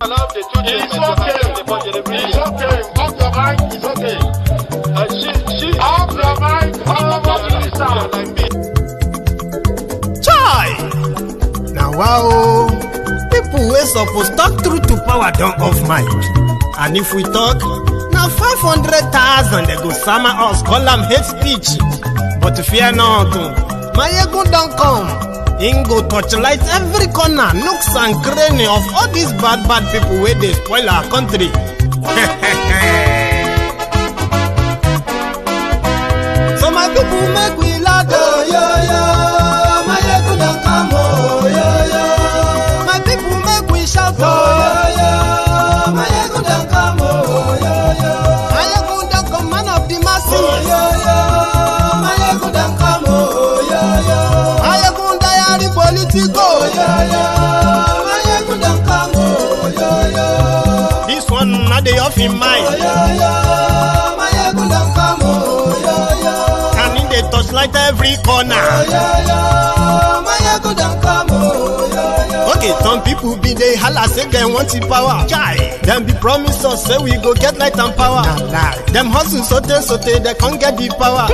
Allow the two it's okay. It's okay. Off your mind. It's okay. She off your mind. Like me. Chai! Now wow, people wey suppose talk truth to power don't off mic. And if we talk, now 500,000 they go summer us, call them hate speech. But fear not, Maiyegun don't come. Him go torchlight every corner, nooks and cranny of all these bad people where they spoil our country. So my people make we laugh, oh yo yo. Maiyegun don't come, oh yo yo. My people make we shout, oh yo yo. Maiyegun don't come, oh yo yo. Maiyegun don't come, man of the masses, oh yo yo. Maiyegun don't come, oh yo yo. Maiyegun diary politico, oh yo yo. Maiyegun don't come, oh yo yo. This one not the off in mind, oh yo yo. Maiyegun don't come, oh yo yo. And in the touchlight every corner, oh yo yo. Maiyegun don't come, oh yo yo. Okay, some people be they holla say they want the power. Chai, them be promise us say we go get light and power. Nah. Them hustle sote they can't get the power.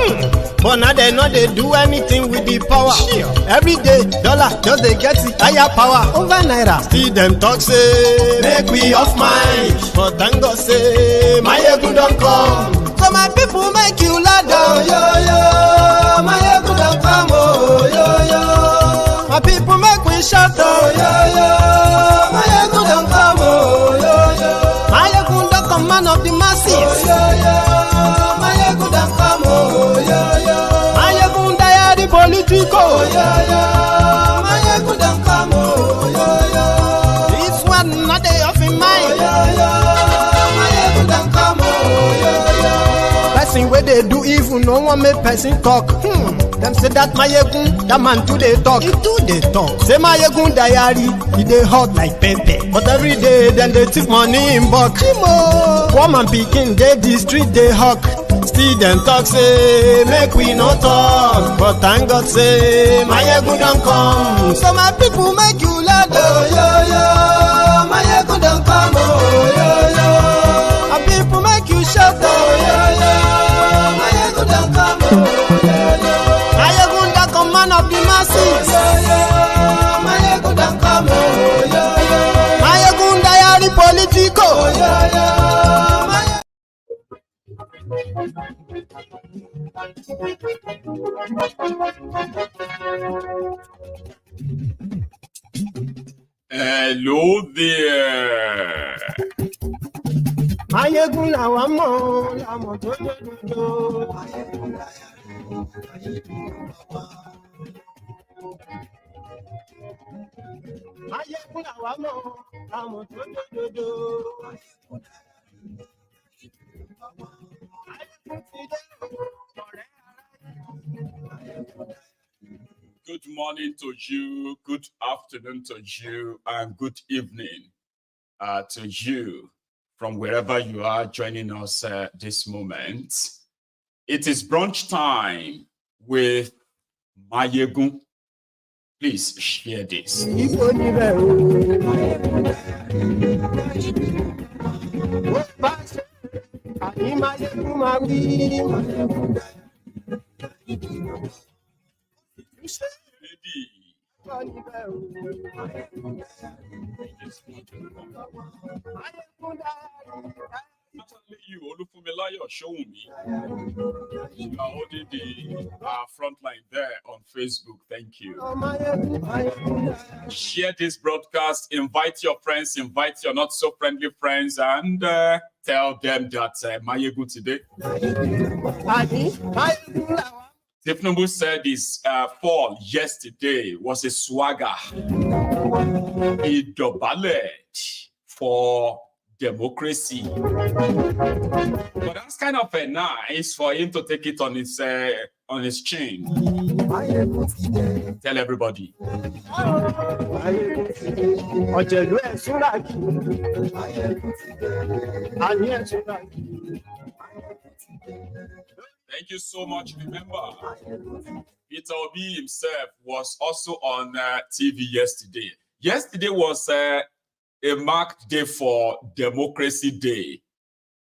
But now they know they do anything with the power. Sure. Every day, dollar just they get the higher power over naira. Still them talk say make we off mind. But thank God say Maiyegun don't come. So my people make you laugh, oh yo yo. Maiyegun don't come, oh yo yo. My people make we shout, oh yo yo. Maiyegun don't come, oh yo yo. Maiyegun don't come, man of the masses, oh yo yo. Maiyegun don't come, oh yo yo. Maiyegun diary politico, oh yo yo. Maiyegun don't come, oh yo yo. This one not the off in mind, oh yo yo. Maiyegun don't come, oh yo yo. Person where they do evil, no one make person talk. Them say that Maiyegun, that man too they talk. He too they talk. Say Maiyegun diary, he they hot like pepper. But every day, then they take money in bulk. Woman picking, they the street they hawk. Still them talk say, make we no talk. But thank God say, Maiyegun don't come. So my people make you laugh, oh yo yo. Maiyegun don't come, oh yo yo. My people make you shout, oh yo yo. Maiyegun don't come, oh yo yo. Maiyegun don't come, man of the masses, oh yo yo. Maiyegun don't come, oh yo yo. Maiyegun diary politico, oh yo yo. Hello there. Maiyegun làwa mọ̀, làmọ̀ tó dodo. Maiyegun làwa mọ̀, làmọ̀ tó dodo. Good morning to you, good afternoon to you, and good evening to you from wherever you are joining us this moment. It is brunch time with Maiyegun. Please share this. You, Olufumilayo, show me. You are holding the front line there on Facebook. Thank you. Share this broadcast. Invite your friends. Invite your not so friendly friends, and tell them that Maiyegun today. Tinubu said his fall yesterday was a swagger. He doubled for democracy. But that's kind of nice for him to take it on his chin. Tell everybody. Thank you so much. Remember, Peter Obi himself was also on TV yesterday. Yesterday was a marked day for Democracy Day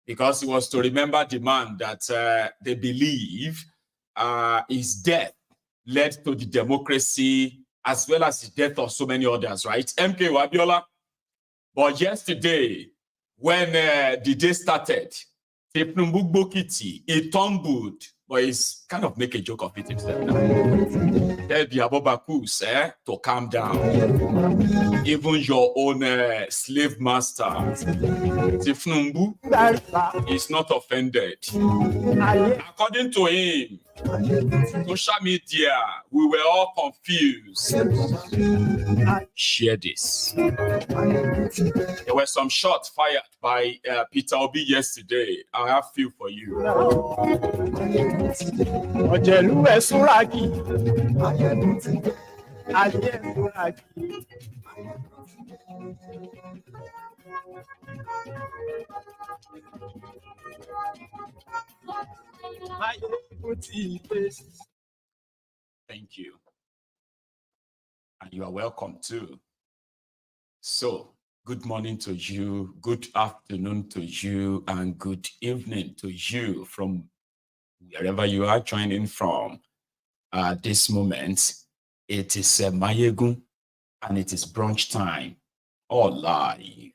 because it was to remember the man that they believe his death led to the democracy as well as the death of so many others, right? MK Wabiola. But yesterday, when the day started, Tinubu Bokiti, he tumbled, but he's kind of make a joke of it himself now. Tell the Abobakus to calm down. Even your own slave master, Tinubu, is not offended. According to him, social media, we were all confused. Share this. There were some shots fired by Peter Obi yesterday. I have few for you. Thank you. And you are welcome too. So, good morning to you, good afternoon to you, and good evening to you from wherever you are joining from. This moment, it is Maiyegun, and it is brunch time, all live.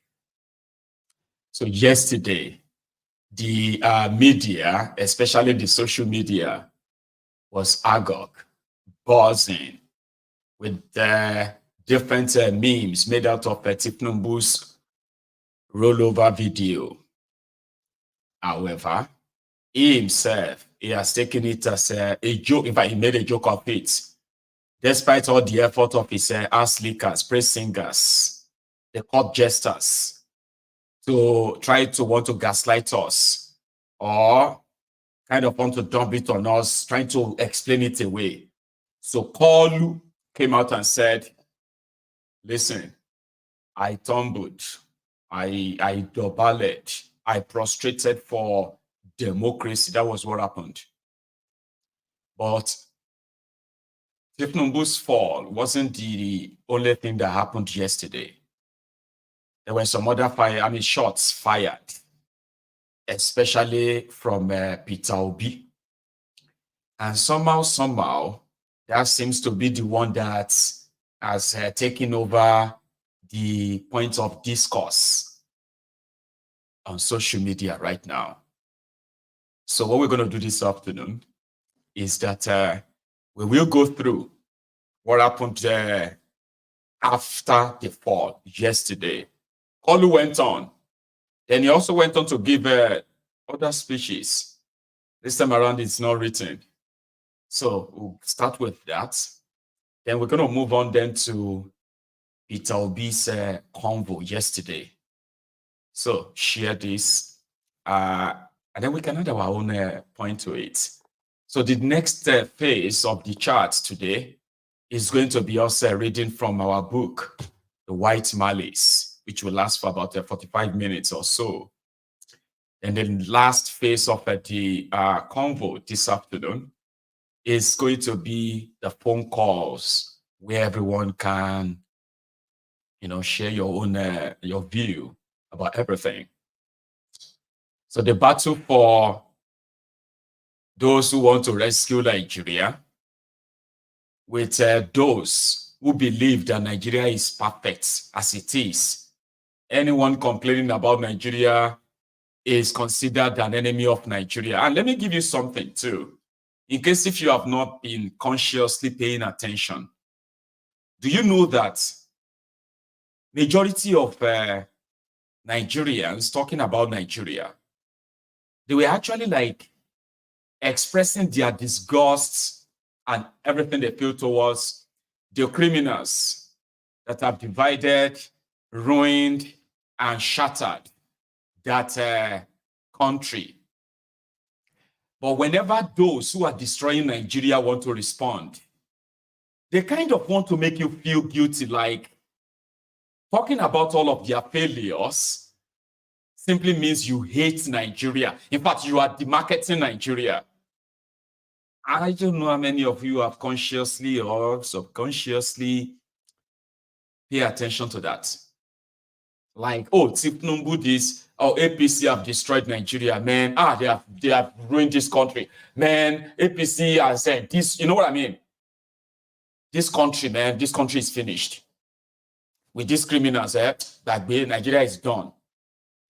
So yesterday, the media, especially the social media, was agog, buzzing with different memes made out of Tinubu's rollover video. However, he himself, he has taken it as a joke. In fact, he made a joke of it. Despite all the effort of his ass lickers, praise singers, the court jesters, to try to want to gaslight us or kind of want to dump it on us, trying to explain it away. So Koolu came out and said, listen, I tumbled, I doubled, I prostrated for democracy. That was what happened. But Tinubu's fall wasn't the only thing that happened yesterday. There were some other shots fired, especially from Peter Obi. And somehow, that seems to be the one that has taken over the point of discourse on social media right now. So what we're going to do this afternoon is that we will go through what happened after the fall yesterday. Koolu went on. Then he also went on to give other speeches. This time around, it's not written. So we'll start with that. Then we're going to move on then to Peter Obi's convo yesterday. So share this. And then we can add our own point to it. So the next phase of the chart today is going to be us reading from our book, The White Malice, which will last for about 45 minutes or so. And then the last phase of the convo this afternoon is going to be the phone calls where everyone can, share your own your view about everything. So the battle for those who want to rescue Nigeria with those who believe that Nigeria is perfect as it is. Anyone complaining about Nigeria is considered an enemy of Nigeria. And let me give you something too. In case if you have not been consciously paying attention, do you know that majority of Nigerians talking about Nigeria, they were actually expressing their disgust and everything they feel towards the criminals that have divided, ruined, and shattered that country. But whenever those who are destroying Nigeria want to respond, they kind of want to make you feel guilty, like talking about all of their failures simply means you hate Nigeria. In fact, you are demarketing Nigeria. I don't know how many of you have consciously or subconsciously pay attention to that. Like, oh, Tinubu this, or APC have destroyed Nigeria, man. They have ruined this country, man. APC has said this, you know what I mean? This country, man, this country is finished. With these criminals, that Nigeria is done.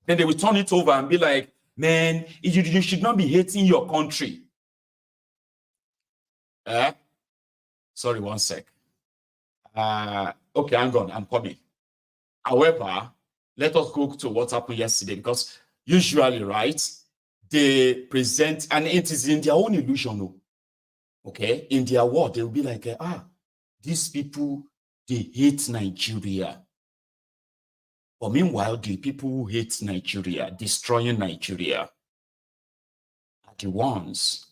Then they will turn it over and be like, man, you should not be hating your country. Sorry, one sec. Okay, hang on, I'm coming. However, let us go to what happened yesterday, because usually, right, they present, and it is in their own illusion, okay? In their world, they will be like, these people, they hate Nigeria. But meanwhile, the people who hate Nigeria, destroying Nigeria, are the ones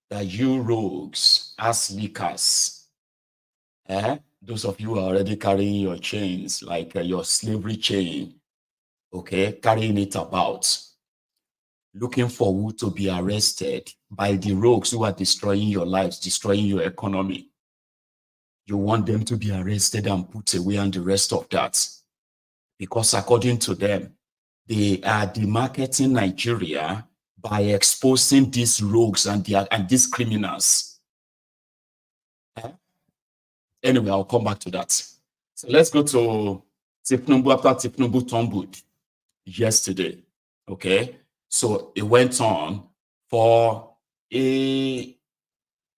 that you rogues, ass leakers, those of you who are already carrying your chains, like your slavery chain, okay, carrying it about, looking for who to be arrested by the rogues who are destroying your lives, destroying your economy. You want them to be arrested and put away and the rest of that. Because according to them, they are demarketing Nigeria by exposing these rogues and these criminals. Anyway, I'll come back to that. So let's go to Tinubu after Tinubu tumbled yesterday. Okay, so it went on for a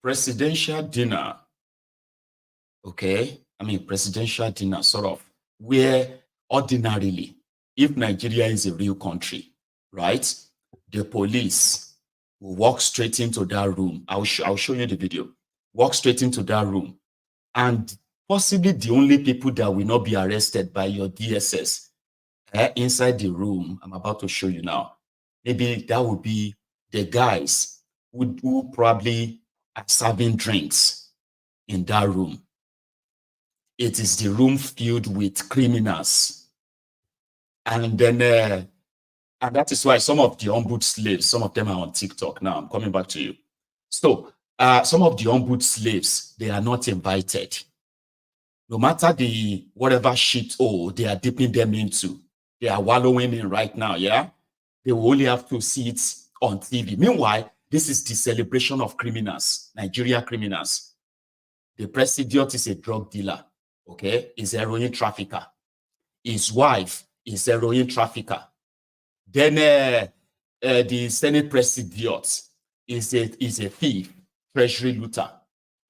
presidential dinner. Okay, I mean presidential dinner, sort of, where ordinarily, if Nigeria is a real country, right, the police will walk straight into that room. I'll show you the video. Walk straight into that room, and possibly the only people that will not be arrested by your DSS inside the room I'm about to show you now, maybe that would be the guys who probably are serving drinks in that room. It is the room filled with criminals. And then, and that is why some of the ombudsman slaves, some of them are on TikTok now. I'm coming back to you. So, some of the ombudsman slaves, they are not invited. No matter the whatever shit they are dipping them into, they are wallowing in right now, yeah? They will only have to see it on TV. Meanwhile, this is the celebration of criminals, Nigeria criminals. The president is a drug dealer, okay? He's a heroin trafficker. His wife is a heroin trafficker. Then the Senate president is a thief, treasury looter.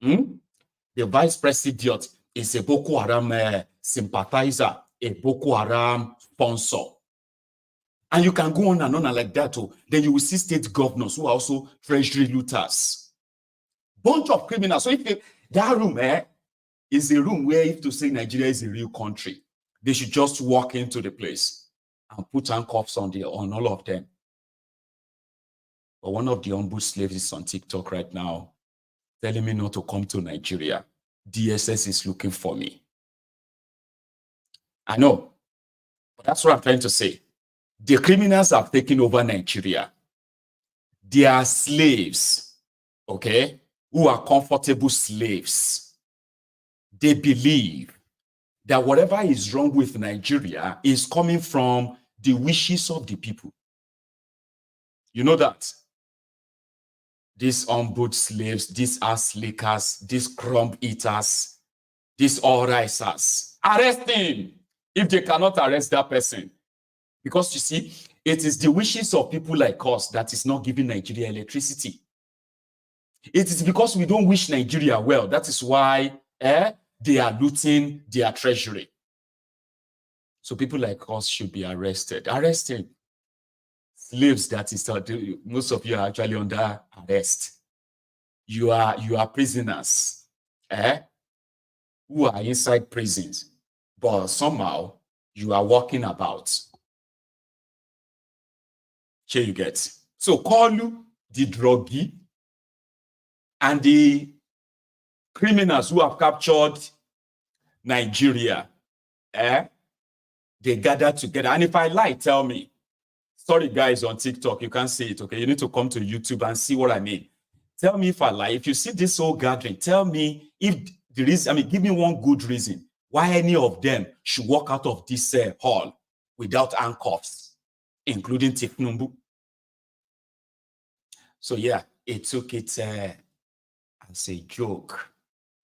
The vice president is a Boko Haram sympathizer, a Boko Haram sponsor. And you can go on and on like that. Then you will see state governors who are also treasury looters. Bunch of criminals. So if that room is a room where, if to say Nigeria is a real country, they should just walk into the place and put handcuffs on all of them. But one of the ombudsman slaves is on TikTok right now, telling me not to come to Nigeria. DSS is looking for me. I know, but that's what I'm trying to say. The criminals have taken over Nigeria. They are slaves, okay, who are comfortable slaves. They believe that whatever is wrong with Nigeria is coming from the wishes of the people. You know that? These ombudsman slaves, these ass lickers, these crumb eaters, these all risers, arrest him if they cannot arrest that person. Because you see, it is the wishes of people like us that is not giving Nigeria electricity. It is because we don't wish Nigeria well. That is why they are looting their treasury. So people like us should be arrested. Arrested. Slaves, that is, most of you are actually under arrest. You are prisoners, who are inside prisons, but somehow you are walking about. Here you get. So Koolu, the druggie, and the criminals who have captured Nigeria, they gathered together. And if I lie, tell me. Sorry, guys, on TikTok, you can't see it, okay? You need to come to YouTube and see what I mean. Tell me if I lie. If you see this whole gathering, tell me if there is, give me one good reason why any of them should walk out of this hall without handcuffs, including Tinubu. So yeah, it took it as a joke.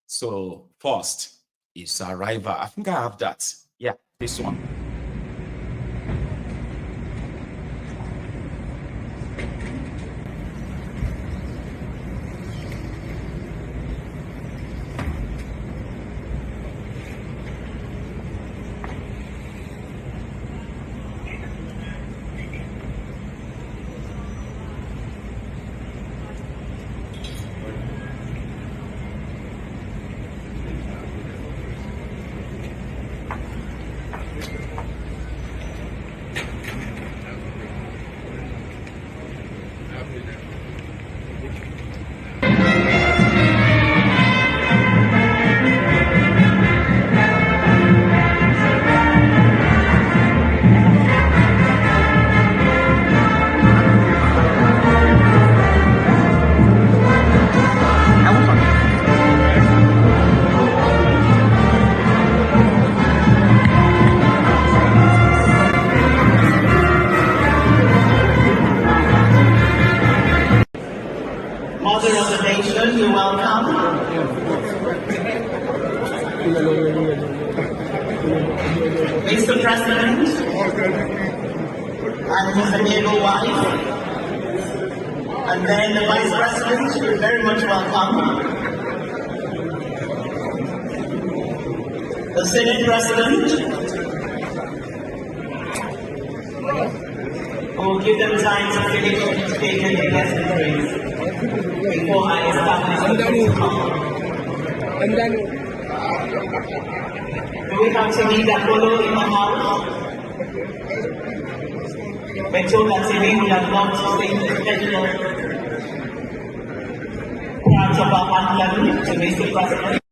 So first is arrival. I think I have that. Yeah, this one. Mother of the nation, you're welcome. Mr. President and his amiable wife, and then the Vice President, you're very much welcome. The Senate President, we'll give them time to finish taking the necessaries before I establish the call. Do we have Timida Koolu in the house? We're told that Timida would have loved to sing the special part of our anthem to Mr. President.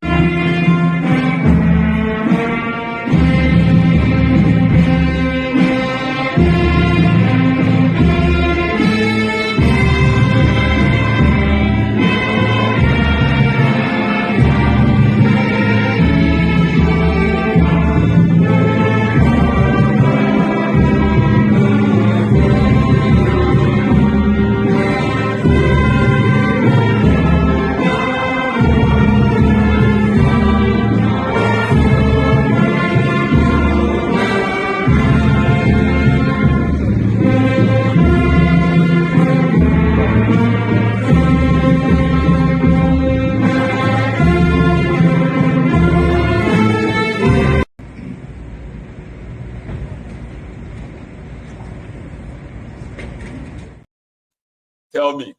Tell me,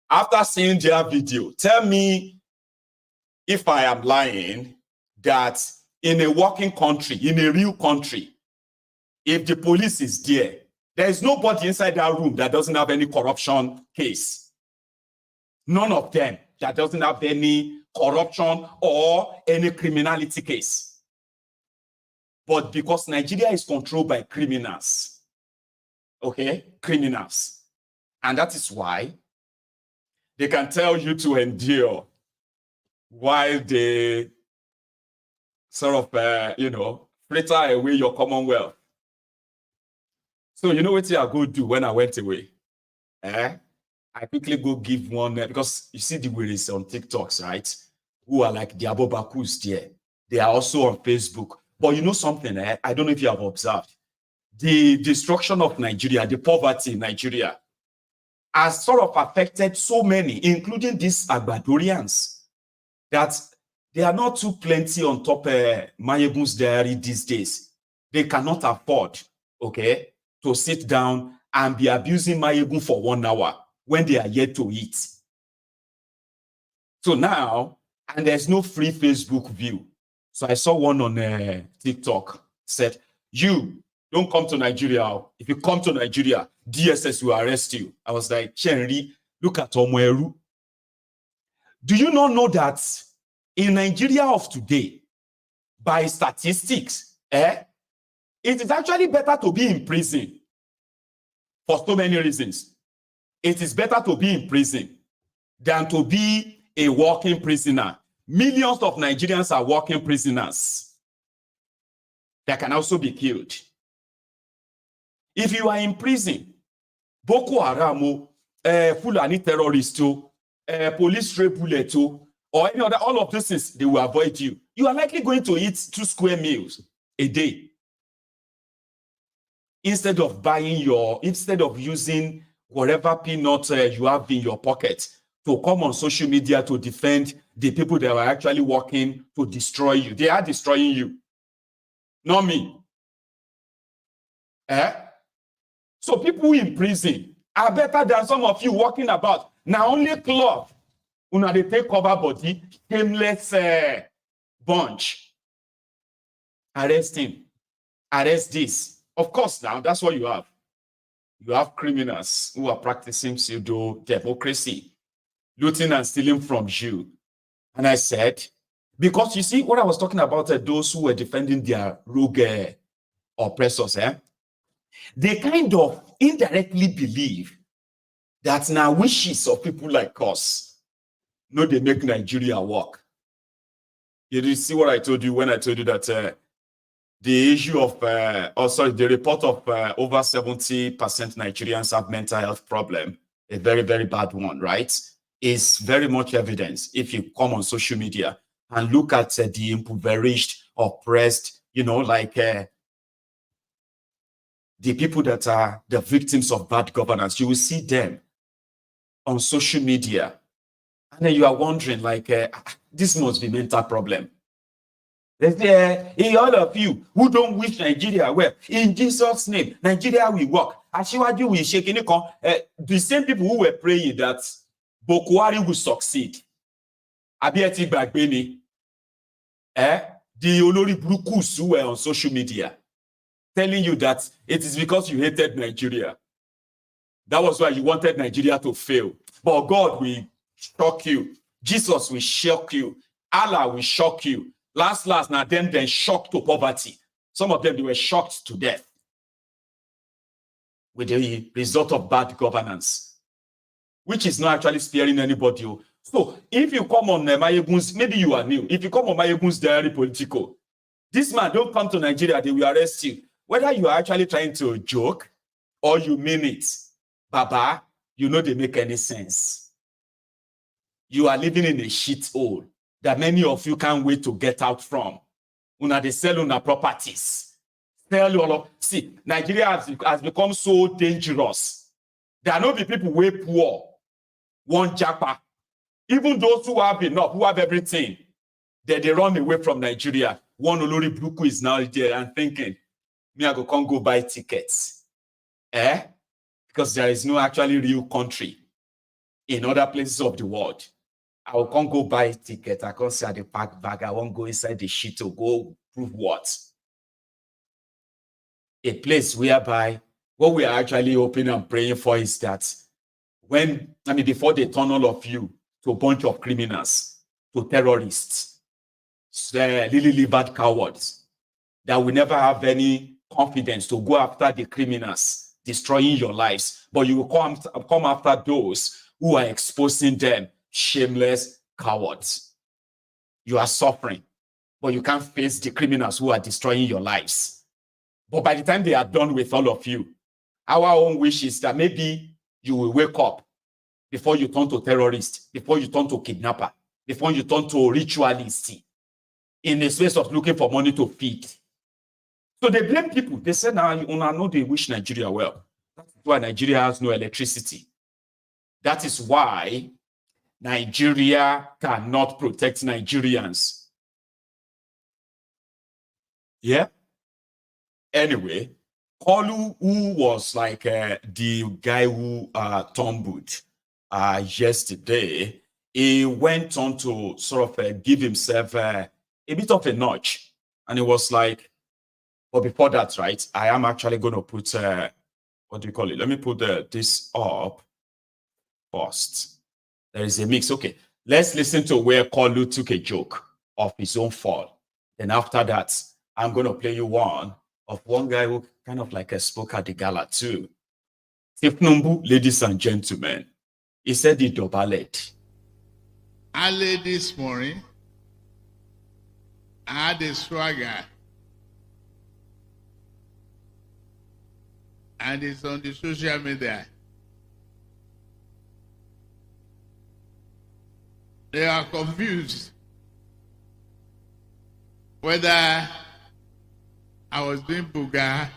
after seeing their video, tell me if I am lying that in a working country, in a real country, if the police is there is nobody inside that room that doesn't have any corruption case. None of them that doesn't have any corruption or any criminality case. But because Nigeria is controlled by criminals, okay, criminals. And that is why they can tell you to endure while they sort of, fritter away your commonwealth. So you know what I go do when I went away? I quickly go give one, because you see the ways on TikToks, right? Who are like the Abobakus there. They are also on Facebook. But you know something, I don't know if you have observed. The destruction of Nigeria, the poverty in Nigeria, has sort of affected so many, including these Agbadorians, that they are not too plenty on top Maiyegun's diary these days. They cannot afford, okay, to sit down and be abusing Maiyegun for 1 hour when they are yet to eat. So now, and there's no free Facebook view. So I saw one on TikTok, said, you don't come to Nigeria. If you come to Nigeria, DSS will arrest you. I was like, Chenri, look at Omoeru. Do you not know that in Nigeria of today, by statistics, it is actually better to be in prison for so many reasons. It is better to be in prison than to be a walking prisoner. Millions of Nigerians are walking prisoners that can also be killed. If you are in prison, Boko Haram, Fulani terrorist, police stray bullet, or any other, all of these things, they will avoid you. You are likely going to eat 2 square meals a day. Instead of using whatever peanut you have in your pocket to come on social media to defend the people that are actually working to destroy you. They are destroying you, not me. So people in prison are better than some of you walking about. Now only cloth, una they take cover body, shameless bunch. Arrest him. Arrest this. Of course, now that's what you have. You have criminals who are practicing pseudo-democracy, looting and stealing from you. And I said, because you see what I was talking about, those who were defending their rogue oppressors, they kind of indirectly believe that now wishes of people like us, no, they make Nigeria work. You did see what I told you when I told you that the issue of, the report of over 70% Nigerians have mental health problem, a very, very bad one, right? Is very much evidence if you come on social media and look at the impoverished, oppressed, like the people that are the victims of bad governance. You will see them on social media. And then you are wondering, like, this must be mental problem. All of you who don't wish Nigeria well, in Jesus' name, Nigeria will work. Asiwaju will shake in the same people who were praying that Boko Haram will succeed. Abieti Bagbeni, the Olori Brukus who were on social media telling you that it is because you hated Nigeria. That was why you wanted Nigeria to fail. But God will shock you. Jesus will shock you. Allah will shock you. Last, now then shocked to poverty. Some of them, they were shocked to death with the result of bad governance, which is not actually sparing anybody. So if you come on Maiyegun's, maybe you are new. If you come on Maiyegun's diary political, this man don't come to Nigeria, they will arrest you. Whether you are actually trying to joke or you mean it, Baba, they make any sense. You are living in a shithole that many of you can't wait to get out from. They sell una properties. See, Nigeria has become so dangerous. There are not the people way poor, one japa. Even those who have enough, who have everything, they run away from Nigeria. One Olori Bruku is now there and thinking, me I can't go buy tickets. Because there is no actually real country in other places of the world. I can't go buy a ticket. I can't say at the pack bag. I won't go inside the shit to go prove what? A place whereby what we are actually hoping and praying for is that before they turn all of you to a bunch of criminals, to terrorists, lily-livered cowards, that will never have any confidence to go after the criminals, destroying your lives, but you will come after those who are exposing them. Shameless cowards. You are suffering, but you can't face the criminals who are destroying your lives. But by the time they are done with all of you, our own wish is that maybe you will wake up before you turn to terrorist, before you turn to kidnapper, before you turn to ritualist, in the space of looking for money to feed. So they blame people. They say, now, know they wish Nigeria well. That's why Nigeria has no electricity. That is why Nigeria cannot protect Nigerians. Yeah. Anyway, Koolu, who was like the guy who tumbled yesterday, he went on to sort of give himself a bit of a notch. And it was like, but before that, right, I am actually going to put, what do you call it? Let me put this up first. There is a mix. Okay, let's listen to where Koolu took a joke of his own fall. Then after that, I'm going to play you one of one guy who kind of like spoke at the gala too. Tinubu, ladies and gentlemen, he said he double-ed. Early this morning, I had a swagger. and it's on the social media. They are confused whether I was doing Buga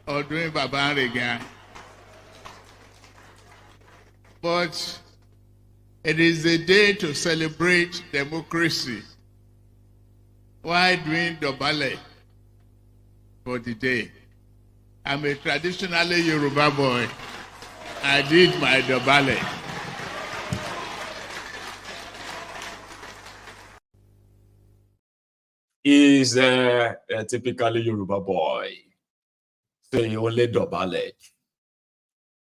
or doing Babanriga. But it is a day to celebrate democracy while doing Dobale for the day. I'm a traditionally Yoruba boy. I did my Dobale. He's a typically Yoruba boy, so he only Dobale.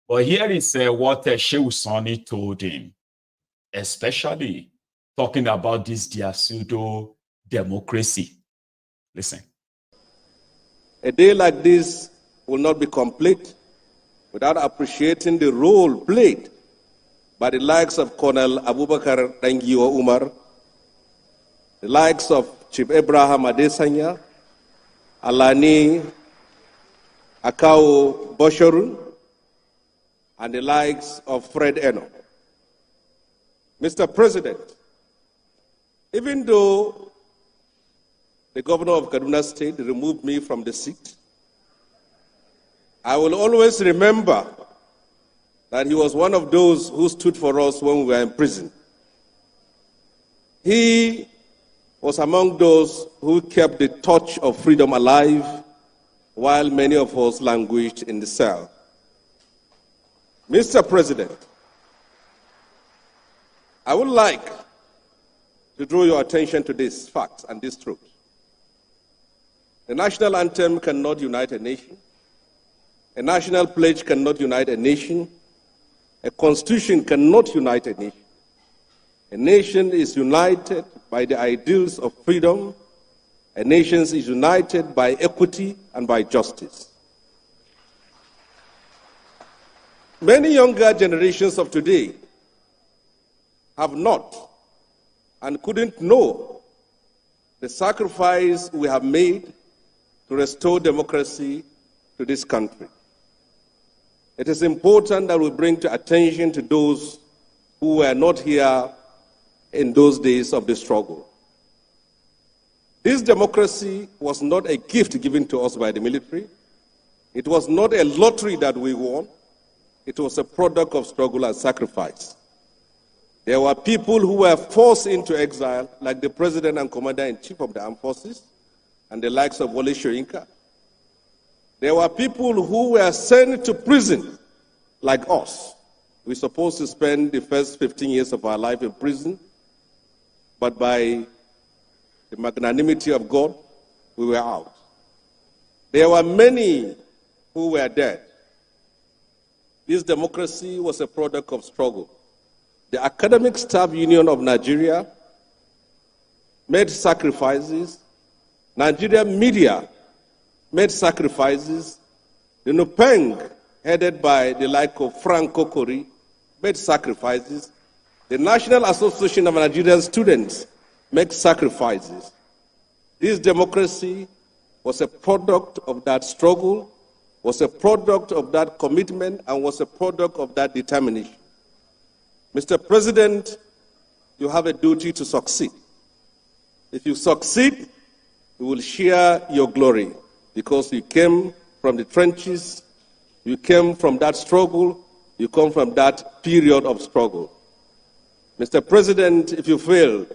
But here is what Shehu Sani told him, especially talking about this their pseudo-democracy. Listen. A day like this will not be complete without appreciating the role played by the likes of Colonel Abubakar Dangiwa Umar, the likes of Chief Abraham Adesanya, Alani Akao Boshorun, and the likes of Fred Eno. Mr. President, even though the governor of Kaduna State removed me from the seat, I will always remember that he was one of those who stood for us when we were in prison. He was among those who kept the torch of freedom alive while many of us languished in the cell. Mr. President, I would like to draw your attention to this fact and this truth. The national anthem cannot unite a nation. A national pledge cannot unite a nation. A constitution cannot unite a nation. A nation is united by the ideals of freedom. A nation is united by equity and by justice. Many younger generations of today have not and couldn't know the sacrifice we have made to restore democracy to this country. It is important that we bring to attention to those who were not here in those days of the struggle. This democracy was not a gift given to us by the military. It was not a lottery that we won. It was a product of struggle and sacrifice. There were people who were forced into exile, like the President and Commander-in-Chief of the Armed Forces, and the likes of Wole Soyinka. There were people who were sent to prison, like us. We're supposed to spend the first 15 years of our life in prison, but by the magnanimity of God, we were out. There were many who were dead. This democracy was a product of struggle. The Academic Staff Union of Nigeria made sacrifices. Nigerian media made sacrifices. The NUPENG, headed by the like of Frank Kokori, made sacrifices. The National Association of Nigerian Students made sacrifices. This democracy was a product of that struggle, was a product of that commitment, and was a product of that determination. Mr. President, you have a duty to succeed. If you succeed, you will share your glory because you came from the trenches, you came from that struggle, you come from that period of struggle. Mr. President, if you fail,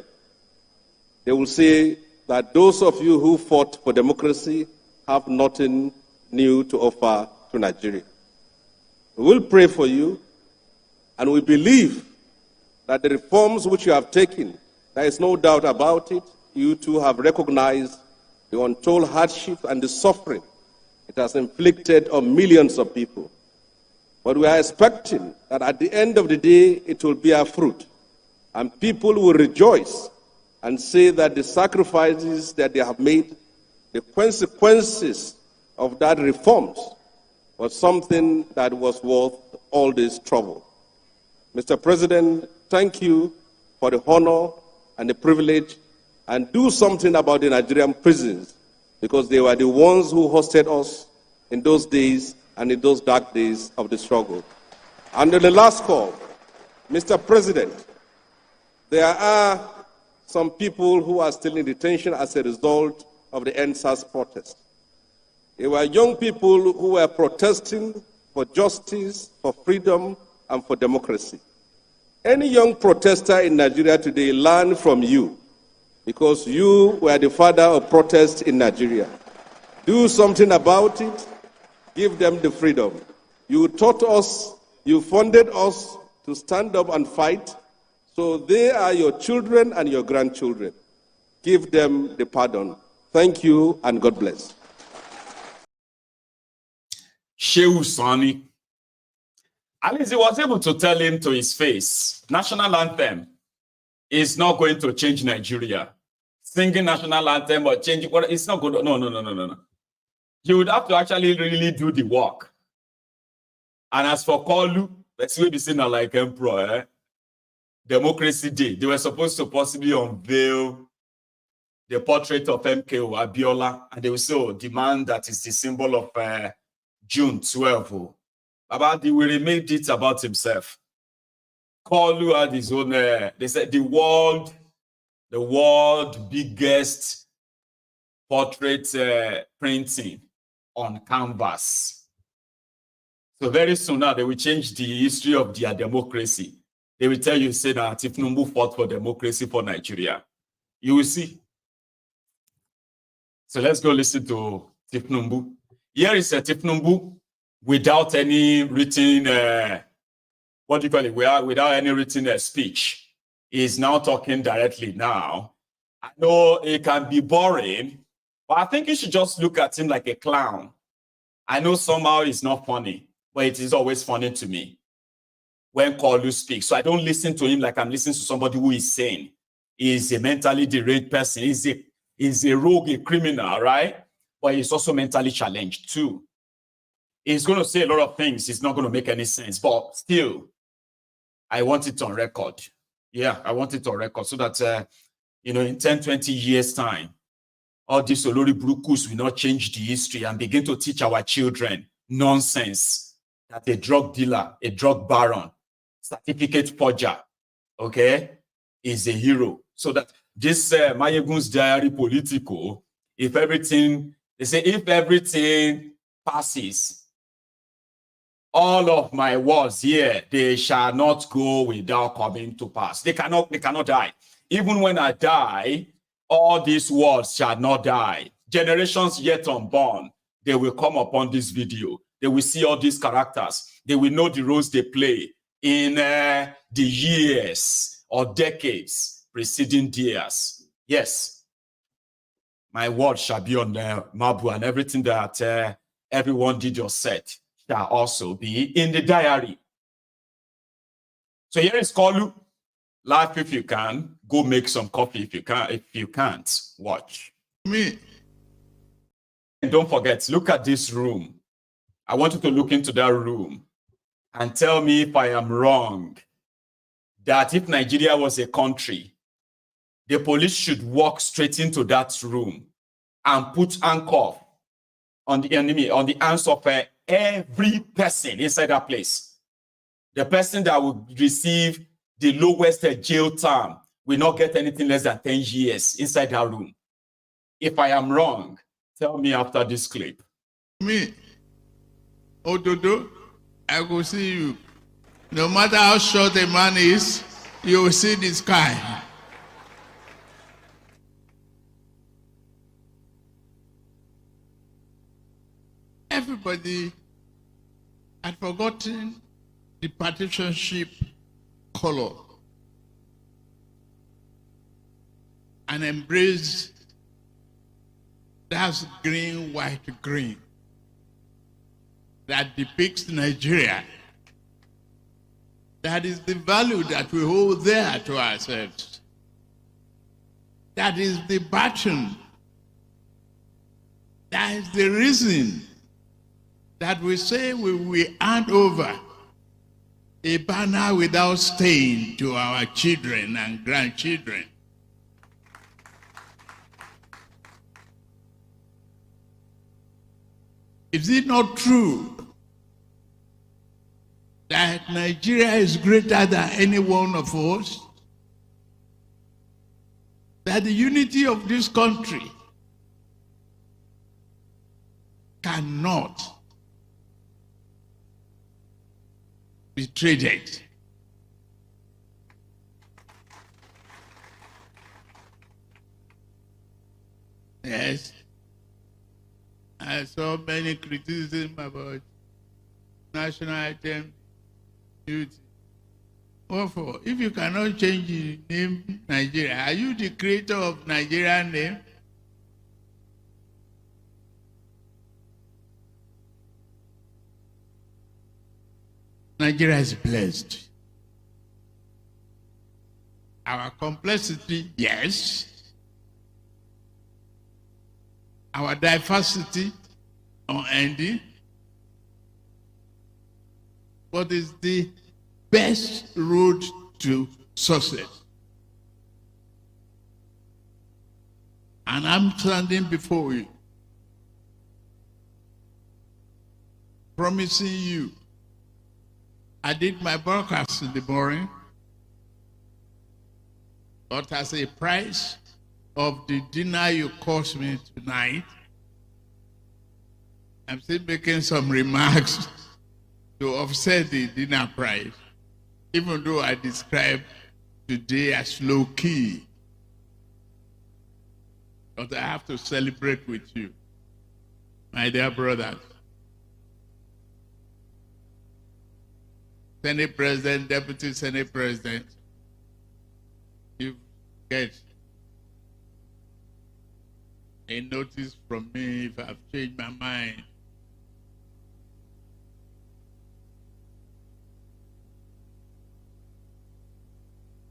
they will say that those of you who fought for democracy have nothing new to offer to Nigeria. We will pray for you, and we believe that the reforms which you have taken, there is no doubt about it, you too have recognized the untold hardship and the suffering it has inflicted on millions of people. But we are expecting that at the end of the day, it will bear fruit, and people will rejoice and say that the sacrifices that they have made, the consequences of that reforms, was something that was worth all this trouble. Mr. President, thank you for the honor and the privilege, and do something about the Nigerian prisons, because they were the ones who hosted us, in those days and in those dark days of the struggle. And on the last call, Mr. President, there are some people who are still in detention as a result of the NSAS protest. They were young people who were protesting for justice, for freedom, and for democracy. Any young protester in Nigeria today learn from you, because you were the father of protest in Nigeria. Do something about it. Give them the freedom. You taught us, you funded us to stand up and fight, so they are your children and your grandchildren. Give them the pardon. Thank you and God bless. Shehu Sani. At least he was able to tell him to his face, national anthem is not going to change Nigeria. Singing national anthem or changing, it's not good. No. You would have to actually really do the work. And as for Koolu, let's be seen like emperor, Democracy Day, they were supposed to possibly unveil the portrait of MKO Abiola, and they will say, demand that is the symbol of June 12. About the way he made it about himself. Koolu had his own, they said the world biggest portrait printing on canvas. So very soon now, they will change the history of their democracy. They will tell you, say that Tinubu fought for democracy for Nigeria. You will see. So let's go listen to Tinubu. Here is a Tinubu without any written, without any written speech. He is now talking directly now. I know it can be boring, but I think you should just look at him like a clown. I know somehow it's not funny, but it is always funny to me when Koolu speaks. So I don't listen to him like I'm listening to somebody who is sane. He's a mentally deranged person. He's a rogue, a criminal, right? But he's also mentally challenged too. He's going to say a lot of things. It's not going to make any sense. But still, I want it on record. Yeah, I want it on record so that, in 10, 20 years' time, all these Olori Brukus will not change the history and begin to teach our children nonsense that a drug dealer, a drug baron, certificate forger, okay, is a hero. So that this Maiyegun's diary political, if everything passes, all of my words here, they shall not go without coming to pass. They cannot die. Even when I die, all these words shall not die. Generations yet unborn, they will come upon this video. They will see all these characters. They will know the roles they play in the years or decades preceding theirs. Yes, my word shall be on Mabu, and everything that everyone did or said shall also be in the diary. So here is Koolu. Laugh if you can. Go make some coffee if you can. If you can't, watch. Me. And don't forget, look at this room. I want you to look into that room and tell me if I am wrong. That if Nigeria was a country, the police should walk straight into that room and put handcuff on the enemy, on the hands of every person inside that place. The person that will receive the lowest jail term will not get anything less than 10 years inside that room. If I am wrong, tell me after this clip. Me, Ododo, I will see you. No matter how short a man is, you will see the sky. Everybody had forgotten the partisanship color and embraced that green, white, green that depicts Nigeria. That is the value that we hold there to ourselves. That is the baton. That is the reason that we say we hand over a banner without stain to our children and grandchildren. Is it not true that Nigeria is greater than any one of us? That the unity of this country cannot be traded. Yes, I saw many criticism about national item duty. Therefore, if you cannot change the name Nigeria, are you the creator of Nigerian name? Nigeria is blessed. Our complexity, yes. Our diversity, unending. What is the best road to success? And I'm standing before you, promising you. I did my broadcast in the morning, but as a price of the dinner you cost me tonight, I'm still making some remarks to offset the dinner price, even though I describe today as low-key. But I have to celebrate with you, my dear brothers. Senate President, Deputy Senate President, you get a notice from me if I've changed my mind.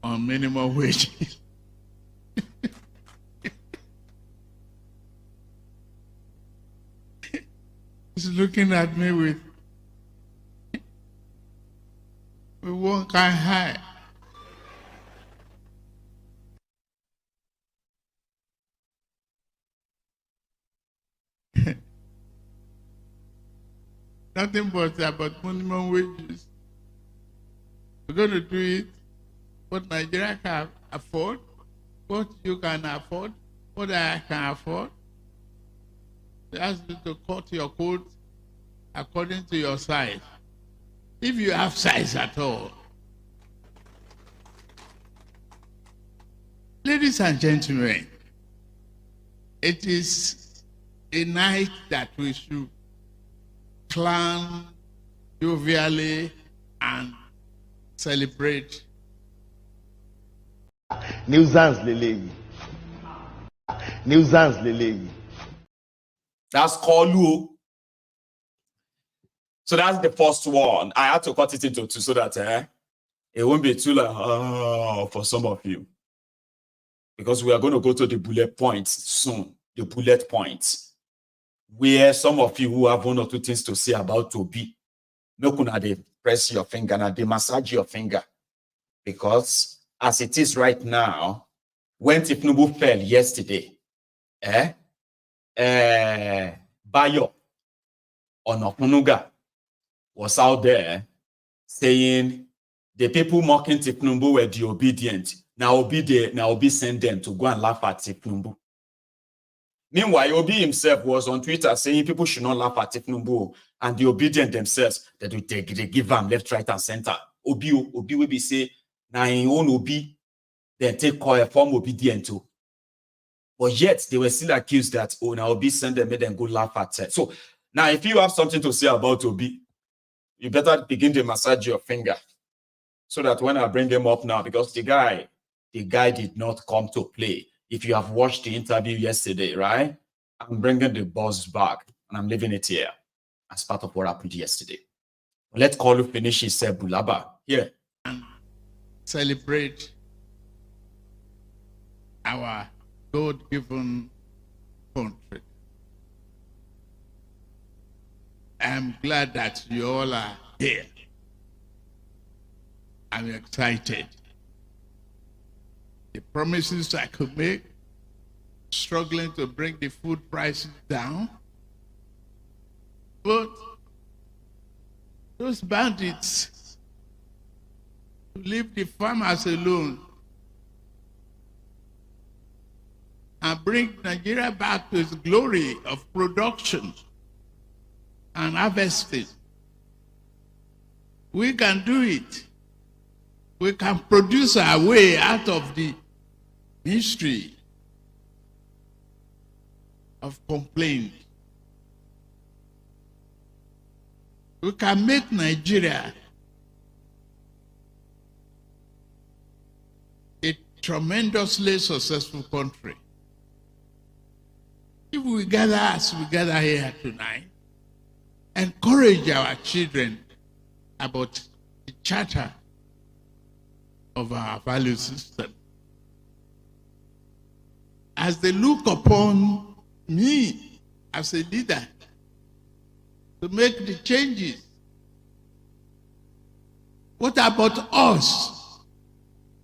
On minimum wage. He's looking at me with one kind high. Nothing but about minimum wages. We're going to do it what Nigeria can afford, what you can afford, what I can afford. They ask you to cut your coat according to your size. If you have size at all. Ladies and gentlemen, it is a night that we should plan jovially and celebrate. Nuisance leleyi. Nuisance leleyi. That's Koolu. So that's the first one. I had to cut it into two so that it won't be too like for some of you. Because we are going to go to the bullet points soon. The bullet points. Where some of you who have one or two things to say about Toby, no kuna they press your finger and they massage your finger. Because as it is right now, when Tinubu fell yesterday, Bayo Onokunuga was out there saying the people mocking Tinubu were the obedient. Now Obi send them to go and laugh at Tinubu. Meanwhile, Obi himself was on Twitter saying people should not laugh at Tinubu, and the obedient themselves that they give them left, right, and center. Obi will be say, now in own Obi, then take call a form obedient too. But yet they were still accused that now Obi send them, made them go laugh at it. So now if you have something to say about Obi, you better begin to massage your finger so that when I bring him up now, because the guy did not come to play. If you have watched the interview yesterday, right? I'm bringing the buzz back and I'm leaving it here as part of what happened yesterday. Let Koolu finish his bulaba here. And celebrate our God-given country. I'm glad that you all are here. I'm excited. The promises I could make, struggling to bring the food prices down, But those bandits leave the farmers alone and bring Nigeria back to its glory of production and harvesting. We can do it. We can produce our way out of the history of complaint. We can make Nigeria a tremendously successful country. If we gather as we gather here tonight, encourage our children about the charter of our value system. As they look upon me as a leader to make the changes, what about us,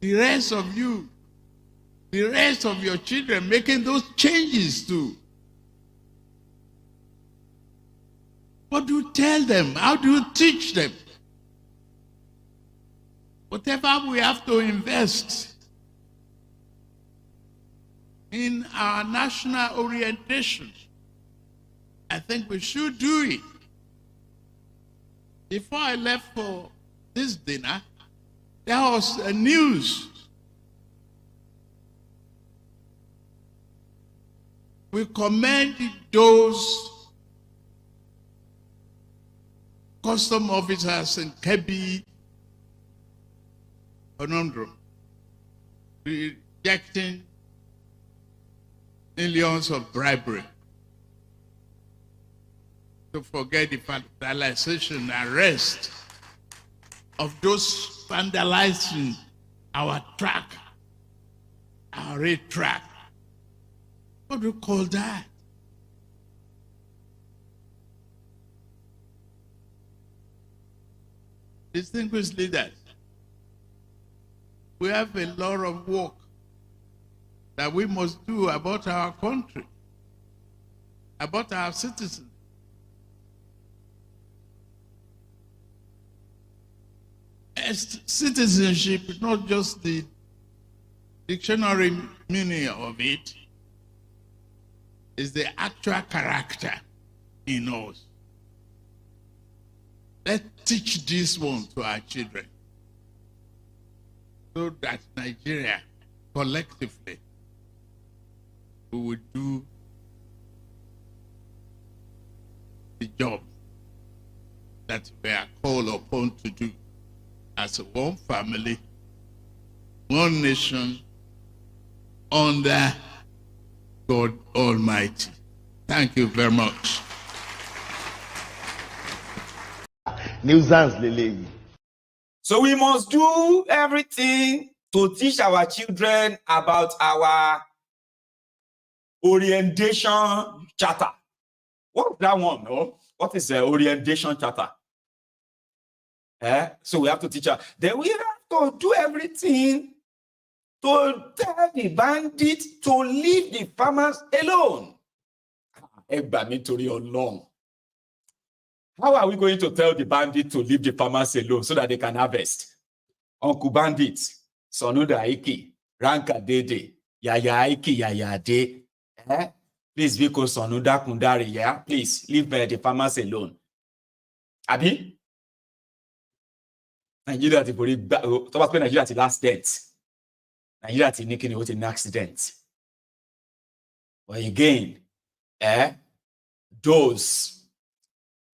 the rest of you, the rest of your children, making those changes too? What do you tell them? How do you teach them? Whatever we have to invest in our national orientation, I think we should do it. Before I left for this dinner, there was a news. We commend those custom officers in Kebbi, conundrum, rejecting millions of bribery. To forget the vandalization and arrest of those vandalizing our track, our rail track. What do you call that? Distinguished leaders, we have a lot of work that we must do about our country, about our citizens. Citizenship is not just the dictionary meaning of it, it's the actual character in us. Let's teach this one to our children so that Nigeria collectively we will do the job that we are called upon to do as one family, one nation, under God Almighty. Thank you very much. Nuisance leleyi. So we must do everything to teach our children about our orientation charter. What is that one? No? What is the orientation charter? So we have to teach her. Then we have to do everything to tell the bandit to leave the farmers alone. How are we going to tell the bandit to leave the farmers alone so that they can harvest? Uncle Bandit, Sonuda Iki, Ranka Dede, Yaya Iki, Yaya De. Please, because Sonuda Kundari, yeah? Please, leave the farmers alone. Abi? Nigeria ti bori tó bá pé Nigeria ti last dent. Nigeria ti ní kíni ó ti ní accident. But again, those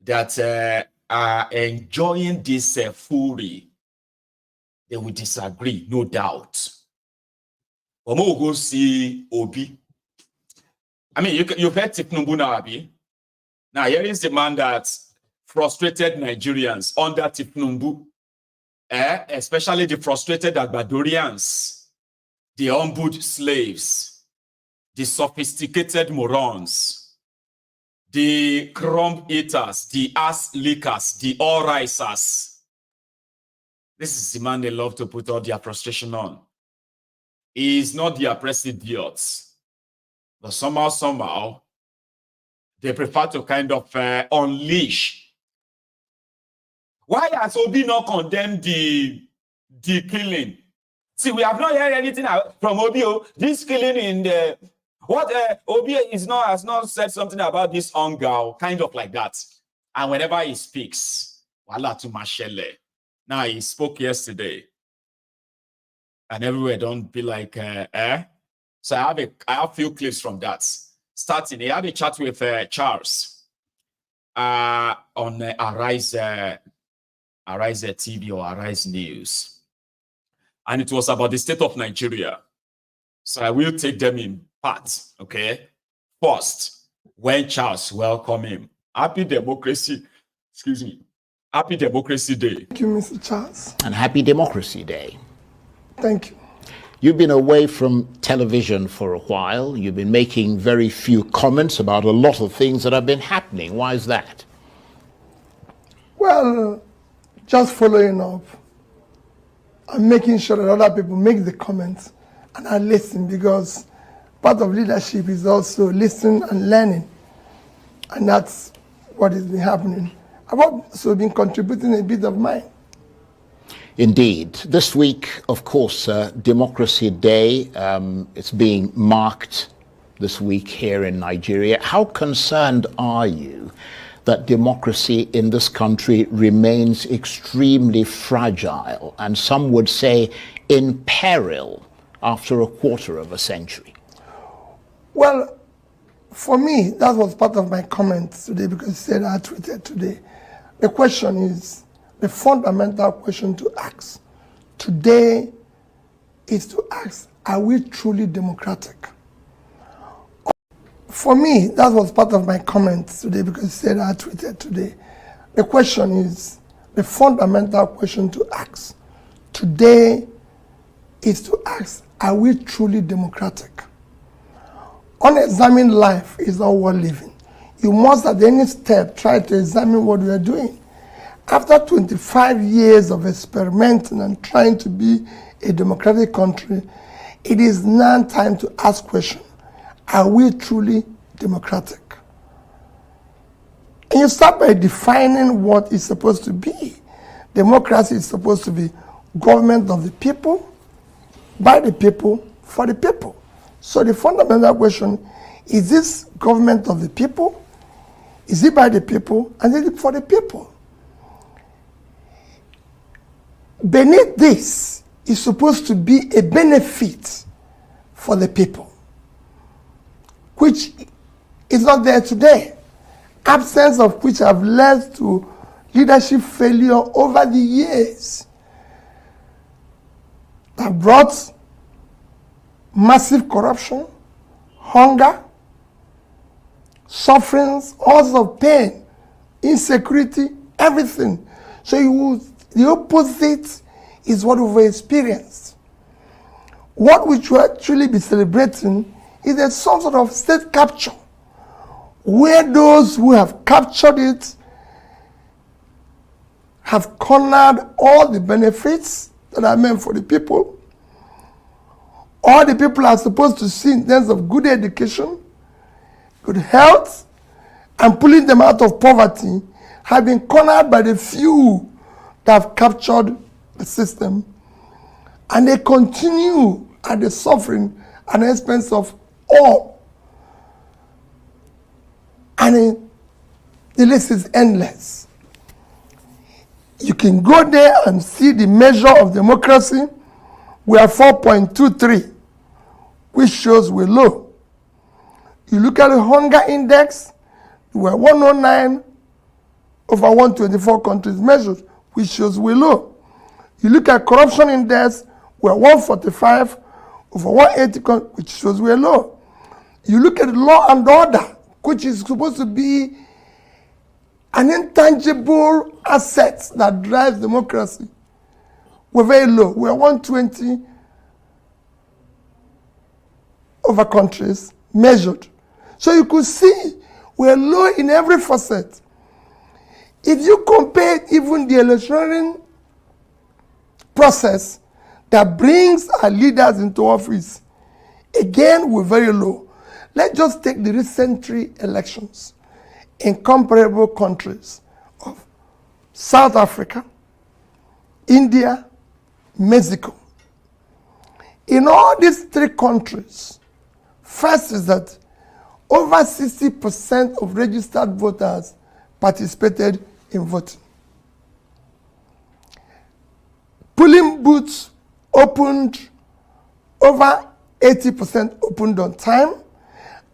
that are enjoying this fury, they will disagree, no doubt. But we'll go see Obi. I mean, you've heard Tinubu now, Abi. Now, here is the man that frustrated Nigerians under Tinubu. Especially the frustrated Agbadorians, the humbled slaves, the sophisticated morons, the crumb eaters, the ass lickers, the all-risers. This is the man they love to put all their frustration on. He is not the oppressed idiots. But somehow, they prefer to kind of unleash. Why has Obi not condemned the killing? See, we have not heard anything from Obi. This killing in the Obi has not said something about this hunger, kind of like that. And whenever he speaks, wala to mashele. Now he spoke yesterday, and everywhere don't be like So I have a few clips from that. Starting, he had a chat with Charles on Arise TV or Arise News, and it was about the state of Nigeria. So I will take them in parts. Okay, first, when Charles welcomed him, happy democracy. Excuse me. Happy Democracy Day. Thank you, Mr. Charles. And Happy Democracy Day. Thank you. You've been away from television for a while. You've been making very few comments about a lot of things that have been happening. Why is that? Well, just following up and making sure that other people make the comments and I listen, because part of leadership is also listening and learning. And that's what has been happening. I've also been contributing a bit of mine. Indeed. This week, of course, Democracy Day, it's being marked this week here in Nigeria. How concerned are you that democracy in this country remains extremely fragile, and some would say in peril after a quarter of a century? Well, for me, that was part of my comments today, because you said I tweeted today. The question is, the fundamental question to ask today is to ask, are we truly democratic? For me, that was part of my comments today, because you said I tweeted today. The question is, the fundamental question to ask today is to ask, are we truly democratic? Unexamined life is not worth living. You must at any step try to examine what we are doing. After 25 years of experimenting and trying to be a democratic country, it is now time to ask questions. Are we truly democratic? And you start by defining what it's supposed to be. Democracy is supposed to be government of the people, by the people, for the people. So the fundamental question, is this government of the people? Is it by the people? And is it for the people? Beneath this is supposed to be a benefit for the people, which is not there today. Absence of which have led to leadership failure over the years that brought massive corruption, hunger, sufferings, all sorts of pain, insecurity, everything. So the opposite is what we've experienced. What we should actually be celebrating is some sort of state capture, where those who have captured it have cornered all the benefits that are meant for the people. All the people are supposed to see in terms of good education, good health, and pulling them out of poverty have been cornered by the few that have captured the system. And they continue at the suffering at the expense of all. And the list is endless. You can go there and see the measure of democracy. We are 4.23, which shows we're low. You look at the hunger index, we're 109 over 124 countries measured, which shows we're low. You look at corruption index, we're 145 over 180 countries, which shows we're low. You look at law and order, which is supposed to be an intangible asset that drives democracy. We're very low. We're 120 over countries measured. So you could see we're low in every facet. If you compare even the electioneering process that brings our leaders into office, again, we're very low. Let's just take the recent 3 elections. incomparable countries of South Africa, India, Mexico. In all these three countries, first is that over 60% of registered voters participated in voting. Polling booths opened, over 80% opened on time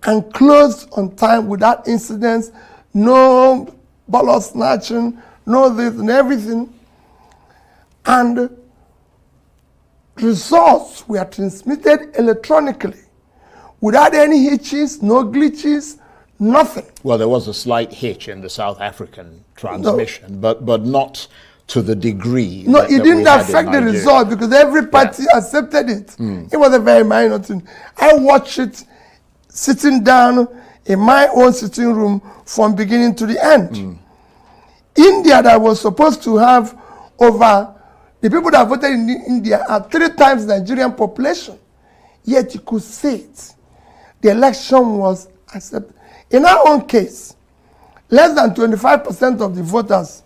and closed on time without incidents, no ballot snatching, no this and everything. And results were transmitted electronically without any hitches, no glitches, nothing. Well, there was a slight hitch in the South African transmission, but not to the degree. No, it didn't affect the result because every party accepted it. It was a very minor thing. I watched it sitting down in my own sitting room from beginning to the end. India, that was supposed to have over, the people that voted in India are 3 times the Nigerian population. Yet you could see it. The election was accepted. In our own case, less than 25% of the voters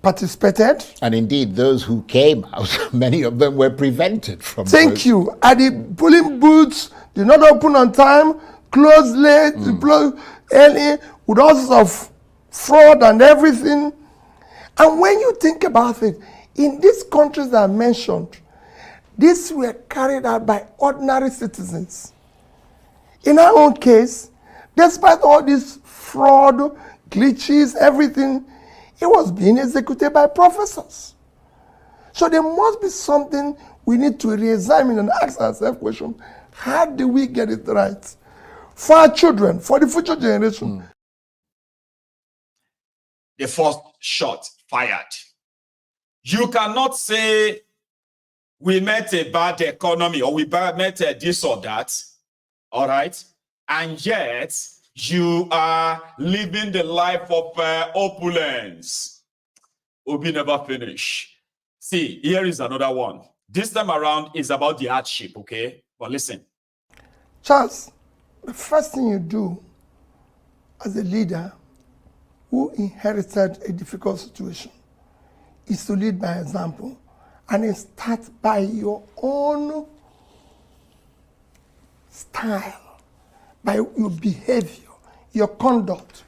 participated. And indeed, those who came out, many of them were prevented from Thank you. At the polling booths, did not open on time, closed late, closed early, with all sorts of fraud and everything. And when you think about it, in these countries that I mentioned, these were carried out by ordinary citizens. In our own case, despite all this fraud, glitches, everything, it was being executed by professors. So there must be something we need to re-examine and ask ourselves question, how do we get it right? For our children, for the future generation. The first shot fired. You cannot say we met a bad economy or we met a this or that, all right? And yet, you are living the life of opulence. Obi never finish. See, here is another one. This time around is about the hardship, okay? But listen. Charles, the first thing you do as a leader who inherited a difficult situation is to lead by example. And it starts by your own style, by your behavior, your conduct,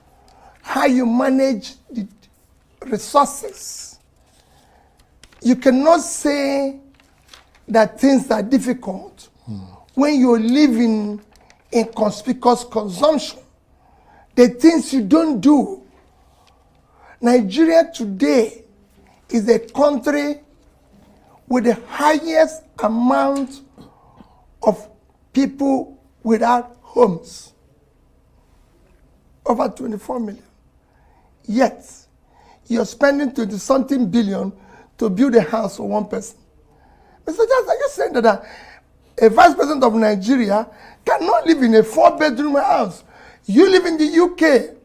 how you manage the resources. You cannot say that things are difficult when you're living in conspicuous consumption. The things you don't do. Nigeria today is a country with the highest amount of people without homes. Over 24 million. Yet, you're spending 20-something billion to build a house for one person. Mr. Johnson, are you saying that a vice president of Nigeria cannot live in a 4-bedroom house? You live in the UK.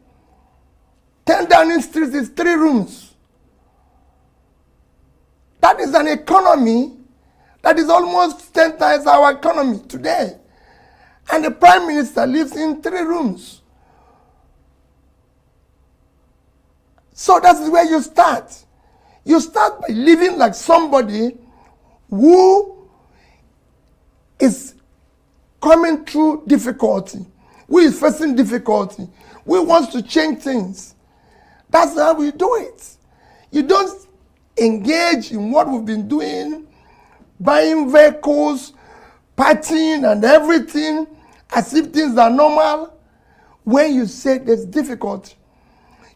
10 Downing Street is 3 rooms. That is an economy that is almost 10 times our economy today. And the Prime Minister lives in 3 rooms. So that's where you start. You start by living like somebody who is coming through difficulty, who is facing difficulty, who wants to change things. That's how we do it. You don't engage in what we've been doing, buying vehicles, partying and everything, as if things are normal. When you say there's difficulty,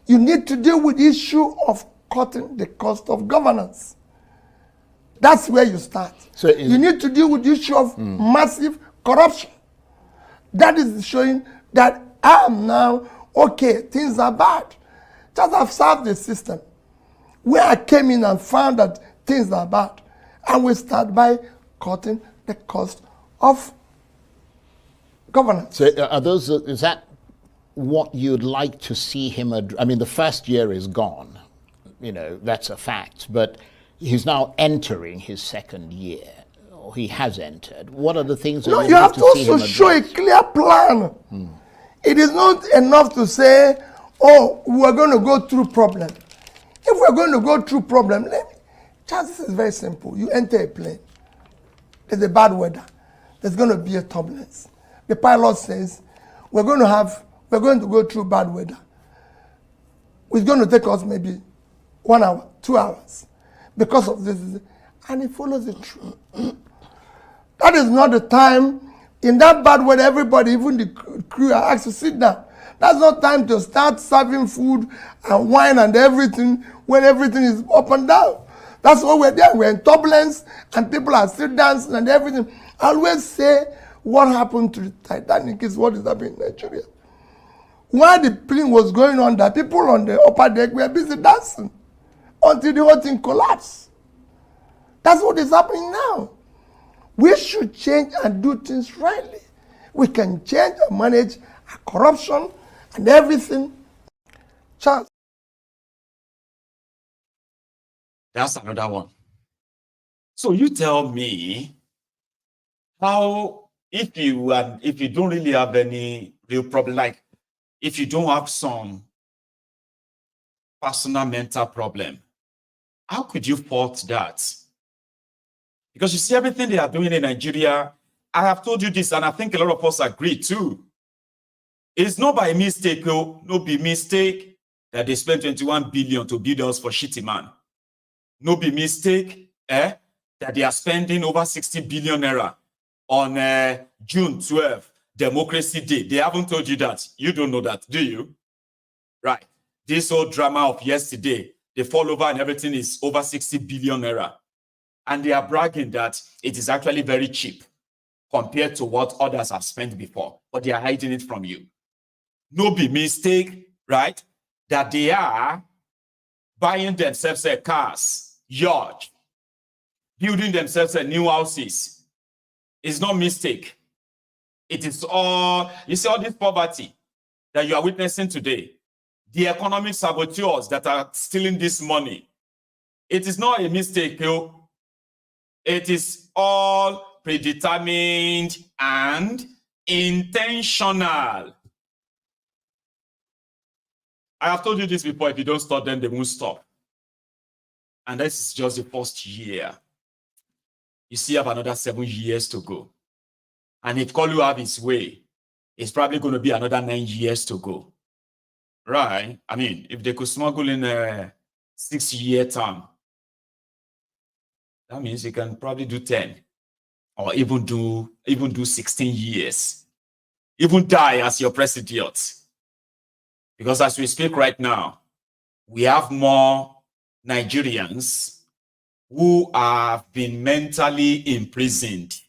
you need to deal with the issue of cutting the cost of governance. That's where you start. So you need to deal with the issue of massive corruption. That is showing that I am now, okay, things are bad. Just have served the system where I came in and found that things are bad. And we start by cutting the cost of governance. So is that what you'd like to see him I mean, the first year is gone. You know, that's a fact. But he's now entering his second year. Or he has entered. What are the things that you have to also show a clear plan. It is not enough to say, oh, we are going to go through problem. If we are going to go through problem, this is very simple. You enter a plane. There's a bad weather. There's going to be a turbulence. The pilot says, we're going to go through bad weather. It's going to take us maybe 1 hour, 2 hours because of this. And he follows it through. That is not the time. In that bad weather, everybody, even the crew, are asked to sit down. That's not time to start serving food and wine and everything when everything is up and down. That's why we're there. We're in turbulence and people are still dancing and everything. I always say what happened to the Titanic is what is happening in Nigeria. While the plane was going on, the people on the upper deck were busy dancing until the whole thing collapsed. That's what is happening now. We should change and do things rightly. We can change and manage corruption and everything. Charles. That's another one. So you tell me how, if you don't really have any real problem, like if you don't have some personal mental problem, how could you fault that? Because you see everything they are doing in Nigeria. I have told you this, and I think a lot of us agree too. It's not by mistake, no be mistake that they spent 21 billion to build us for shitty man. No be mistake that they are spending over 60 billion naira on June 12th, Democracy Day. They haven't told you that. You don't know that, do you? Right. This whole drama of yesterday, they fall over and everything is over 60 billion naira. And they are bragging that it is actually very cheap compared to what others have spent before, but they are hiding it from you. No be mistake, right? That they are buying themselves cars, yachts, building themselves new houses. It's not mistake. It is all, you see all this poverty that you are witnessing today, the economic saboteurs that are stealing this money. It is not a mistake, It is all predetermined and intentional. I have told you this before. If you don't stop them, they won't stop. And this is just the first year. You still have another 7 years to go. And if Koolu have his way, it's probably going to be another 9 years to go. Right? I mean, if they could smuggle in a 6-year term, that means you can probably do 10 or even do 16 years. Even die as your president. Because as we speak right now, we have more Nigerians who have been mentally imprisoned.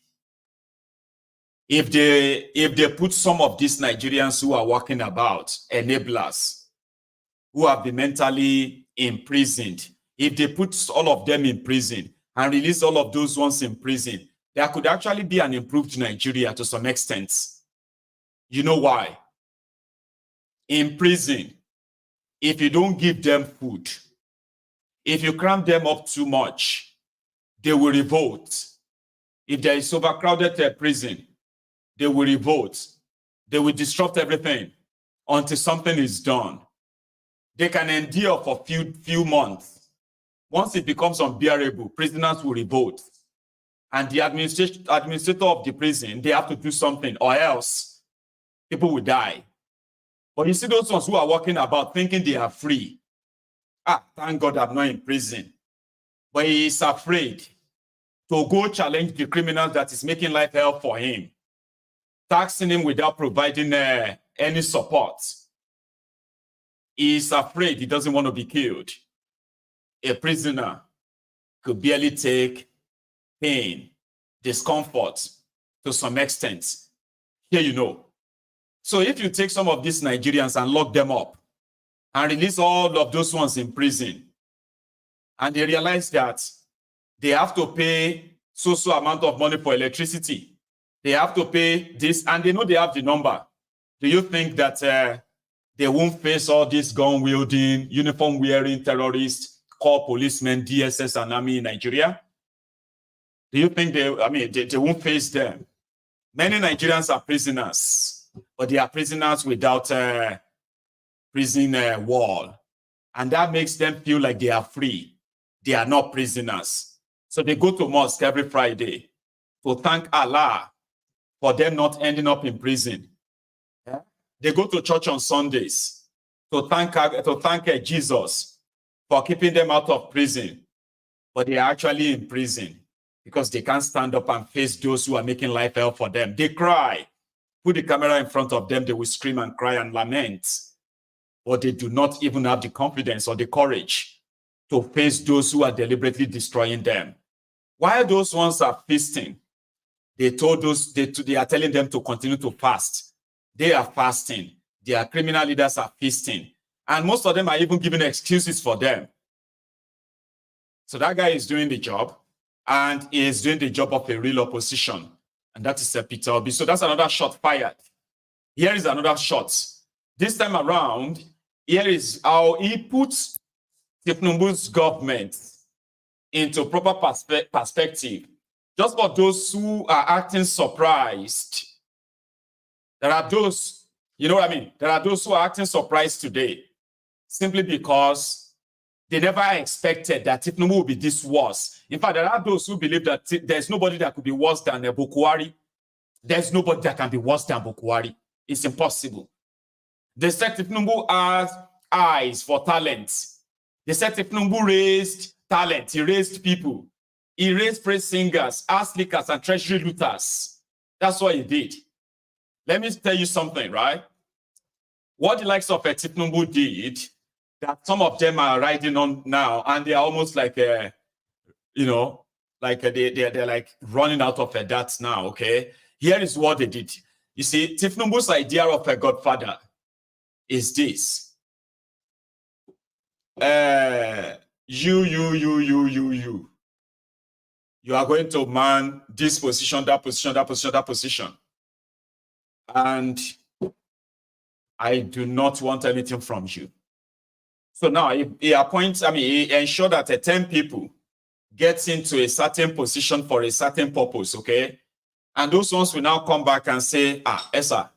If they put some of these Nigerians who are walking about, enablers, who have been mentally imprisoned, if they put all of them in prison and release all of those ones in prison, there could actually be an improved Nigeria to some extent. You know why? In prison, if you don't give them food, if you cram them up too much, they will revolt. If there is overcrowded prison, they will revolt. They will disrupt everything until something is done. They can endure for few months. Once it becomes unbearable, prisoners will revolt. And the administrator of the prison, they have to do something, or else people will die. But you see those ones who are walking about thinking they are free. Thank God I'm not in prison. But he is afraid to go challenge the criminal that is making life hell for him, taxing him without providing any support. He is afraid he doesn't want to be killed. A prisoner could barely take pain, discomfort to some extent. Here you know. So if you take some of these Nigerians and lock them up and release all of those ones in prison, and they realize that they have to pay so amount of money for electricity, they have to pay this, and they know they have the number, do you think that they won't face all these gun-wielding, uniform-wearing terrorists called policemen, DSS, and army in Nigeria? Do you think they won't face them? Many Nigerians are prisoners. but they are prisoners without prison wall. And that makes them feel like they are free. They are not prisoners. So they go to mosque every Friday to thank Allah for them not ending up in prison. Yeah? They go to church on Sundays to thank Jesus for keeping them out of prison. But they are actually in prison because they can't stand up and face those who are making life hell for them. They cry. Put the camera in front of them, they will scream and cry and lament. But they do not even have the confidence or the courage to face those who are deliberately destroying them. While those ones are feasting, they are telling them to continue to fast. They are fasting. Their criminal leaders are feasting. And most of them are even giving excuses for them. So that guy is doing the job, and he is doing the job of a real opposition. And that is Peter Obi. So that's another shot fired. Here is another shot. This time around, here is how he puts Tinubu's government into proper perspective. Just for those who are acting surprised, there are those, you know what I mean? There are those who are acting surprised today simply because they never expected that Tinubu would be this worse. In fact, there are those who believe that there's nobody that could be worse than Bukwari. There's nobody that can be worse than Bukwari. It's impossible. They said Tinubu has eyes for talent. They said Tinubu raised talent. He raised people. He raised praise singers, ass lickers, and treasury looters. That's what he did. Let me tell you something, right? What the likes of Tinubu did, that some of them are riding on now, and they are almost like, they're like running out of that now, okay? Here is what they did. You see, Tinubu's idea of a godfather is this. You are going to man this position, that position, that position, that position. And I do not want anything from you. So now he appoints, he ensures that 10 people get into a certain position for a certain purpose, okay? And those ones will now come back and say, Esa,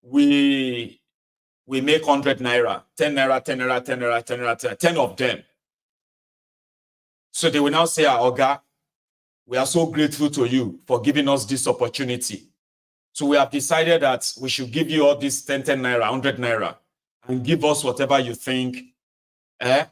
we make 100 naira, 10 naira, 10 naira, 10 naira, 10 naira, 10 of them. So they will now say, Oga, we are so grateful to you for giving us this opportunity. So we have decided that we should give you all this 10 naira, 100 naira, and give us whatever you think,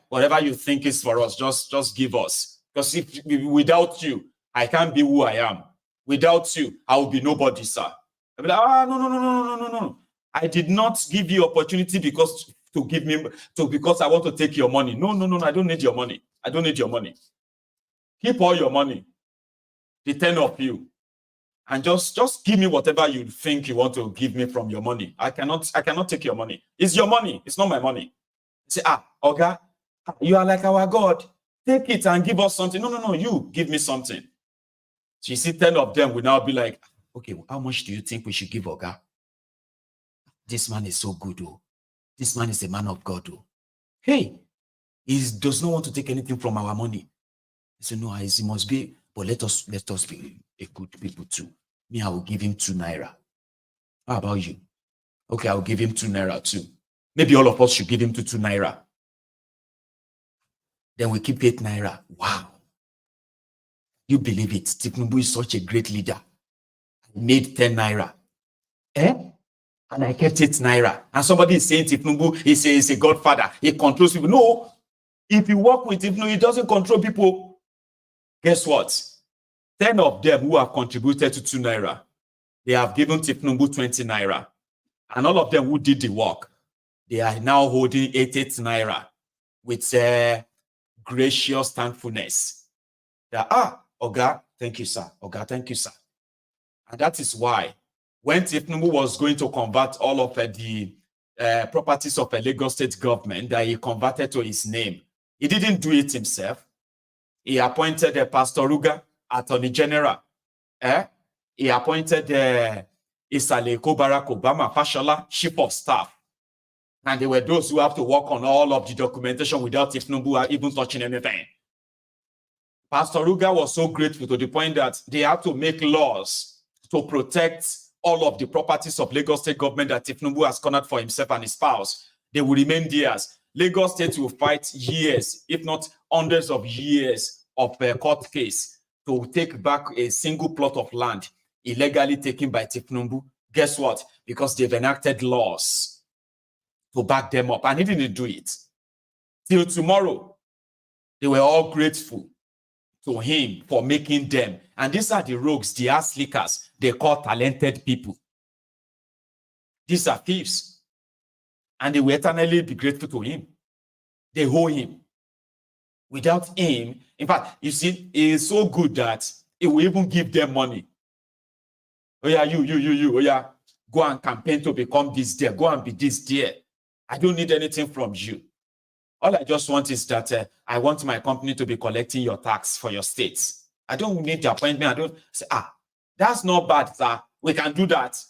whatever you think is for us, just give us. Because without you, I can't be who I am. Without you, I will be nobody, sir. I'll be like, no. I did not give you opportunity because I want to take your money. No, I don't need your money. I don't need your money. Keep all your money, the 10 of you, and just give me whatever you think you want to give me from your money. I cannot take your money. It's your money. It's not my money. Say, Oga, you are like our God. Take it and give us something. No, you give me something. So you see, 10 of them will now be like, okay, how much do you think we should give Oga? This man is so good, oh. This man is a man of God, oh. Hey, he does not want to take anything from our money. He said, no, he must be, but let us be a good people too. Me, I will give him 2 naira. How about you? Okay, I will give him 2 naira too. Maybe all of us should give him 2 naira. Then we keep 8 naira. Wow. You believe it? Tinubu is such a great leader. I made 10 naira. And I kept 8 naira. And somebody is saying Tinubu is a godfather. He controls people. No. If you work with Tinubu, he doesn't control people. Guess what? 10 of them who have contributed to 2 naira, they have given Tinubu 20 naira. And all of them who did the work, they are now holding 8 naira with gracious thankfulness. That, Oga, thank you, sir. Oga, thank you, sir. And that is why when Tinubu was going to convert all of the properties of a Lagos state government that he converted to his name, he didn't do it himself. He appointed Pastor Ruga, Attorney General. He appointed Isaleko Barack Obama, Fashola, Chief of Staff. And they were those who have to work on all of the documentation without Tinubu even touching anything. Pastor Ruga was so grateful to the point that they had to make laws to protect all of the properties of Lagos State government that Tinubu has cornered for himself and his spouse. They will remain theirs. Lagos State will fight years, if not hundreds of years of a court case to take back a single plot of land illegally taken by Tinubu. Guess what? Because they've enacted laws to back them up, and he didn't do it. Till tomorrow, they were all grateful to him for making them. And these are the rogues, the ass lickers, they call talented people. These are thieves. And they will eternally be grateful to him. They owe him. Without him, in fact, you see, he is so good that he will even give them money. Oh yeah, you, oh yeah, go and campaign to become this there. Go and be this there. I don't need anything from you. All I just want is that I want my company to be collecting your tax for your states. I don't need the appointment. I don't say, that's not bad, sir. We can do that.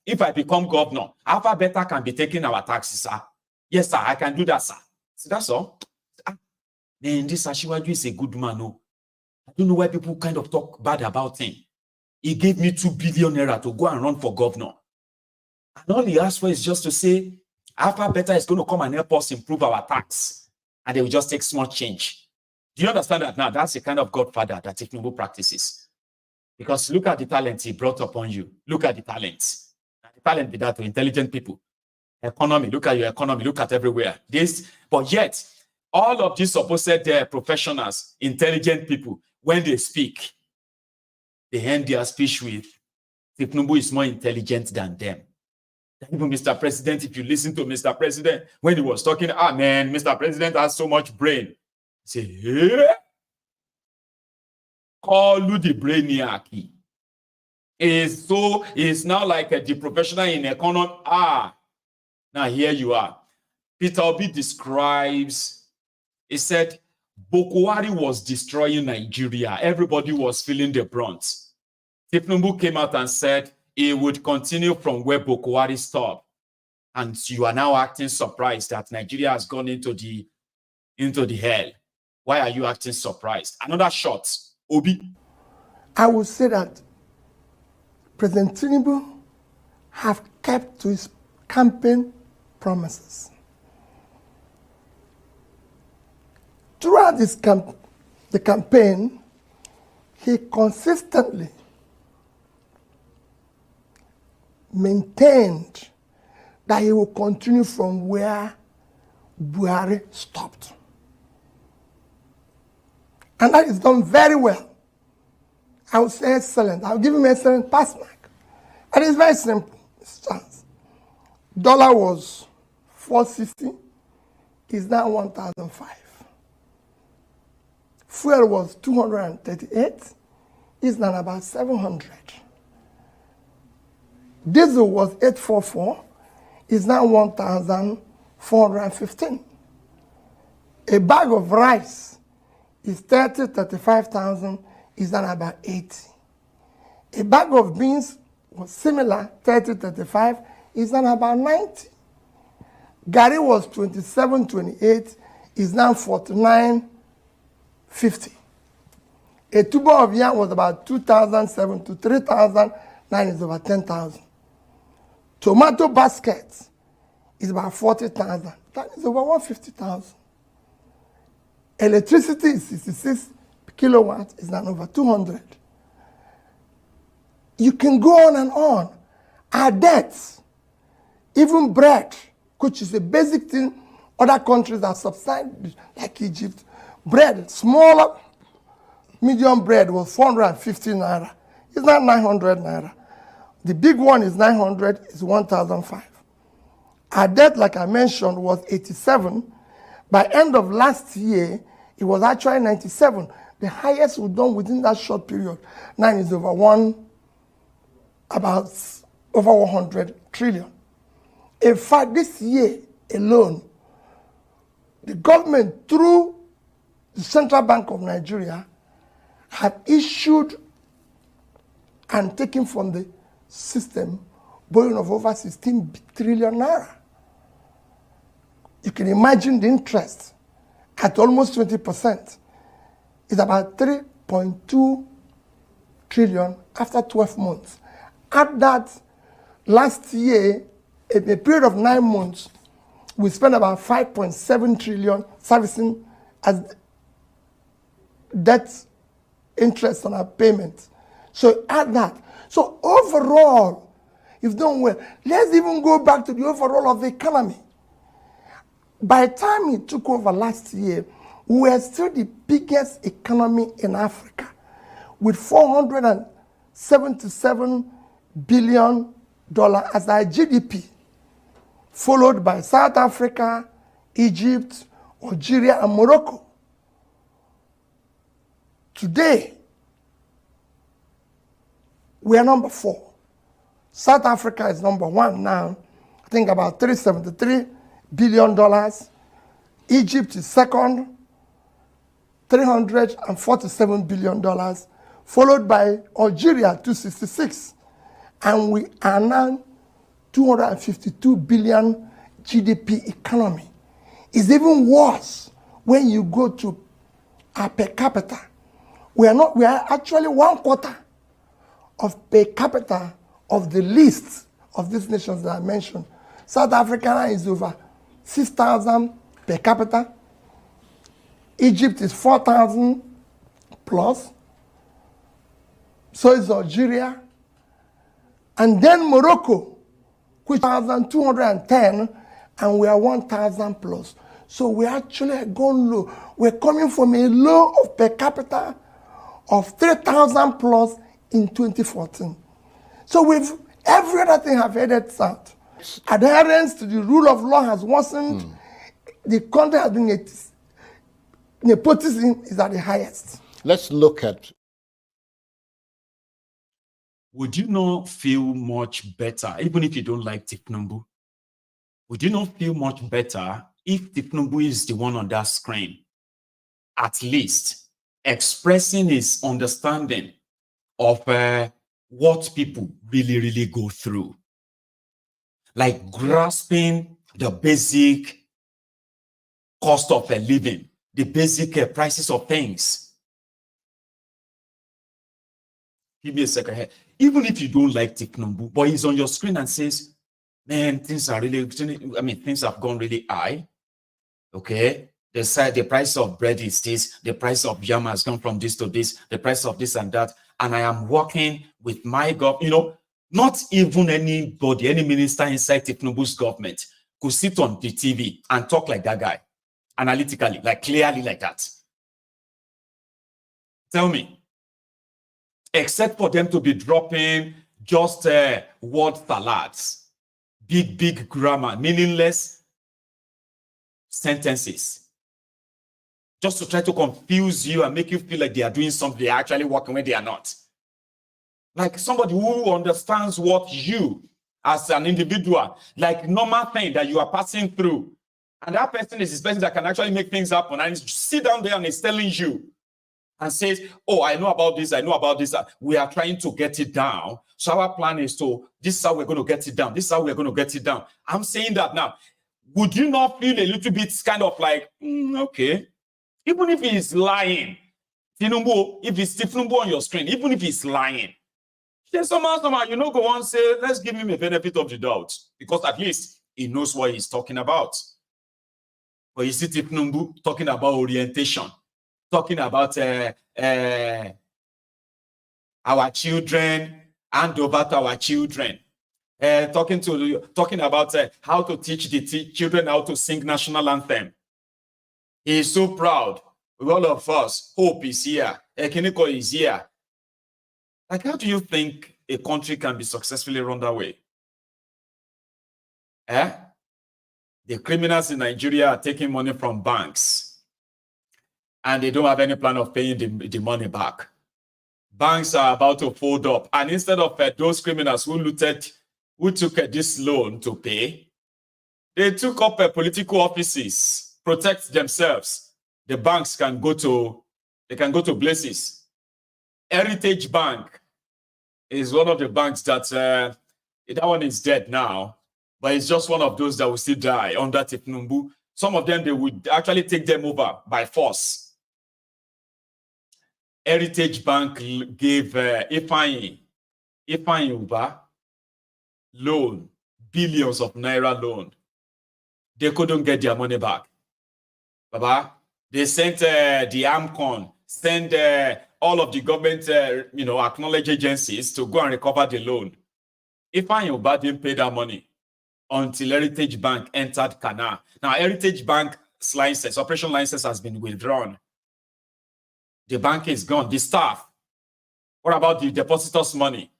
If I become governor, Alpha Beta can be taking our taxes, sir. Yes, sir, I can do that, sir. So that's all. Man, this Ashiwaju is a good man. No? I don't know why people kind of talk bad about him. He gave me 2 billion naira to go and run for governor. And all he asked for is just to say, Alpha Beta is going to come and help us improve our tax. And they will just take small change. Do you understand that now? That's the kind of godfather that Tinubu practices. Because look at the talent he brought upon you. Look at the talents. The talent be that to intelligent people. Economy, look at your economy, look at everywhere. But yet, all of these supposed professionals, intelligent people, when they speak, they end their speech with, Tinubu is more intelligent than them. Even Mr. President, if you listen to Mr. President, when he was talking, man, Mr. President has so much brain. Say, hey? Koolu the brainiac. Is now like the professional in economy. Now here you are. Peter Obi describes, he said, Boko Haram was destroying Nigeria. Everybody was feeling the brunt. Tinubu came out and said he would continue from where Boko Haram stopped. And you are now acting surprised that Nigeria has gone into the hell. Why are you acting surprised? Another shot. Obi. I would say that President Tinubu have kept to his campaign promises. Throughout the campaign, he consistently maintained that he will continue from where Buhari stopped. And that is done very well. I would say excellent. I'll give him an excellent pass mark. And it's very simple. Dollar was 460, is now 1,005. Fuel was 238, is now about 700. Diesel was 844, is now 1,415. A bag of rice is 35,000, is now about 80. A bag of beans was similar, 35, is now about 90. Gari was 27.28, is now 49.50. A tuber of yam was about 2,007 to 3,000, now is about 10,000. Tomato basket is about 40,000, that is over 150,000. Electricity is 66 kilowatts, is now over 200. You can go on and on. Our debts, even bread, which is a basic thing other countries that subside, like Egypt, bread, smaller, medium bread was 450 naira. It's not 900 naira. The big one is 900, is 1,005. Our debt, like I mentioned, was 87. By end of last year, it was actually 97. The highest we've done within that short period. Now is over 100 trillion. In fact, this year alone, the government, through the Central Bank of Nigeria, have issued and taken from the system borrowing of over 16 trillion naira. You can imagine the interest at almost 20%. It's about 3.2 trillion after 12 months. At that, last year, in a period of 9 months, we spent about 5.7 trillion servicing as debt interest on our payments. So add that. So overall, you've done well. Let's even go back to the overall of the economy. By the time he took over last year, we were still the biggest economy in Africa with $477 billion as our GDP, followed by South Africa, Egypt, Algeria, and Morocco. Today, we are number 4. South Africa is number 1 now, I think about $373 billion. Egypt is second, $347 billion, followed by Algeria, 266. And we are now 252 billion GDP economy. It's even worse when you go to our per capita. We are actually 1/4 of per capita of the list of these nations that I mentioned. South Africa is over 6,000 per capita. Egypt is 4,000 plus. So is Algeria. And then Morocco, which is 1,210, and we are 1,000 plus. So we actually gone low. We're coming from a low of per capita of 3,000 plus in 2014. So with every other thing have headed south. Adherence to the rule of law has worsened. The country has been, nepotism is at the highest. Let's look at. Would you not feel much better, even if you don't like Tinubu? Would you not feel much better if Tinubu is the one on that screen, at least expressing his understanding of what people really, really go through? Like grasping the basic cost of a living, the basic prices of things. Give me a second here. Even if you don't like Tinubu, but he's on your screen and says, man, things have gone really high. Okay. The price of bread is this, the price of yam has gone from this to this, the price of this and that. And I am working with my government. Not even anybody, any minister inside Tinubu's government could sit on the TV and talk like that guy, analytically, like clearly like that. Tell me. Except for them to be dropping just word salads, big grammar, meaningless sentences, just to try to confuse you and make you feel like they are doing something, they are actually working when they are not. Like somebody who understands what you, as an individual, like normal thing that you are passing through, and that person is this person that can actually make things happen, and sit down there and is telling you, and says, oh, I know about this, I know about this. We are trying to get it down. So our plan is this is how we're going to get it down. This is how we're going to get it down. I'm saying that now. Would you not feel a little bit kind of like, okay, even if he's lying, Tinubu, if it's Tinubu on your screen, even if he's lying, then somehow, go on and say, let's give him a benefit of the doubt, because at least he knows what he's talking about. But you see Tinubu talking about orientation, talking about our children, hand over to our children, talking about how to teach the children how to sing national anthem. He is so proud. With all of us, hope is here. Ekiniko is here. Like, how do you think a country can be successfully run that way? The criminals in Nigeria are taking money from banks, and they don't have any plan of paying the money back. Banks are about to fold up, and instead of those criminals who took this loan to pay, they took up political offices, protect themselves. The banks can go to places. Heritage Bank is one of the banks that one is dead now, but it's just one of those that will still die under Tinubu. Some of them, they would actually take them over by force. Heritage Bank gave Ifeanyi Ifeanyi Uba loan, billions of naira loan. They couldn't get their money back. Baba, they sent the AMCON, sent all of the government, acknowledged agencies to go and recover the loan. Ifeanyi Uba didn't pay that money until Heritage Bank entered Canal. Now, Heritage Bank's license, operation license has been withdrawn. The bank is gone. The staff. What about the depositors' money?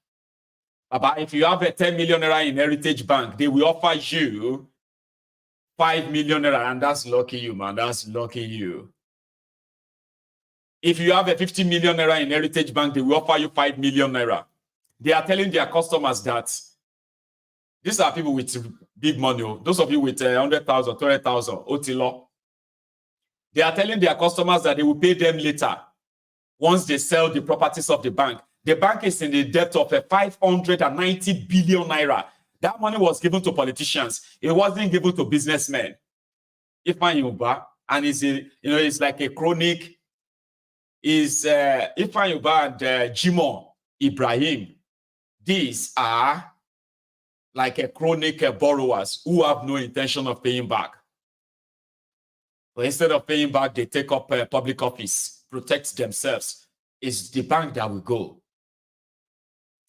Baba, if you have a 10 million naira in Heritage Bank, they will offer you 5 million naira, and that's lucky you, man. That's lucky you. If you have a 50 million naira in Heritage Bank, they will offer you 5 million naira. They are telling their customers that these are people with big money. Those of you with 100,000, 200,000, Otilo. They are telling their customers that they will pay them later once they sell the properties of the bank. The bank is in the debt of 590 billion naira. That money was given to politicians. It wasn't given to businessmen. Ifeanyi Uba, and it's like a chronic, is Ifeanyi Uba and Jimoh Ibrahim. These are like a chronic borrowers who have no intention of paying back. But instead of paying back, they take up public office, protect themselves. It's the bank that will go.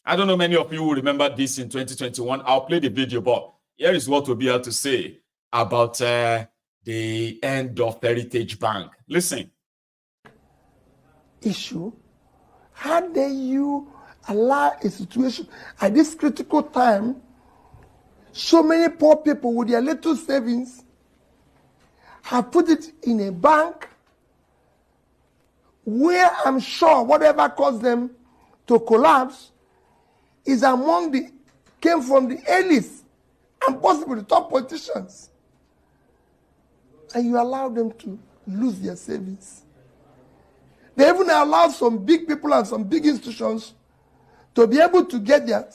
I don't know many of you will remember this in 2021. I'll play the video, but here is what we'll be able to say about the end of Heritage Bank. Listen. Issue. How dare you allow a situation at this critical time, so many poor people with their little savings have put it in a bank where I'm sure whatever caused them to collapse is came from the elites and possibly the top politicians. And you allow them to lose their savings. They even allowed some big people and some big institutions to be able to get their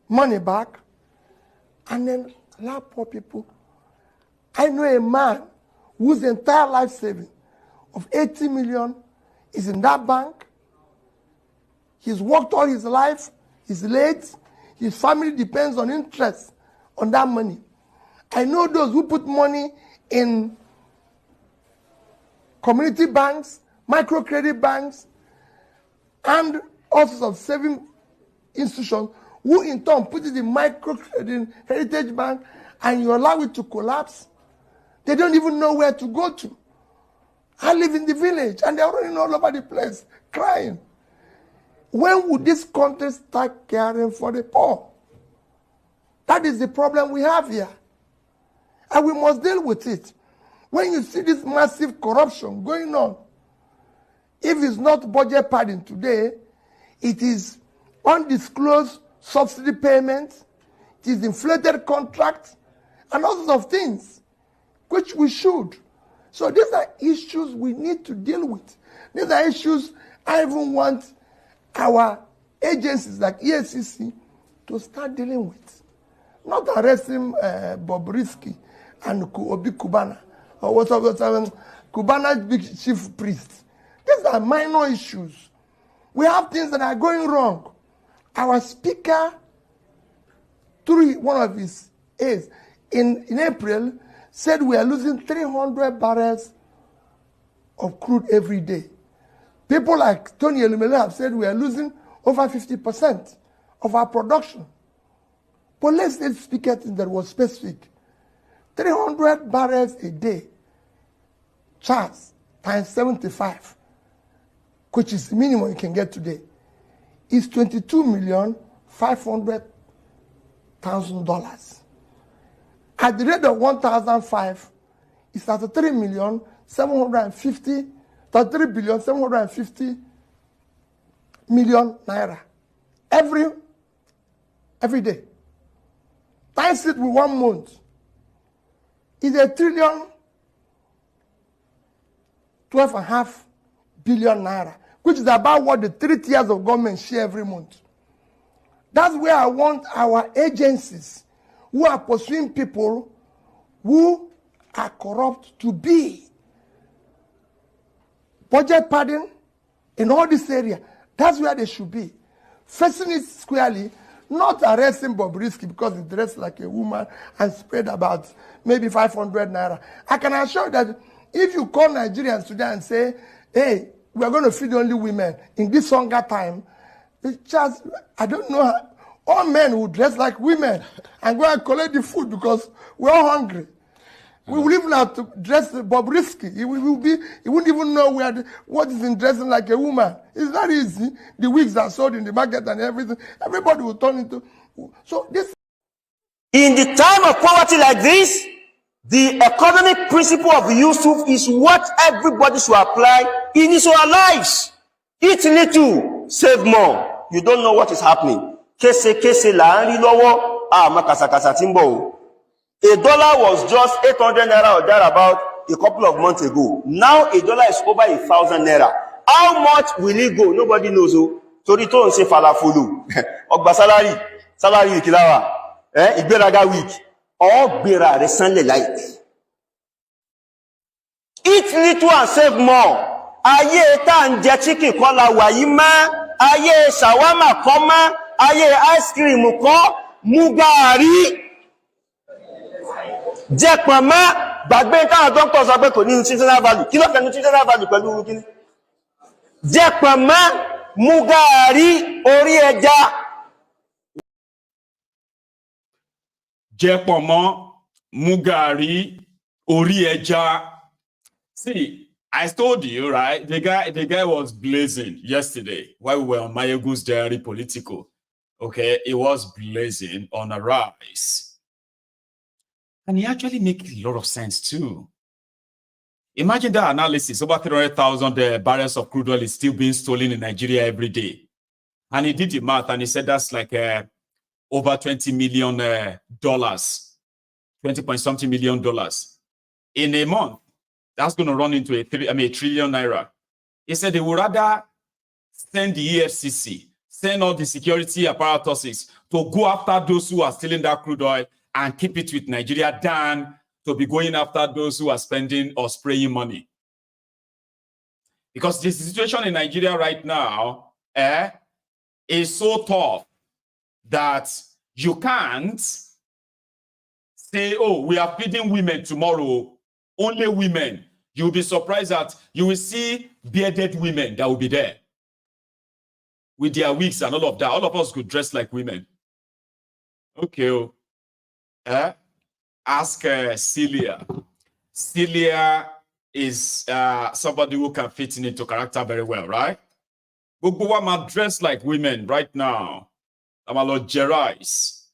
money back and then allow poor people. I know a man whose entire life saving of 80 million is in that bank. He's worked all his life. He's late. His family depends on interest on that money. I know those who put money in community banks, microcredit banks, and all sorts of saving institutions who in turn put it in microcredit Heritage Bank, and you allow it to collapse. They don't even know where to go to. I live in the village and they're running all over the place, crying. When would this country start caring for the poor? That is the problem we have here. And we must deal with it. When you see this massive corruption going on, if it's not budget padding today, it is undisclosed subsidy payments, it is inflated contracts, and all sorts of things, which we should. So these are issues we need to deal with. These are issues I even want our agencies like EFCC to start dealing with. Not arresting Bobrisky and Obi Kubana, or whatever, Kubana's big chief priest. These are minor issues. We have things that are going wrong. Our speaker, through one of his aides, in April, said we are losing 300 barrels of crude every day. People like Tony Elumelu have said we are losing over 50% of our production. But let's speak at that was specific. 300 barrels a day, charge times 75, which is the minimum you can get today, is $22,500,000. At the rate of 1,005, it's 33,750,000 naira every day. Times it with 1 month is $1,012.5 billion naira, which is about what the 3 tiers of government share every month. That's where I want our agencies who are pursuing people who are corrupt to be. Budget padding in all this area, that's where they should be. facing it squarely, not arresting Bobrisky because he dressed like a woman and spread about maybe 500 naira. I can assure you that if you call Nigerians today and say, hey, we are going to feed only women in this hunger time, it's just, I don't know, all men will dress like women and go and collect the food because we're all hungry. We will even have to dress Bobrisky. He wouldn't even know what is in dressing like a woman. It's not easy. The wigs are sold in the market and everything. Everybody will turn into. So this. In the time of poverty like this, the economic principle of Yusuf is what everybody should apply in his own lives. Eat little, save more. You don't know what is happening. Kese la nri lowo, makasakasa timbo. A dollar was just 800 naira or thereabout a couple of months ago. Now a dollar is over 1,000 naira. How much will it go? Nobody knows. Tori to nse falafulu. Ogba salary kilawa. Igberaga week. Or gbera resanle like. Eat little and save more. Aye ta nje chicken kola wayi ma. Aye shawarma koma. Aye ice cream ko. Mugari. Jẹ́ pọ̀nmọ́ gbàgbé táwọn dókítà sọ pé kò ní nutritional value. Kí ló fẹ́ nutritional value pẹ̀lú kíní? Jẹ́ pọ̀nmọ́ mú gààrí orí ẹja. Jẹ́ pọ̀nmọ́ mú gààrí orí ẹja. See, I told you, right? The guy was blazing yesterday while we were on Maiyegun's Diary Political. Okay, it was blazing on a rise. And he actually makes a lot of sense too. Imagine that analysis. Over 300,000 barrels of crude oil is still being stolen in Nigeria every day. And he did the math and he said that's like over $20 million, 20-point-something million dollars. In a month, that's going to run into a trillion naira. He said they would rather send the EFCC, send all the security apparatuses to go after those who are stealing that crude oil and keep it with Nigeria than to be going after those who are spending or spraying money. Because the situation in Nigeria right now is so tough that you can't say, oh, we are feeding women tomorrow, only women. You'll be surprised that you will see bearded women that will be there with their wigs and all of that. All of us could dress like women. Okay. Ask Celia. Celia is somebody who can fit into character very well, right? But I'm dressed like women right now. I'm a lot Gerais.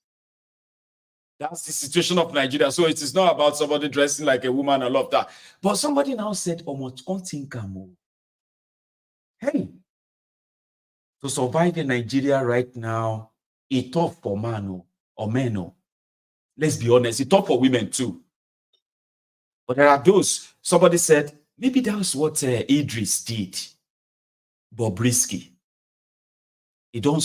That's the situation of Nigeria. So it is not about somebody dressing like a woman. I love that. But somebody now said, "Oh, much hey, to survive in Nigeria right now, it's tough for man or men. Let's be honest, it's tough for women too. But there are those, somebody said, maybe that's what Idris did. Bobrisky. He don't,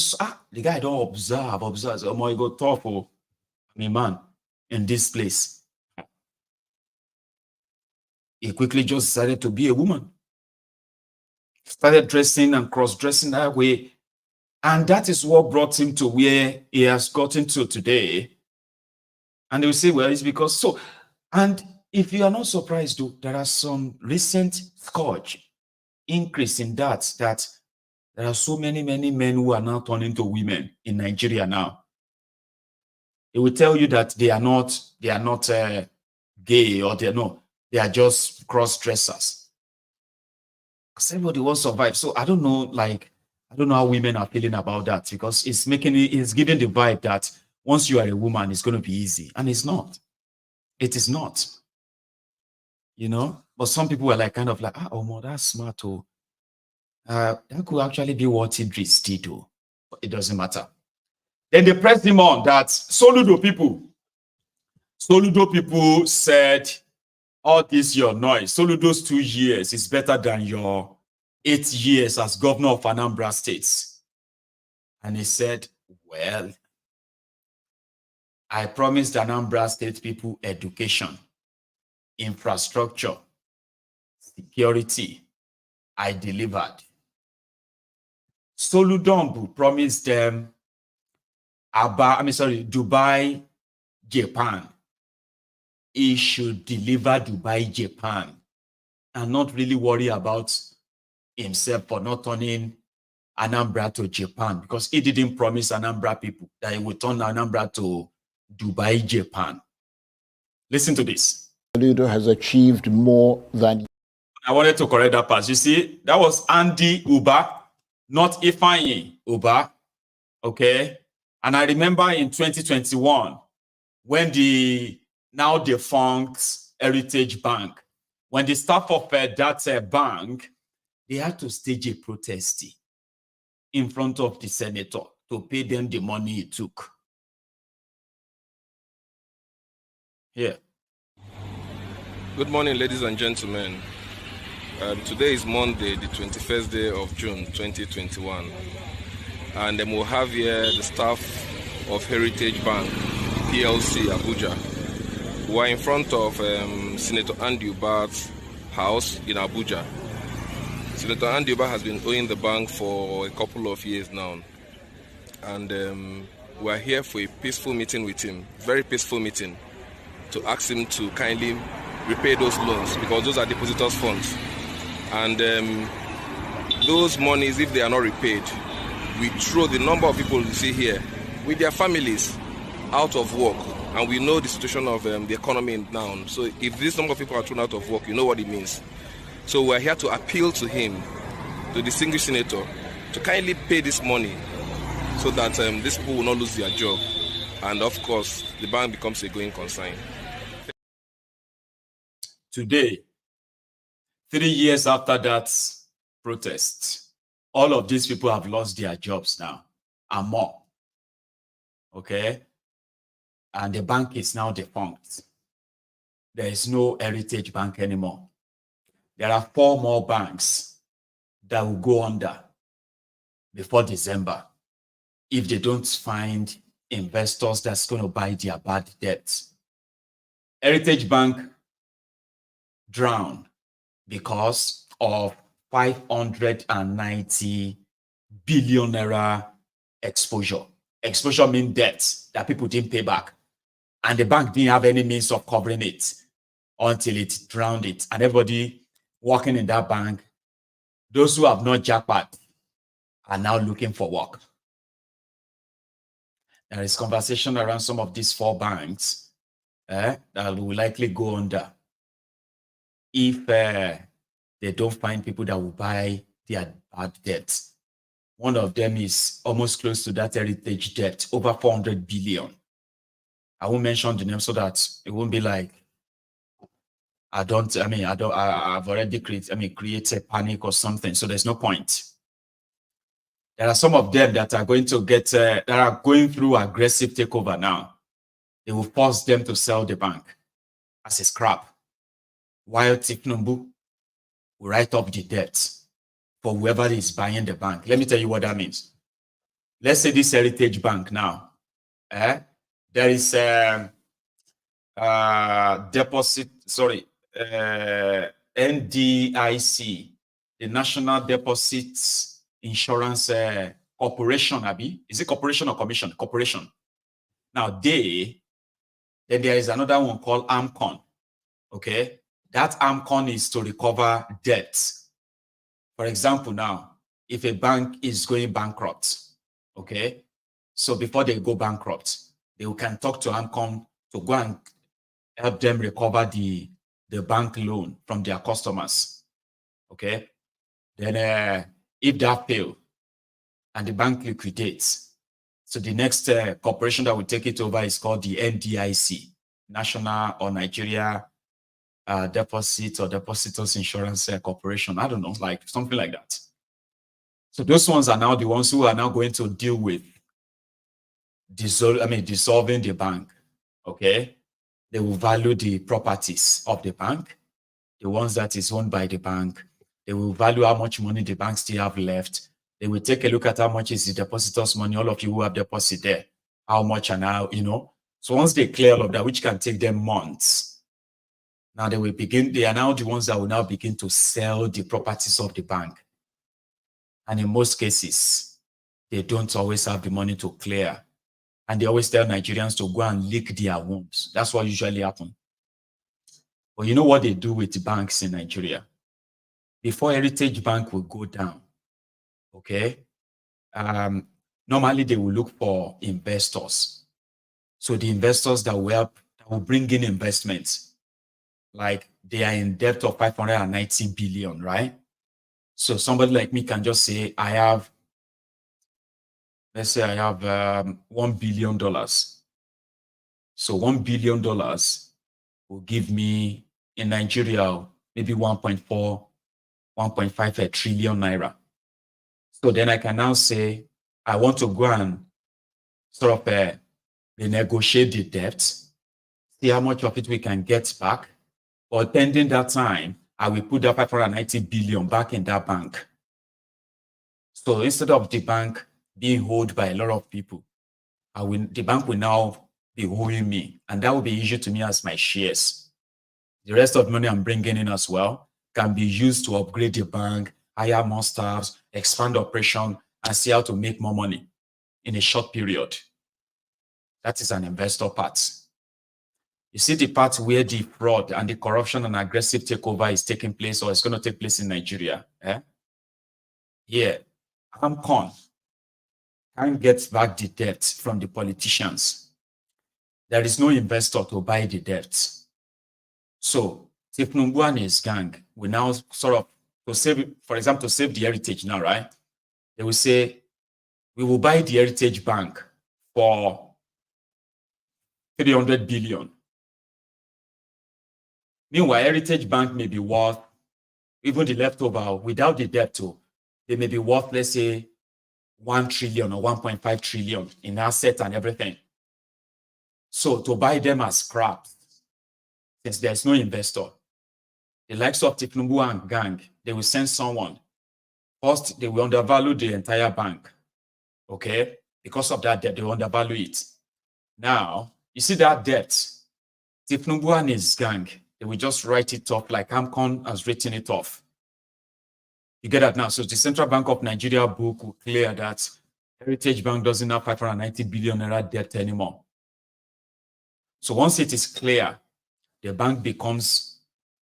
the guy don't observe. So, oh, go tough for me, man, in this place. He quickly just decided to be a woman. Started dressing and cross-dressing that way. And that is what brought him to where he has gotten to today. And they will say, well, it's because so. And if you are not surprised, though, there are some recent scourge increase in that there are so many men who are now turning to women in Nigeria now. It will tell you that they are not gay or they are just cross-dressers. Because everybody wants to survive. So I don't know how women are feeling about that, because it's giving the vibe that once you are a woman, it's going to be easy. And it's not. It is not. You know? But some people are like, kind of like, oh, that's smart. That could actually be what Idris did. But it doesn't matter. Then they pressed him on that Soludo people said, all this your noise. Soludo's 2 years is better than your 8 years as governor of Anambra State. And he said, well, I promised Anambra State people education, infrastructure, security. I delivered. Soludombu promised them Dubai, Japan. He should deliver Dubai, Japan, and not really worry about himself for not turning Anambra to Japan, because he didn't promise Anambra people that he would turn Anambra to Dubai, Japan. Listen to this. Soludo has achieved more than... I wanted to correct that part. You see, that was Andy Uba, not Ifeanyi Uba. Okay. And I remember in 2021, when the now defunct Heritage Bank, when the staff of that bank, they had to stage a protest in front of the senator to pay them the money it took. Here. Good morning, ladies and gentlemen. Today is Monday, the 21st day of June 2021. And we'll have here the staff of Heritage Bank, PLC, Abuja. We're in front of Senator Andy Uba's house in Abuja. Senator Andy Uba has been owing the bank for a couple of years now. And we're here for a peaceful meeting with him, very peaceful meeting, to ask him to kindly repay those loans, because those are depositors' funds. And those monies, if they are not repaid, we throw the number of people you see here with their families out of work. And we know the situation of the economy now. So if this number of people are thrown out of work, you know what it means. So we're here to appeal to him, to the distinguished senator, to kindly pay this money so that these people will not lose their job. And of course, the bank becomes a going concern. Today, 3 years after that protest, all of these people have lost their jobs now and more. Okay? And the bank is now defunct. There is no Heritage Bank anymore. There are 4 more banks that will go under before December if they don't find investors that's going to buy their bad debts. Heritage Bank drowned because of 590 billion naira exposure. Exposure means debts that people didn't pay back. And the bank didn't have any means of covering it until it drowned it. And everybody working in that bank, those who have not jackpot, are now looking for work. There is conversation around some of these 4 banks that will likely go under if they don't find people that will buy their bad debts. One of them is almost close to that Heritage debt, over 400 billion. I won't mention the name so that it won't be like I've already created panic or something. So there's no point. There are some of them that are going to get, that are going through aggressive takeover now. They will force them to sell the bank as a scrap, while Tinubu will write up the debt for whoever is buying the bank. Let me tell you what that means. Let's say this Heritage Bank now, there is NDIC, the National Deposits Insurance Corporation, Abi. Is it corporation or commission? Corporation. Now then there is another one called AMCON. Okay. That AMCON is to recover debts. For example, now, if a bank is going bankrupt, okay, so before they go bankrupt, they can talk to AMCON to go and help them recover the bank loan from their customers, okay? Then if that fails and the bank liquidates, so the next corporation that will take it over is called the NDIC, National or Nigeria Deposit or Depositors Insurance Corporation. I don't know, like something like that. So those ones are now the ones who are now going to deal with dissolving the bank. Okay, they will value the properties of the bank, the ones that is owned by the bank. They will value how much money the bank still have left. They will take a look at how much is the depositors' money. All of you who have deposit there, how much and how, you know. So once they clear all of that, which can take them months, now they will begin. They are now the ones that will now begin to sell the properties of the bank. And in most cases, they don't always have the money to clear. And they always tell Nigerians to go and lick their wounds. That's what usually happens. But you know what they do with banks in Nigeria? Before Heritage Bank will go down, okay, normally they will look for investors. So the investors that will help, that will bring in investments, like they are in debt of 590 billion, right? So somebody like me can just say, I have, let's say I have $1 billion. So $1 billion will give me, in Nigeria, maybe 1.5 trillion naira. So then I can now say, I want to go and sort of renegotiate the debt, see how much of it we can get back. But pending that time, I will put that 590 billion back in that bank. So instead of the bank being held by a lot of people, the bank will now be holding me, and that will be issued to me as my shares. The rest of the money I'm bringing in as well can be used to upgrade the bank, hire more staffs, expand operation, and see how to make more money in a short period. That is an investor part. You see the part where the fraud and the corruption and aggressive takeover is taking place, or it's going to take place in Nigeria. Here, AMCON can't get back the debt from the politicians. There is no investor to buy the debt. So Tinubu and his gang will now sort of, to save, for example, to save the heritage now, right? They will say, we will buy the Heritage Bank for 300 billion. Meanwhile, Heritage Bank may be worth, even the leftover, without the debt, too, they may be worth, let's say, 1 trillion or 1.5 trillion in assets and everything. So to buy them as scraps, since there's no investor, the likes of Tinubu and gang, they will send someone. First, they will undervalue the entire bank. Okay? Because of that debt, they will undervalue it. Now, you see that debt, Tinubu and his gang, they will just write it off like AMCON has written it off. You get that now? So the Central Bank of Nigeria book will clear that Heritage Bank doesn't have 590 billion naira debt anymore. So once it is clear, the bank becomes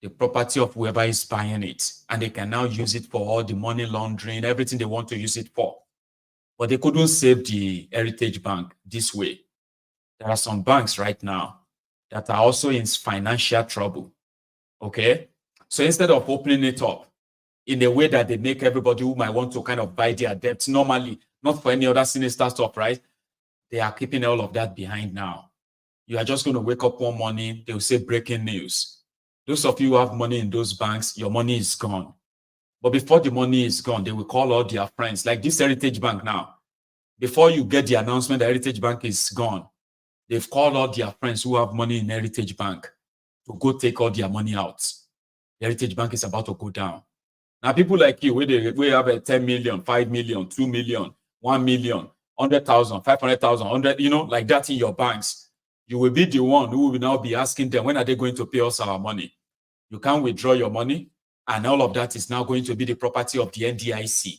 the property of whoever is buying it, and they can now use it for all the money laundering, everything they want to use it for. But they couldn't save the Heritage Bank this way. There are some banks right now that are also in financial trouble. Okay? So instead of opening it up in a way that they make everybody who might want to kind of buy their debts normally, not for any other sinister stuff, right? They are keeping all of that behind now. You are just going to wake up one morning, they will say breaking news. Those of you who have money in those banks, your money is gone. But before the money is gone, they will call all their friends, like this Heritage Bank now. Before you get the announcement that Heritage Bank is gone, they've called all their friends who have money in Heritage Bank to go take all their money out. The Heritage Bank is about to go down. Now, people like you, we have a 10 million, 5 million, 2 million, 1 million, 100,000, 500,000, 100, you know, like that in your banks. You will be the one who will now be asking them, when are they going to pay us our money? You can't withdraw your money, and all of that is now going to be the property of the NDIC.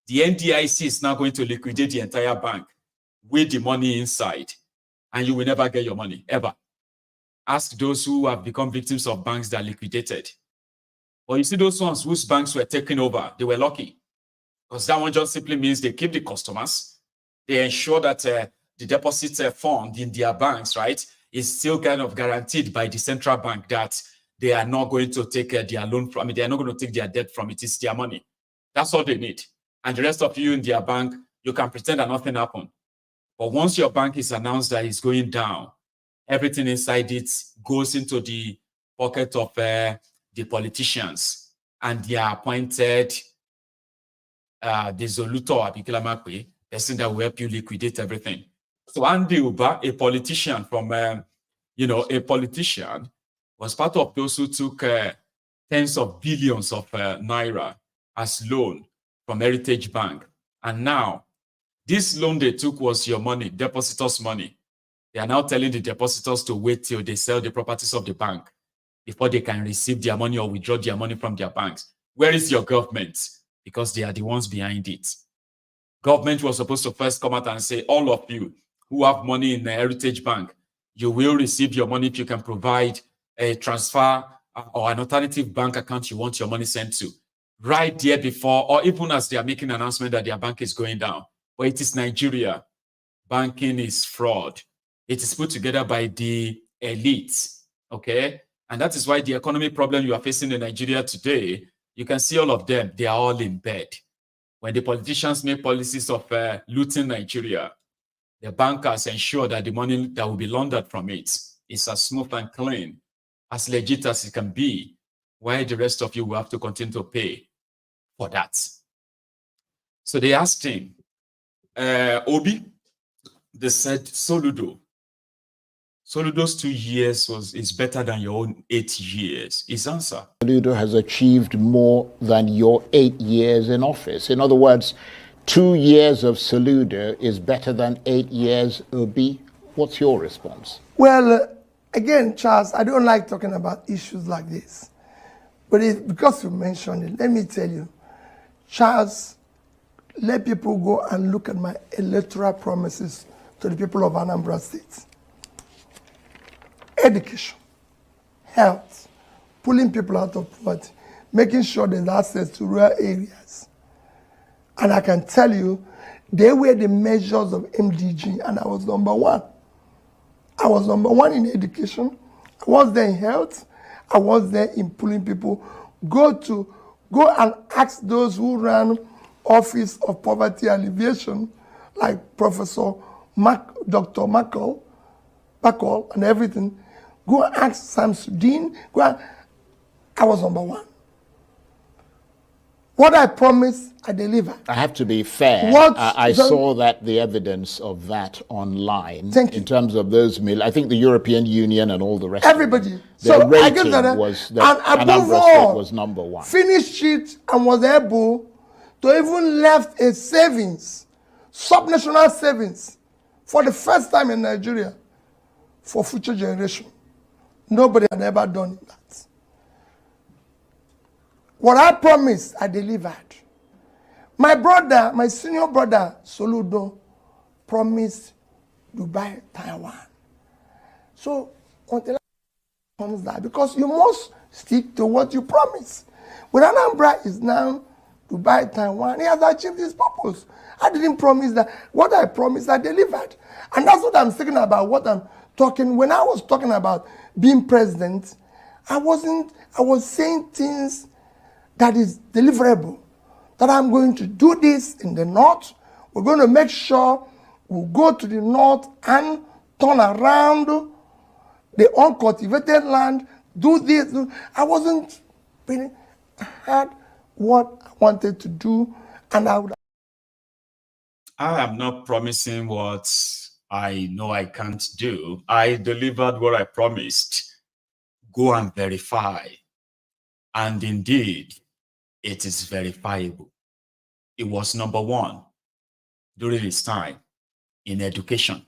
The NDIC is now going to liquidate the entire bank with the money inside, and you will never get your money, ever. Ask those who have become victims of banks that liquidated. But you see those ones whose banks were taken over, they were lucky. Because that one just simply means they keep the customers. They ensure that the deposit fund in their banks, right, is still kind of guaranteed by the central bank that they are not going to take their loan from it. They are not going to take their debt from it. It's their money. That's all they need. And the rest of you in their bank, you can pretend that nothing happened. But once your bank is announced that it's going down, everything inside it goes into the pocket of the politicians and their appointed disolutor, person that will help you liquidate everything. So Andy Uba, a politician from, a politician, was part of those who took tens of billions of naira as loan from Heritage Bank. And now, this loan they took was your money, depositors' money. They are now telling the depositors to wait till they sell the properties of the bank before they can receive their money or withdraw their money from their banks. Where is your government? Because they are the ones behind it. Government was supposed to first come out and say, all of you who have money in the Heritage Bank, you will receive your money if you can provide a transfer or an alternative bank account you want your money sent to. Right there before, or even as they are making an announcement that their bank is going down. But it is Nigeria. Banking is fraud. It is put together by the elites, okay? And that is why the economic problem you are facing in Nigeria today, you can see all of them, they are all in bed. When the politicians make policies of looting Nigeria, the bankers ensure that the money that will be laundered from it is as smooth and clean, as legit as it can be, while the rest of you will have to continue to pay for that. So they asked him, Obi, they said, Soludo's 2 years is better than your own 8 years. His answer. Soludo has achieved more than your 8 years in office. In other words, 2 years of Soludo is better than 8 years, Obi. What's your response? Well, again, Charles, I don't like talking about issues like this. But because you mentioned it, let me tell you, Charles, let people go and look at my electoral promises to the people of Anambra State. Education, health, pulling people out of poverty, making sure there's access to rural areas. And I can tell you, they were the measures of MDG, and I was number one. I was number one in education. I was there in health. I was there in pulling people. Go and ask those who ran Office of Poverty Alleviation, like Professor Dr. Bacall and everything. Go and ask Samsudeen. I was number one. What I promised, I delivered. I have to be fair. I saw that the evidence of that online. Thank you. In terms of those I think the European Union and all the rest everybody. of them, their rating was that Anambra State was number one. Finished it and was able to even left a savings, subnational savings, for the first time in Nigeria, for future generation. Nobody had ever done that. What I promised, I delivered. My brother, my senior brother, Soludo, promised Dubai, Taiwan. So, until I comes that, because you must stick to what you promise. When Anambra is now Dubai, Taiwan, he has achieved his purpose. I didn't promise that. What I promised, I delivered. And that's what I'm thinking about, what I'm talking. When I was talking about being president, I was saying things that is deliverable. That I'm going to do this in the north. We're going to make sure we'll go to the north and turn around the uncultivated land, do this. I wasn't really, I had what I wanted to do, and I am not promising what I know I can't do. I delivered what I promised. Go and verify. And indeed, it is verifiable. It was number one during his time in education,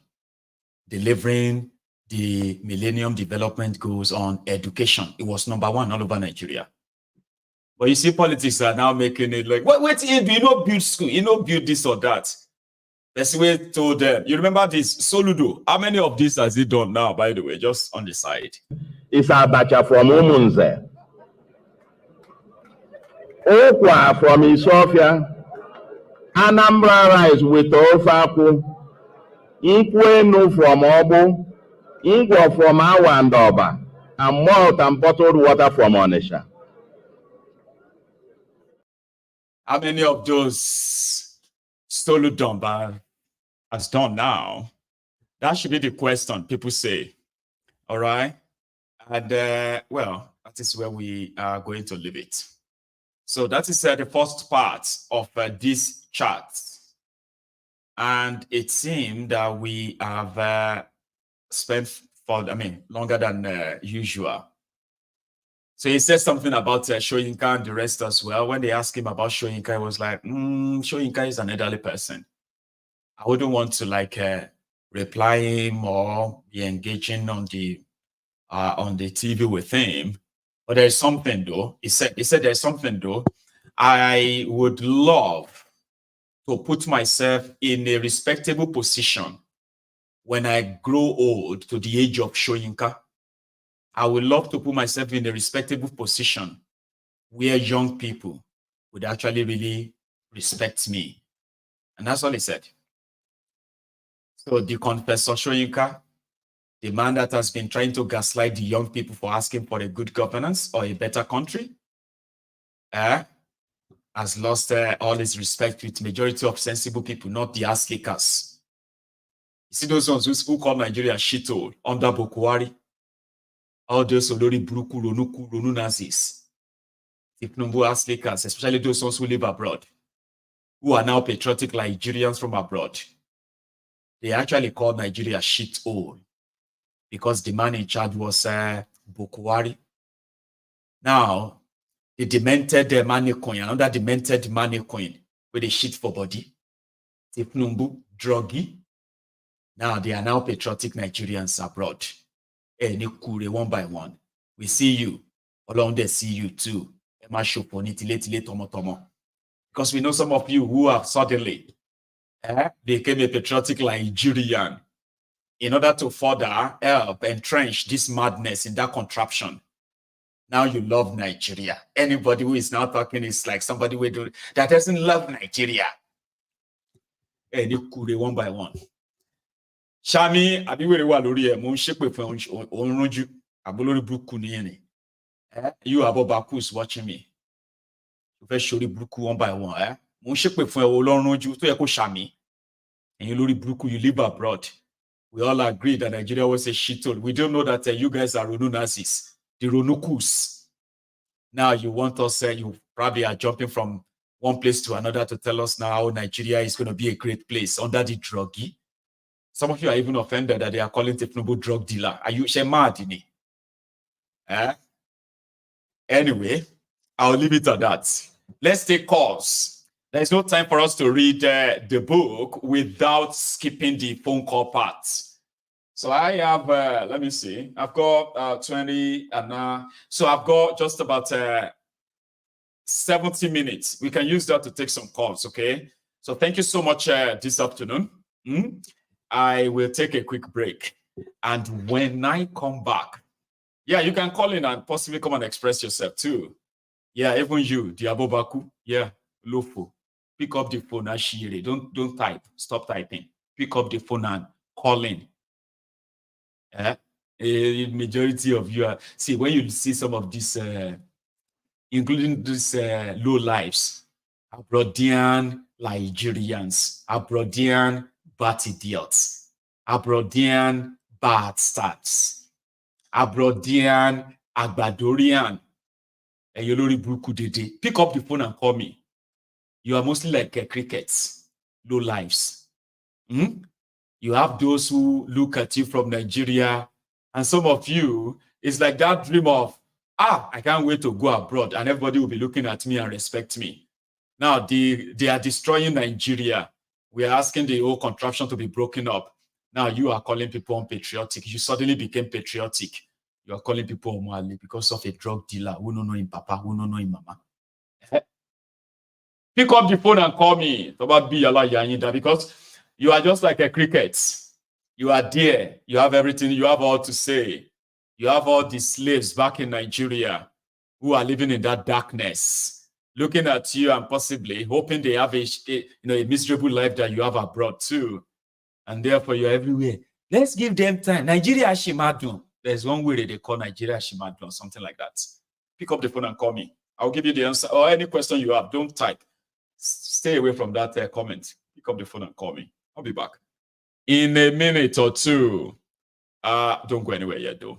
delivering the Millennium Development Goals on education. It was number one all over Nigeria. But you see, politics are now making it like, wait, you not build school, you not build this or that. That's the way told them. You remember this, Soludo? How many of these has he done now, by the way, just on the side? It's Abacha from Umunze. Okwa from Isofia. Anambra rice with Ofaku. Inkwenu from Obu. Ingwa from Awandoba. And malt and bottled water from Onisha. How many of those Soludo has done now? That should be the question people say. All right. And well, that is where we are going to leave it. So that is the first part of this chart. And it seemed that we have spent longer than usual. So he said something about Soyinka and the rest as well. When they asked him about Soyinka, he was like, Soyinka is an elderly person. I wouldn't want to reply him or be engaging on the TV with him. But there's something though. He said there's something though. I would love to put myself in a respectable position when I grow old to the age of Soyinka. I would love to put myself in a respectable position where young people would actually really respect me. And that's all he said. So the Confessor Soyinka, the man that has been trying to gaslight the young people for asking for a good governance or a better country, has lost all his respect with majority of sensible people, not the ass kickers. You see those ones who call Nigeria shithole under Bokwari, all those Olori Buruku, Ronu Nazis, Tinubu ass kickers, especially those ones who live abroad, who are now patriotic Nigerians from abroad. They actually called Nigeria shithole because the man in charge was Bokwari. Now, the demented money coin, another demented money coin with a shit for body. Tinubu, druggy. Now they are now patriotic Nigerians abroad. Kure one by one. We see you. Along there see you too. Because we know some of you who have suddenly became a patriotic Nigerian in order to further help entrench this madness in that contraption. Now you love Nigeria. Anybody who is now talking is like somebody that doesn't love Nigeria. One by one. Shami, abiwere wa lori e mo nsepe fun onrunju abolori buruku ni you Abobaku is watching me. You fe sori buruku one by one mo nsepe fun e olorunju to ye ko shami. And you lori buruku, you live abroad. We all agree that Nigeria was a shithole. We don't know that you guys are Ronu Nazis. The Ronukus. Now you want us, you probably are jumping from one place to another to tell us now how Nigeria is going to be a great place under the druggy. Some of you are even offended that they are calling Tinubu drug dealer. Are you mad? Anyway, I'll leave it at that. Let's take calls. There's no time for us to read the book without skipping the phone call part. So I have, let me see, I've got 20 and so I've got just about 70 minutes. We can use that to take some calls, okay? So thank you so much this afternoon. I will take a quick break. And when I come back, yeah, you can call in and possibly come and express yourself too. Yeah, even you, the Abobaku, yeah, Lofo. Pick up the phone, Ashiri. Don't type. Stop typing. Pick up the phone and call in. A majority of you are, see, when you see some of these, including these low lives, Abroadian Nigerians, Abroadian bad idiots, Abroadian bad stats, Abroadian Agbadorian, and Yolori Buruku Dede. Pick up the phone and call me. You are mostly like crickets, low lives. You have those who look at you from Nigeria, and some of you, it's like that dream of, I can't wait to go abroad, and everybody will be looking at me and respect me. Now, they are destroying Nigeria. We are asking the whole contraption to be broken up. Now, you are calling people unpatriotic. You suddenly became patriotic. You are calling people Omali because of a drug dealer who don't know him papa, who don't know him mama. Pick up the phone and call me because you are just like a cricket. You are there. You have everything. You have all to say. You have all the slaves back in Nigeria who are living in that darkness, looking at you and possibly hoping they have a miserable life that you have abroad too. And therefore, you're everywhere. Let's give them time. Nigeria Shimadu. There's one way they call Nigeria Shimadu or something like that. Pick up the phone and call me. I'll give you the answer. Or any question you have, don't type. Stay away from that comment. Pick up the phone and call me. I'll be back in a minute or two. Don't go anywhere yet, though.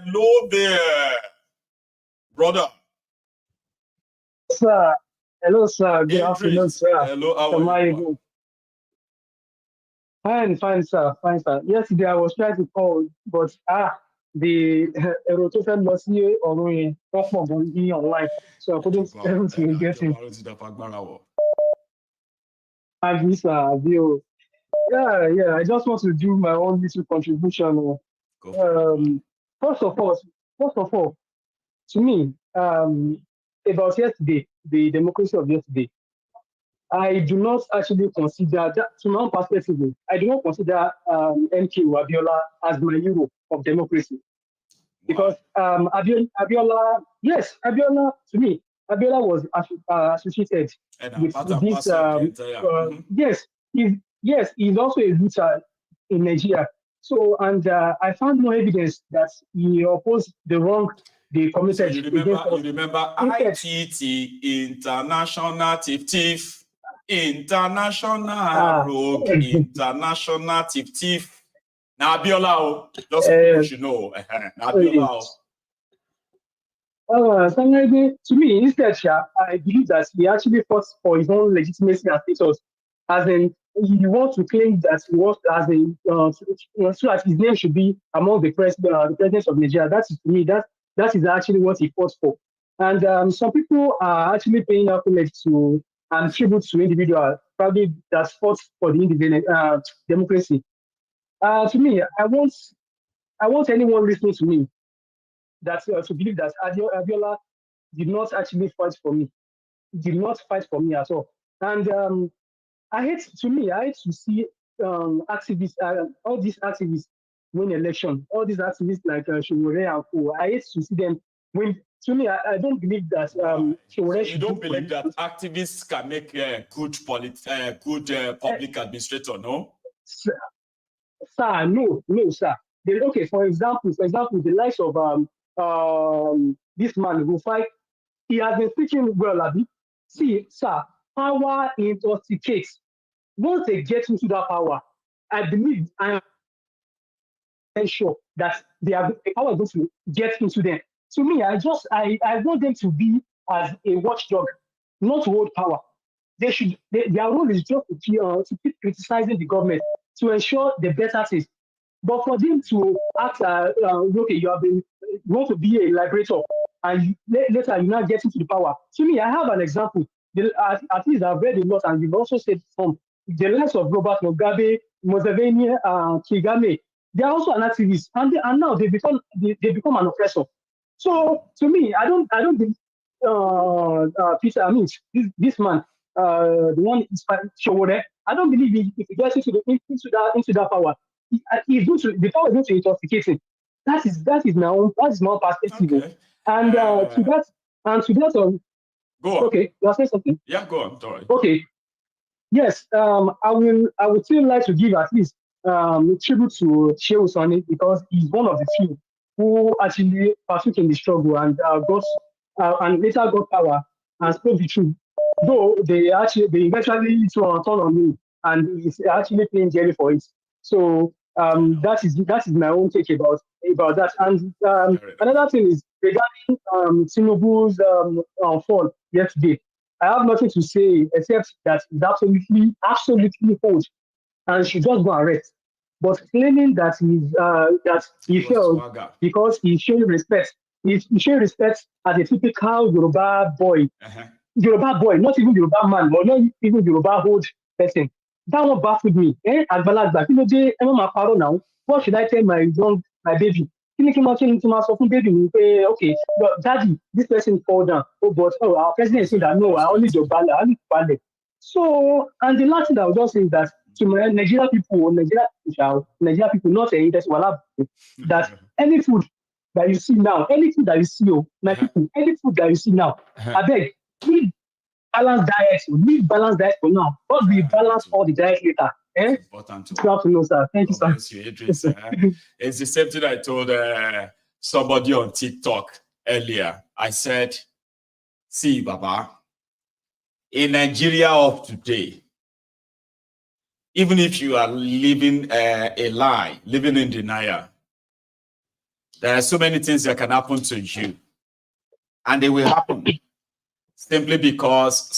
Hello there, brother. Sir, hello, sir. Good afternoon, Idris. sir. Hello, how are you? Fine, sir. Fine, sir. Yesterday I was trying to call, but the rotation lost you online, so I couldn't able to get him. And sir, yeah. I just want to do my own little contribution. First of all, to me, about yesterday, the democracy of yesterday, I do not actually consider that, to my own perspective, I do not consider MK Abiola as my hero of democracy. Because Abiola, to me, Abiola was associated with this. Yes, he's also a looter in Nigeria. So, and I found no evidence that he opposed the wrong they committed. So you remember ITT, International Thief. International Rogue, International Thief. Now Abiola, just people should know. Abiola. To me, instead, I believe that he actually fought for his own legitimacy and status. As in, he wants to claim that he was as a so that his name should be among the presidents of Nigeria. That is, to me, that is actually what he fought for. And some people are actually paying homage to and tribute to individuals probably that fought for the individual democracy. To me, I want anyone listening to me that to believe that Abiola did not actually fight for me. Did not fight for me at all. And I hate to see activists, all these activists win election. All these activists like Shomore and Co. I hate to see them win. To me, I don't believe that Shomore You don't believe that activists can make good public administrator, no? Sir, no, sir. Okay, for example, the likes of this man who fight, he has been speaking well, Abi. See, sir, power intoxicates. Once they get into that power, I believe I am sure that the power is going to get into them. To me, I want them to be as a watchdog, not to hold power. Their role is just to keep criticizing the government to ensure the better things. But for them to act, okay, you want to be a liberator, and later you now get into the power. To me, I have an example. At least I've read a lot, and you've also said some. The likes of Robert Mugabe, Museveni, Kagame, they are also an activist, and now they become an oppressor. So to me, I don't think Peter. I mean, this man, the one is Showore. I don't believe if he gets into that power, the power is going to intoxicate him. That is my own perspective. Okay. And to that, go on. Okay, you are saying something? Yeah, go on. Sorry. Okay. Yes, I would still like to give at least tribute to Shehu Sani because he's one of the few who actually partook in the struggle and and later got power and spoke the truth. Though they eventually turned on me and he's actually paying dearly for it. So that is my own take about that. And another thing is regarding Tinubu's fall yesterday. I have nothing to say except that it's absolutely false and should just go and rest. But claiming that he failed because he's showing respect. He's showing respect as a typical Yoruba boy. Yoruba boy, not even Yoruba man, or not even Yoruba old person. That one baffled me. Agbalagba, now. What should I tell my baby? Baby, okay, daddy, this person fall down. But our president said that no, I only do ballet. So, and the last thing I would just say is that to Nigeria people, not that any food that you see now, any food that you see, any food that you see now, I beg, leave balanced diet for now. But we balance all the diet later. It's important to know, sir. Thank you, sir. It's the same thing I told somebody on TikTok earlier. I said, see, Baba, in Nigeria of today, even if you are living a lie, living in denial, There are so many things that can happen to you, and they will happen simply because,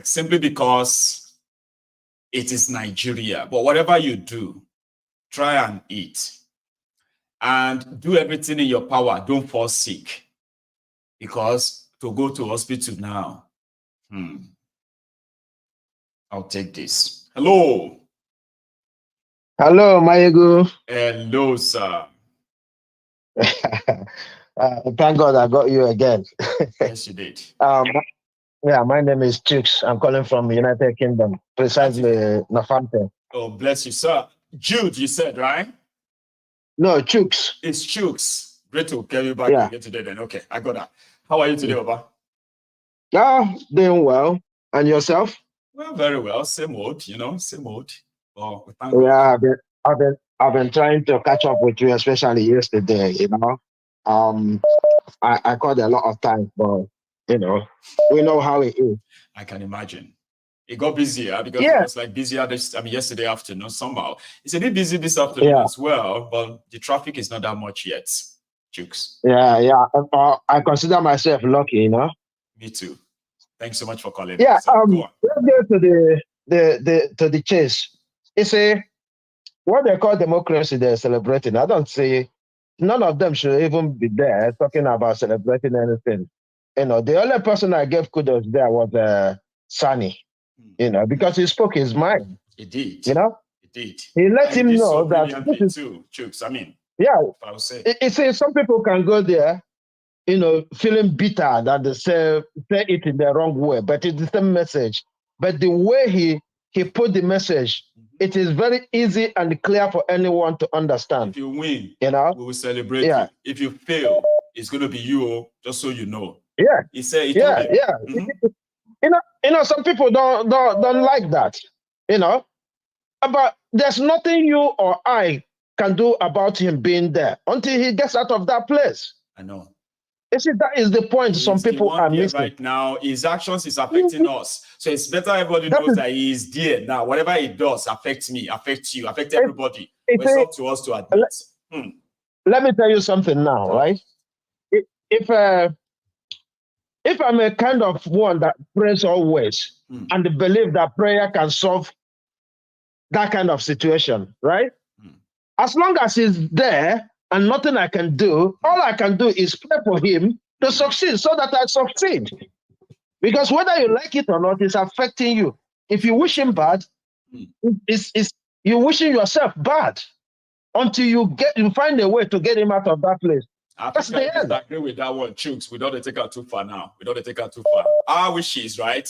simply because it is Nigeria. But whatever you do, try and eat. And do everything in your power. Don't fall sick. Because to go to hospital now, I'll take this. Hello. Hello, Maiyegun. Hello, sir. Thank God I got you again. Yes, you did. Yeah, my name is Chooks. I'm calling from United Kingdom, precisely Northampton. Oh, bless you, sir. Jude, you said, right? No, Chooks. It's Chooks. Great to carry you back again today then. Okay, I got that. How are you today, Baba? Doing well. And yourself? Well, very well. Same old, same old. Oh, thank God. I've been trying to catch up with you, especially yesterday, I called a lot of times, but we know how it is. I can imagine. It got busier because it was like busier yesterday afternoon somehow. It's a bit busy this afternoon as well, but the traffic is not that much yet. Jukes. Yeah. I consider myself lucky, Me too. Thanks so much for calling. Yeah, let's go to the chase. It's what they call democracy they're celebrating. I don't see none of them should even be there talking about celebrating anything. The only person I gave kudos there was Sani, because he spoke his mind. He did. He did. He let him know that this is too, Chooks. I would say. It says some people can go there, feeling bitter that they say it in the wrong way, but it's the same message. But the way he put the message, it is very easy and clear for anyone to understand. If you win, we will celebrate you. If you fail, it's going to be you, just so you know. Yeah. He said, some people don't like that, But there's nothing you or I can do about him being there until he gets out of that place. I know. You see, that is the point some people are missing. Right now, his actions is affecting us. So it's better everybody knows that he is there. Now, whatever he does affects me, affects you, affects everybody. It's up to us to admit. Let me tell you something now, right? If I'm a kind of one that prays always and believe that prayer can solve that kind of situation, right? As long as he's there and nothing I can do, all I can do is pray for him to succeed so that I succeed. Because whether you like it or not, it's affecting you. If you wish him bad, you're wishing yourself bad until you find a way to get him out of that place. That's the end. I agree with that one, Chooks. We don't take her too far now. Our wishes, right,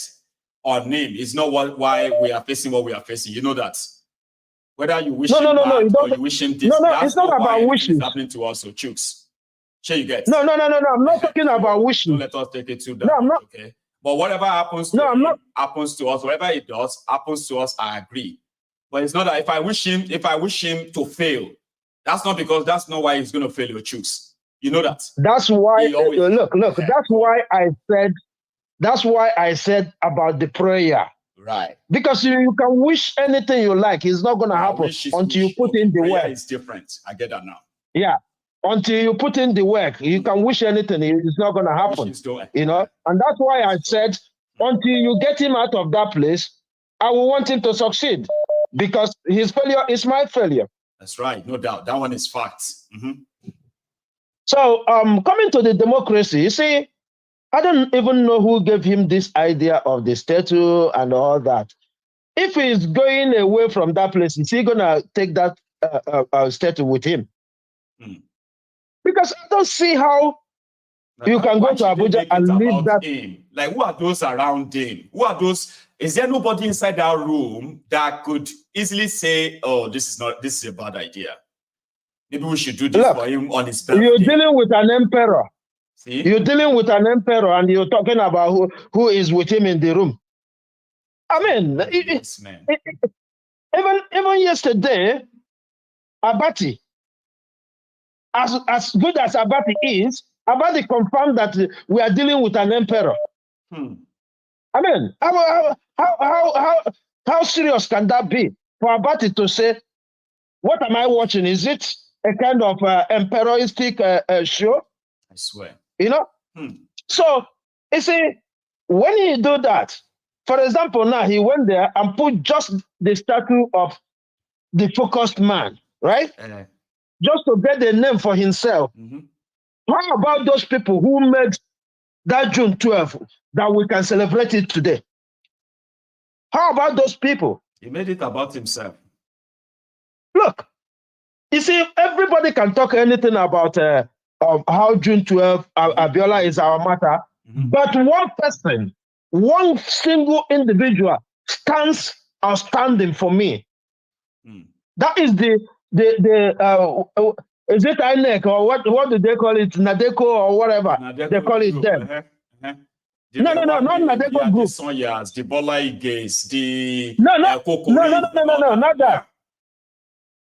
on him is not why we are facing what we are facing. You know that. Whether you wish him bad or you wish him this, it's not about wishes. It's happening to us, so Chooks. Sure you get. No. I'm not talking about wishing. Don't let us take it too down. No, I'm not. Okay. But whatever happens to him, happens to us. Whatever it does, happens to us. I agree. But it's not that if I wish him to fail, that's not why he's going to fail your Chooks. You know that. That's why. Look. That's why I said about the prayer. Right. Because you can wish anything you like. It's not going to happen until you put in the work. It's different. I get that now. Yeah. Until you put in the work, you can wish anything. It's not going to happen. And that's why I said, until you get him out of that place, I will want him to succeed. Because his failure is my failure. That's right. No doubt. That one is fact. So coming to the democracy, you see, I don't even know who gave him this idea of the statue and all that. If he's going away from that place, is he going to take that statue with him? Because I don't see how you can go to Abuja and leave that. Like, who are those around him? Who are those? Is there nobody inside that room that could easily say, oh, this is a bad idea? Maybe we should do this for him on his birthday. You're dealing with an emperor. See? You're dealing with an emperor and you're talking about who is with him in the room. I mean, even yesterday, Abati, as good as Abati is, Abati confirmed that we are dealing with an emperor. I mean, how serious can that be for Abati to say, what am I watching? Is it a kind of empiristic show. I swear. You know? So, you see, when he do that, for example, now he went there and put just the statue of the focused man, right? Just to get the name for himself. How about those people who made that June 12th that we can celebrate it today? How about those people? He made it about himself. Look, you see, everybody can talk anything about how June 12th, Abiola is our matter, but one person, one single individual stands outstanding for me. That is is it INEC or what do they call it? Nadeko or whatever they call it them. No, not Nadeko group. The Bola Igays, the no, not that.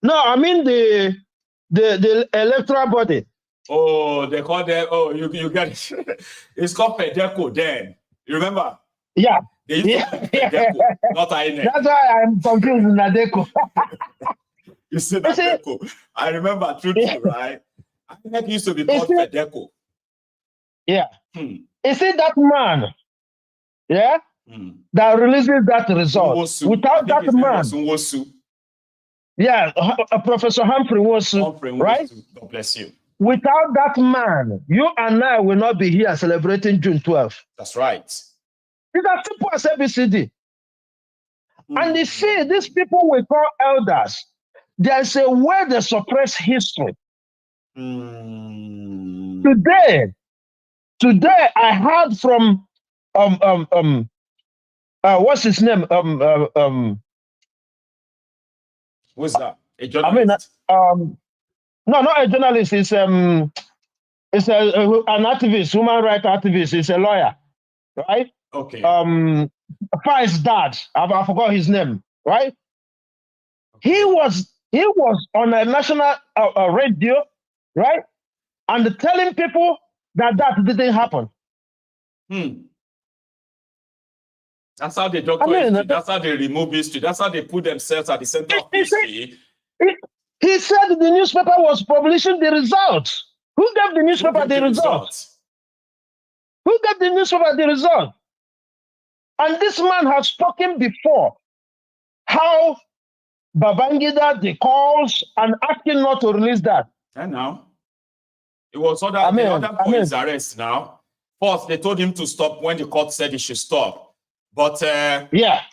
No, I mean the electoral body. Oh, they call them. Oh, you get it. It's called Fedeco. Then you remember? Yeah. They used to call it Fedeco, not INEC. That's why I'm confused with Nadeko. You see Nadeko. I remember true, right? INEC used to be called Fedeco. Yeah. You see that man, yeah, that releases that result. Nwosu. Without that man, Nwosu. Yeah, Professor Humphrey Nwosu, right? God bless you. Without that man, you and I will not be here celebrating June 12th. That's right. It's as simple as ABCD. And you see, these people we call elders, there's a way they suppress history. Today I heard from what's his name? Who's that? A journalist? I mean, no, not a journalist. It's an activist, human rights activist. He's a lawyer, right? Okay. Fi's dad. I forgot his name, right? Okay. He was on a national radio, right? And telling people that didn't happen. That's how they doctor history. That's how they remove history. That's how they put themselves at the center of history. He said the newspaper was publishing the results. Who gave the newspaper the results? Who gave the newspaper the result? And this man has spoken before how Babangida, the calls and asking not to release that. And now, it was the other for his arrest now. First, they told him to stop when the court said he should stop. But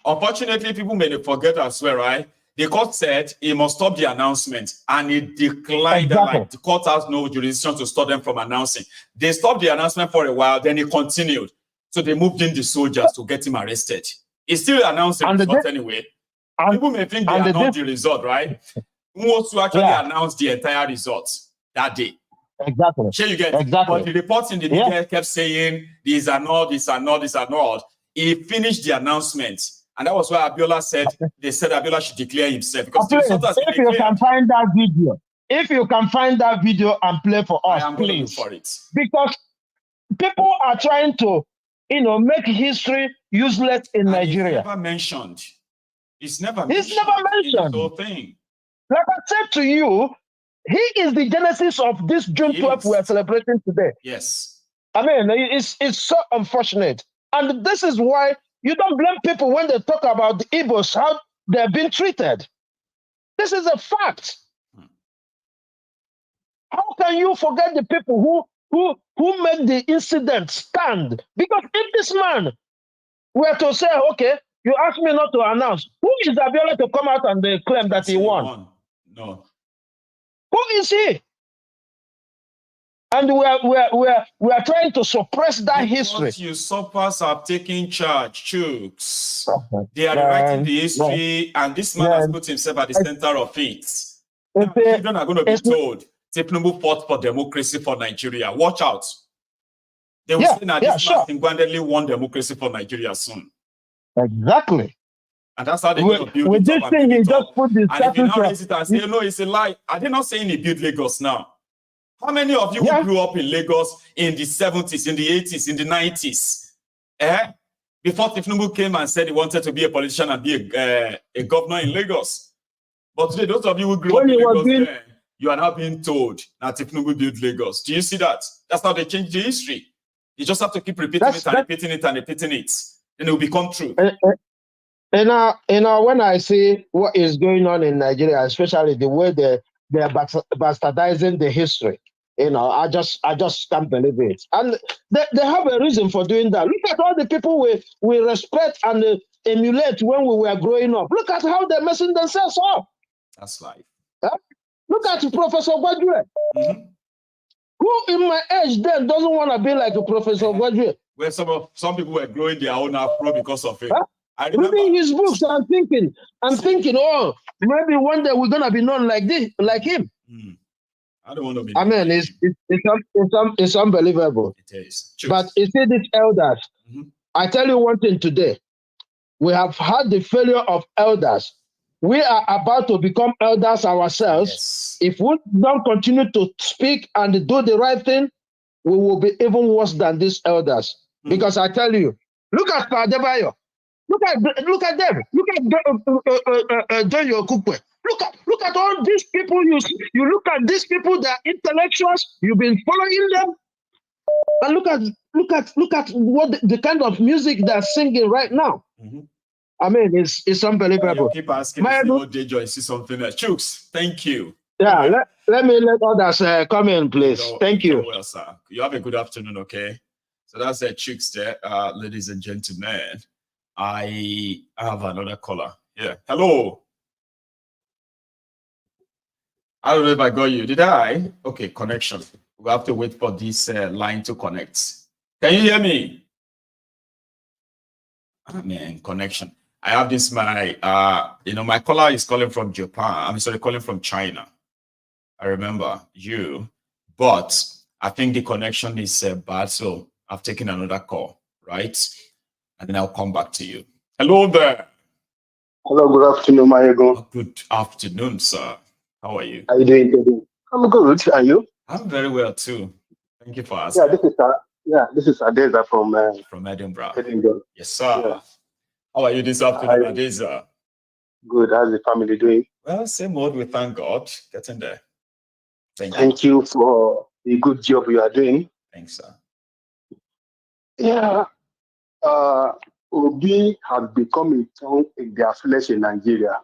unfortunately, people may forget as well, right? The court said he must stop the announcement, and he declined that, like, the court has no jurisdiction to stop them from announcing. They stopped the announcement for a while, then he continued. So they moved in the soldiers to get him arrested. He's still announcing the result anyway. People may think they announced the result, right? Nwosu actually announced the entire results that day. Exactly. Sure, you get But the reports in the media kept saying these are not, these are not, these are not. He finished the announcement. And that was why Abiola said, they said Abiola should declare himself. Because if you can find that video, and play for us, please. For it. Because people are trying to, make history useless in Nigeria. It's never mentioned. It's never mentioned. The whole thing. Like I said to you, he is the genesis of this June 12th we are celebrating today. Yes. I mean, it's so unfortunate. And this is why you don't blame people when they talk about the Igbos, how they're being treated. This is a fact. How can you forget the people who made the incident stand? Because if this man were to say, okay, you asked me not to announce, who is Abiola to come out and claim that he won? No. Who is he? And we are trying to suppress that history. Usurpers are taking charge, Chooks. They are writing the history, and this man has put himself at the center of it. Children are going to be told, Tinubu fought for democracy for Nigeria. Watch out. They will say that this man single-handedly won democracy for Nigeria soon. Exactly. And that's how they're going to build with this thing, he just put this. And if you now raise it and say, no, it's a lie. Are they not saying he built Lagos now? How many of you who grew up in Lagos in the 70s, in the 80s, in the 90s? Before Tinubu came and said he wanted to be a politician and be a governor in Lagos. But today, those of you who grew up in Lagos, you are now being told that Tinubu built Lagos. Do you see that? That's how they change the history. You just have to keep repeating it and repeating it and repeating it. Then it will become true. When I see what is going on in Nigeria, especially the way they're bastardizing the history, I just can't believe it. And they have a reason for doing that. Look at all the people we respect and emulate when we were growing up. Look at how they're messing themselves up. That's life. Look at Professor Gwadue. Who in my age then doesn't want to be like a Professor Gwadue? Where some people were growing their own afro because of it. Reading his books and thinking, oh, maybe one day we're gonna be known like him. I don't want to be. I mean, it's unbelievable. It is. But you see, these elders. I tell you one thing today. We have had the failure of elders. We are about to become elders ourselves. Yes. If we don't continue to speak and do the right thing, we will be even worse than these elders. Because I tell you, look at Padebayo. Look at them. Look at John Yokukwe. Look at all these people. You look at these people. They're intellectuals. You've been following them, and look at what the kind of music they're singing right now. I mean, it's unbelievable. You keep asking Joy, see something else. Chooks, thank you. Yeah, let others come in, please. Thank you. Well, sir. You have a good afternoon, okay? So that's Chooks there, ladies and gentlemen. I have another caller. Yeah. Hello. I don't know if I got you. Did I? Okay, connection. We have to wait for this line to connect. Can you hear me? Oh, man, connection. I have this, my caller is calling from Japan. Calling from China. I remember you, but I think the connection is bad, so I've taken another call, right? And then I'll come back to you. Hello there. Hello, good afternoon, Maiyegun. Good afternoon, sir. How are you? How are you doing today? I'm good. Are you? I'm very well too. Thank you for asking. This is Adeza from Edinburgh. Yes, sir. Yeah. How are you this afternoon, Adeza? Good. How's the family doing? Well, same old. We thank God. Getting there. Thank you for the good job you are doing. Thanks, sir. Yeah. Obi has become a tongue in their flesh in Nigeria.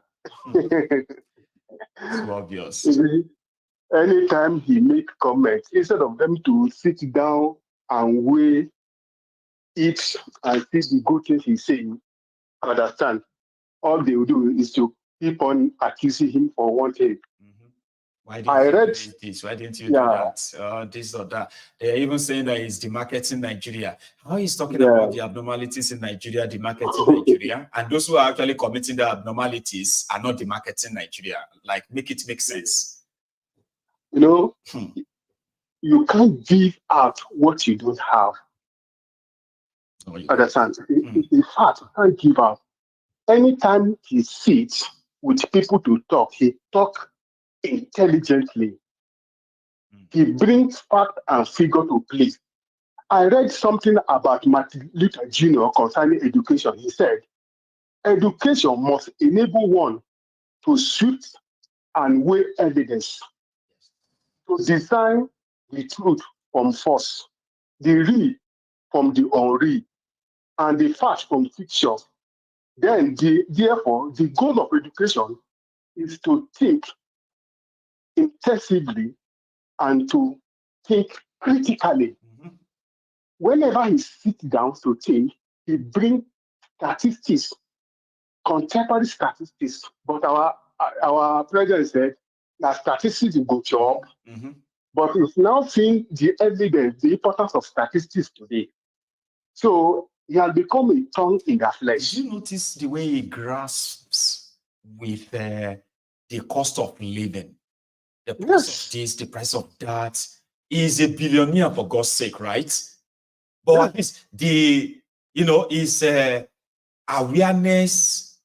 It's obvious. Anytime he makes comments, instead of them to sit down and weigh it and see the good things he's saying, understand, all they will do is to keep on accusing him for one thing. Why didn't you do this? Why didn't you do that? This or that. They're even saying that he's demarketing Nigeria. How he's talking about the abnormalities in Nigeria, demarketing Nigeria, and those who are actually committing the abnormalities are not demarketing Nigeria. Like, make it make sense. You can't give out what you don't have. Understand? In fact, you can't give out. Anytime he sits with people to talk, he talks intelligently. He brings fact and figure to play. I read something about Martin Luther Jr. concerning education. He said, education must enable one to shoot and weigh evidence, to discern the truth from false, the real from the unreal, and the fact from fiction. Then, therefore, the goal of education is to think intensively and to think critically. Whenever he sits down to think, he brings statistics, contemporary statistics. But our president said that statistics is a good job, but he's now seeing the evidence, the importance of statistics today. So he has become a tongue in the flesh. Did you notice the way he grasps with the cost of living? The price of this, the price of that. He's a billionaire, for God's sake, right? But at least his awareness,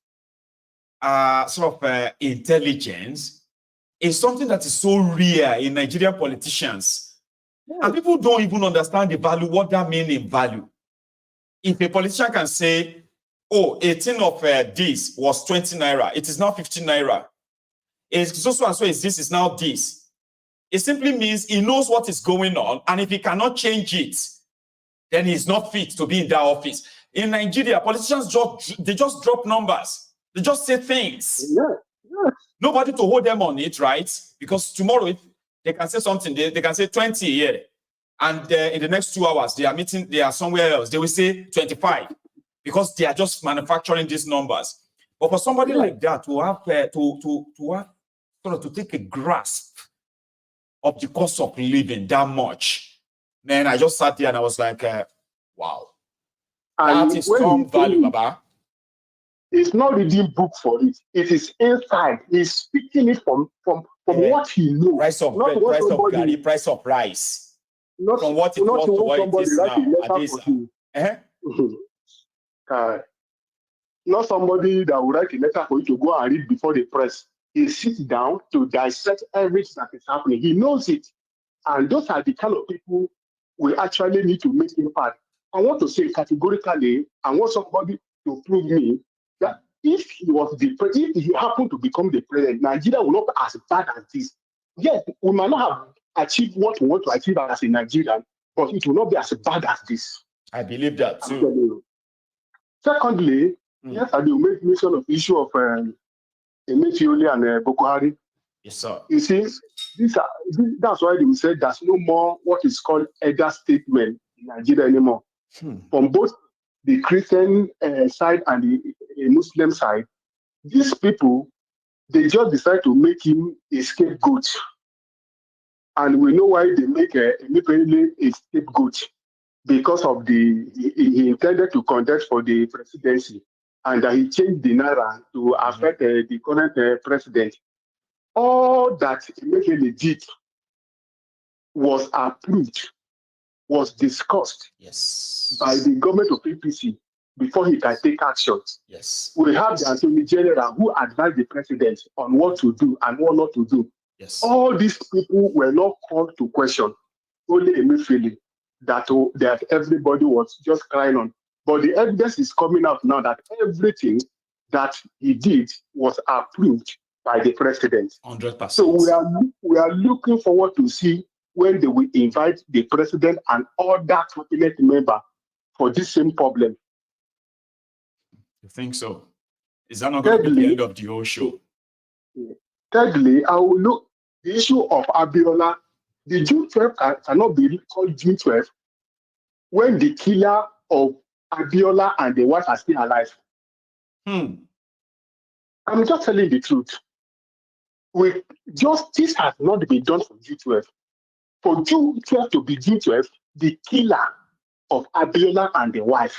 intelligence is something that is so rare in Nigerian politicians. And people don't even understand the value, what that means in value. If a politician can say, oh, 18 of this was 20 naira, it is now 15 naira. It's so and so is this is now this. It simply means he knows what is going on, and if he cannot change it, then he's not fit to be in that office. In Nigeria, politicians just drop numbers. They just say things. Yeah. Nobody to hold them on it, right? Because tomorrow, if they can say something, they can say 20 here. And in the next 2 hours, they are somewhere else. They will say 25 because they are just manufacturing these numbers. But for somebody like that to have to take a grasp of the cost of living that much, man, I just sat there and I was like, wow. And that is strong value, Baba. It's not reading book for it. It is inside. He's speaking it from what he knows. Price of not bread, price of garri, price of rice. Not from what it was to what it is now. Not somebody that will write a letter for you to go and read before the press. He sits down to dissect everything that is happening. He knows it. And those are the kind of people we actually need to make impact. I want to say categorically, I want somebody to prove me that if he happened to become the president, Nigeria will not be as bad as this. Yes, we might not have achieved what we want to achieve as a Nigerian, but it will not be as bad as this. I believe that too. Secondly, yes, I will make mention of the issue of Emefiole and Boko Haram. Yes, sir. You see, that's why they said there's no more what is called elder statesmen in Nigeria anymore. From both the Christian side and the Muslim side, these people, they just decide to make him a scapegoat. And we know why they make Emefiole a scapegoat. Because of he intended to contest for the presidency, and he changed the naira to affect the current president. All that Emefiole did was approved, was discussed by the government of APC before he can take action. Yes. We have the Attorney General who advised the president on what to do and what not to do. Yes. All these people were not called to question. Only Emefiole that everybody was just crying on. But the evidence is coming out now that everything that he did was approved by the president. 100%. So we are looking forward to see when they will invite the president and other cabinet member for this same problem. You think so? Is that not going to be the end of the whole show? Thirdly, I will look the issue of Abiola. The June 12th cannot be called June 12th when the killer of Abiola and the wife are still alive. I'm just telling the truth. Justice has not been done for June 12th. For June 12th to be June 12th, the killer of Abiola and the wife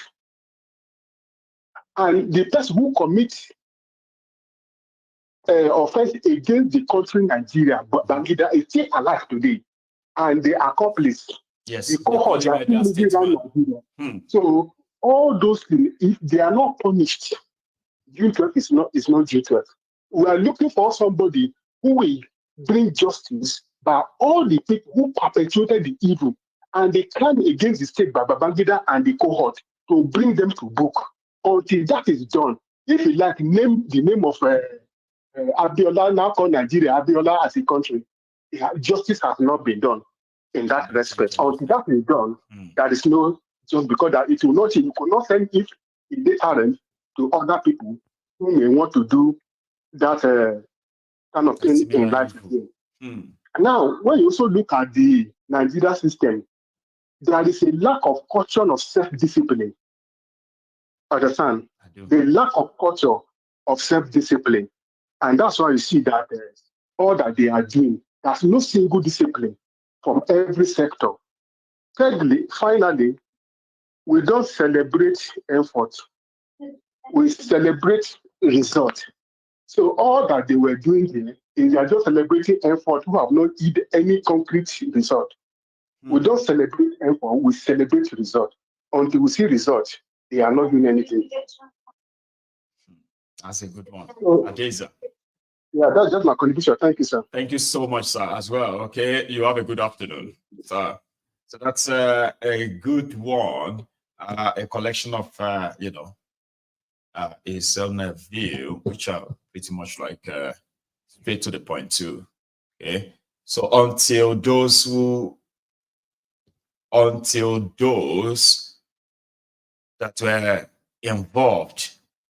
and the person who commits offense against the country Nigeria, but Bangida is still alive today. And the accomplice, the cohort, they are still moving around Nigeria. So all those things, if they are not punished, June 12th is not June 12th. We are looking for somebody who will bring justice by all the people who perpetuated the evil and the crime against the state by Babangida and the cohort to bring them to book. Until that is done, if you like, name the name of Abiola, now called Nigeria, Abiola as a country, justice has not been done in that respect. Until that is done, there is no, just because that it will not, you could not send it in the current to other people who may want to do that kind of thing in life again. Now, when you also look at the Nigeria system, there is a lack of culture of self-discipline. Understand? The lack of culture of self-discipline. And that's why you see that all that they are doing, there's no single discipline from every sector. Thirdly, finally, we don't celebrate effort. We celebrate result. So all that they were doing here is they are just celebrating effort who have not had any concrete result. We don't celebrate effort, we celebrate result. Until we see result, they are not doing anything. That's a good one. So, Adeza. Yeah, that's just my contribution. Thank you, sir. Thank you so much, sir, as well. Okay, you have a good afternoon, sir. So that's a good one, a collection of, his own view, which are pretty much like straight to the point too. Okay, So until those that were involved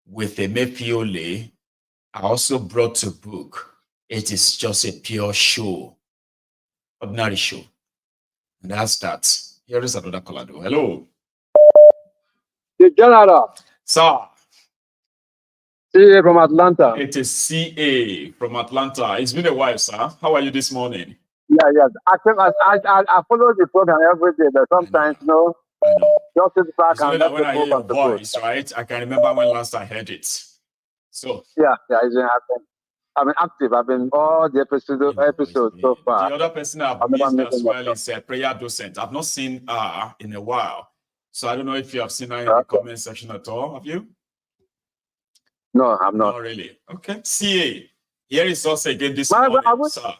with Emefiele are also brought to book, it is just a pure show, ordinary show. And that's that. Here is another caller. Hello. The General. Sir. CA from Atlanta. It is CA from Atlanta. It's been a while, sir. How are you this morning? Yeah, yes. I follow the program every day, but sometimes, I know. just sit back It's only and that let when the I hear your program to go. voice, right? I can remember when last I heard it. So Yeah, it's been happening. I've been active. I've been all the episodes so far. the other person I've never missed missed as any well of is a prayer docent. I've not seen her in a while. So I don't know if you have seen her in the comment section at all. Have you? No, I'm not. Not really. Okay. CA. Here is us again this Are morning, sir.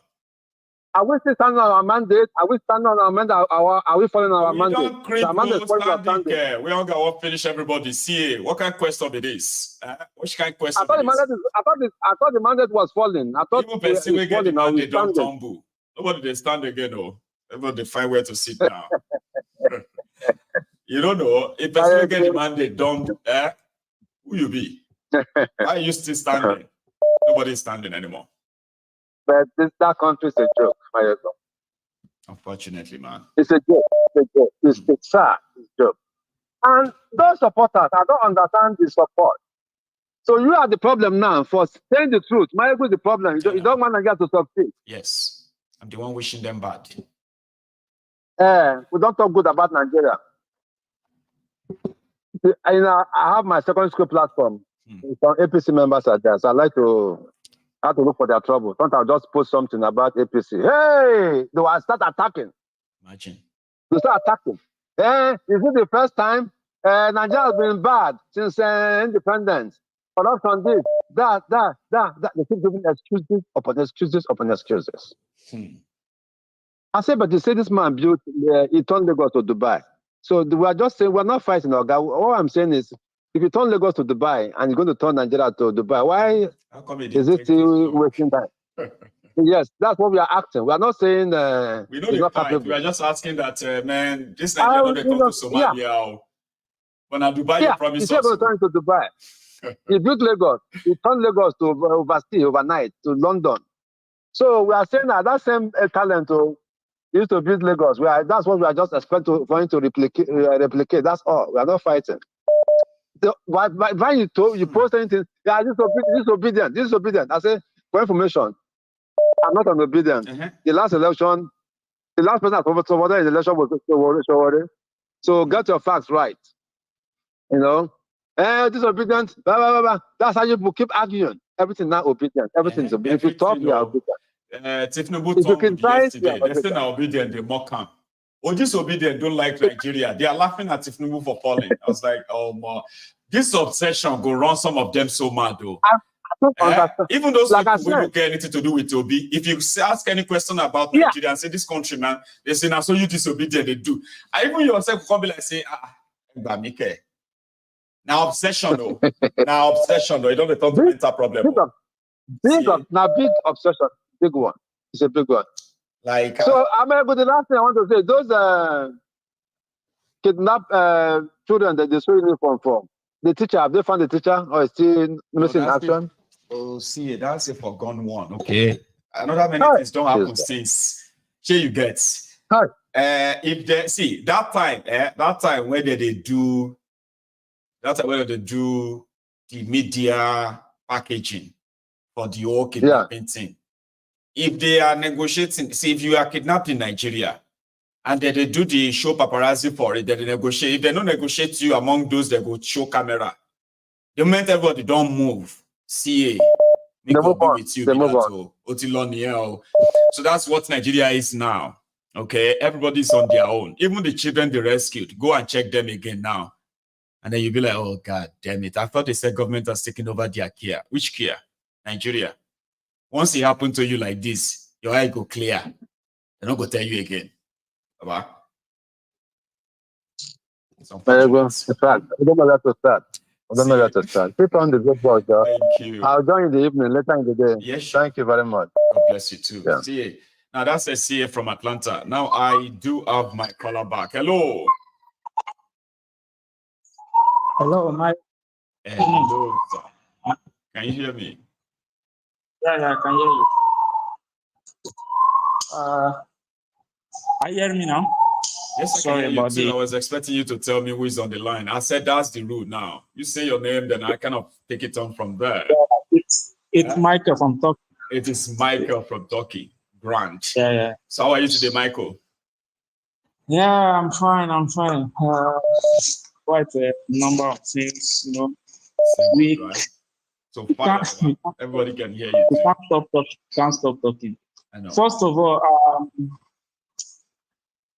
we still standing on our mandate? Are we standing on our mandate? Are we following our mandate? Don't cripple, we all got to finish everybody. CA. What kind of question it is? Which kind of question I thought the mandate was falling. I thought even person we get the falling. mandate don't tumble. Nobody they stand again, oh. Everybody find where to sit now. You don't know. If person get the mandate, don't who you be? Why are you still standing? Nobody's standing anymore. But that country is a joke, Maiyegun. Unfortunately, man. It's a joke. It's sad. It's a joke. And those supporters, I don't understand the support. So you are the problem now for saying the truth. Maiyegun is the problem. You don't want to get to succeed. Yes. I'm the one wishing them bad. We don't talk good about Nigeria. I have my secondary school platform. Some APC members are there, so I like to have to look for their trouble. Sometimes I'll just post something about APC. Hey, they will start attacking. Imagine. They start attacking. Is it the first time Nigeria has been bad since independence? Corruption, this, that. They keep giving excuses upon excuses upon excuses. I said, but you say this man built, he turned Lagos to Dubai. So we are just saying, we're not fighting our guy. All I'm saying is, if you turn Lagos to Dubai and you're going to turn Nigeria to Dubai, why is it still wasting time? Yes, that's what we are acting. We are not saying we know the fight. We are just asking that, man, this Nigeria they come to Somalia. Yeah. When I Dubai, you promise us. He's going to turn to Dubai. He built Lagos. He turned Lagos to overseas overnight to London. So we are saying that same talent used to build Lagos. That's what we are just expecting for him to replicate. That's all. We are not fighting. Why you post anything? Yeah, disobedient. I say, for information, I'm not an obedient. The last election, the last person that supported in the election was Showore. So get your facts right. You know, disobedient. Blah, blah, blah, blah. That's how you keep arguing. Everything not obedient. Everything is obedient. If you talk, you are obedient. Tinubu told yesterday, they say now obedient, they mock him. Or disobedient don't like Nigeria. They are laughing at Tinubu for falling. I was like, oh my, this obsession go run some of them so mad though. Even those people who don't care anything to do with Obi, if you ask any question about Nigeria and say this country, man, they say now so you disobedient, they do. And even yourself come be like say, now obsession though. Now obsession though. You don't talk to mental problem. Big obsession. Big one. It's a big one. Like so but the last thing I want to say, those kidnapped children that they saw uniform for, the teacher, have they found the teacher or is still missing action? See, that's a forgone one. Okay. Another many things don't happen since. Here you get. If they see that time when they do the media packaging for the whole kidnapping thing. If they are negotiating, see, if you are kidnapped in Nigeria and they do the show paparazzi for it, they negotiate. If they don't negotiate you among those that go show camera, the moment everybody don't move, CA, me go be with you. So that's what Nigeria is now. Okay, everybody's on their own. Even the children they rescued, go and check them again now. And then you'll be like, oh, God damn it. I thought they said government has taken over their care. Which care? Nigeria. Once it happened to you like this, your eye go clear. They're not going to tell you again. Bye-bye. In fact, I don't know where to start. Keep on the good work, though. Thank you. I'll join in the evening, later in the day. Yes. Thank you very much. God bless you too. See, Now that's a CA from Atlanta. Now I do have my caller back. Hello. Hello, my. Hello, sir. Can you hear me? Yeah, I can hear you. Are you hearing me now? Yes, Sorry I can hear about you too. the. I was expecting you to tell me who is on the line. I said that's the rule now. You say your name, then I kind of take it on from there. It's Michael from Turkey. It is Michael from Turkey. Grant. Yeah. So how are you today, Michael? Yeah, I'm fine. Quite a number of things, week. Right? So fire. Everybody can hear you. We can't stop talking. I know. First of all,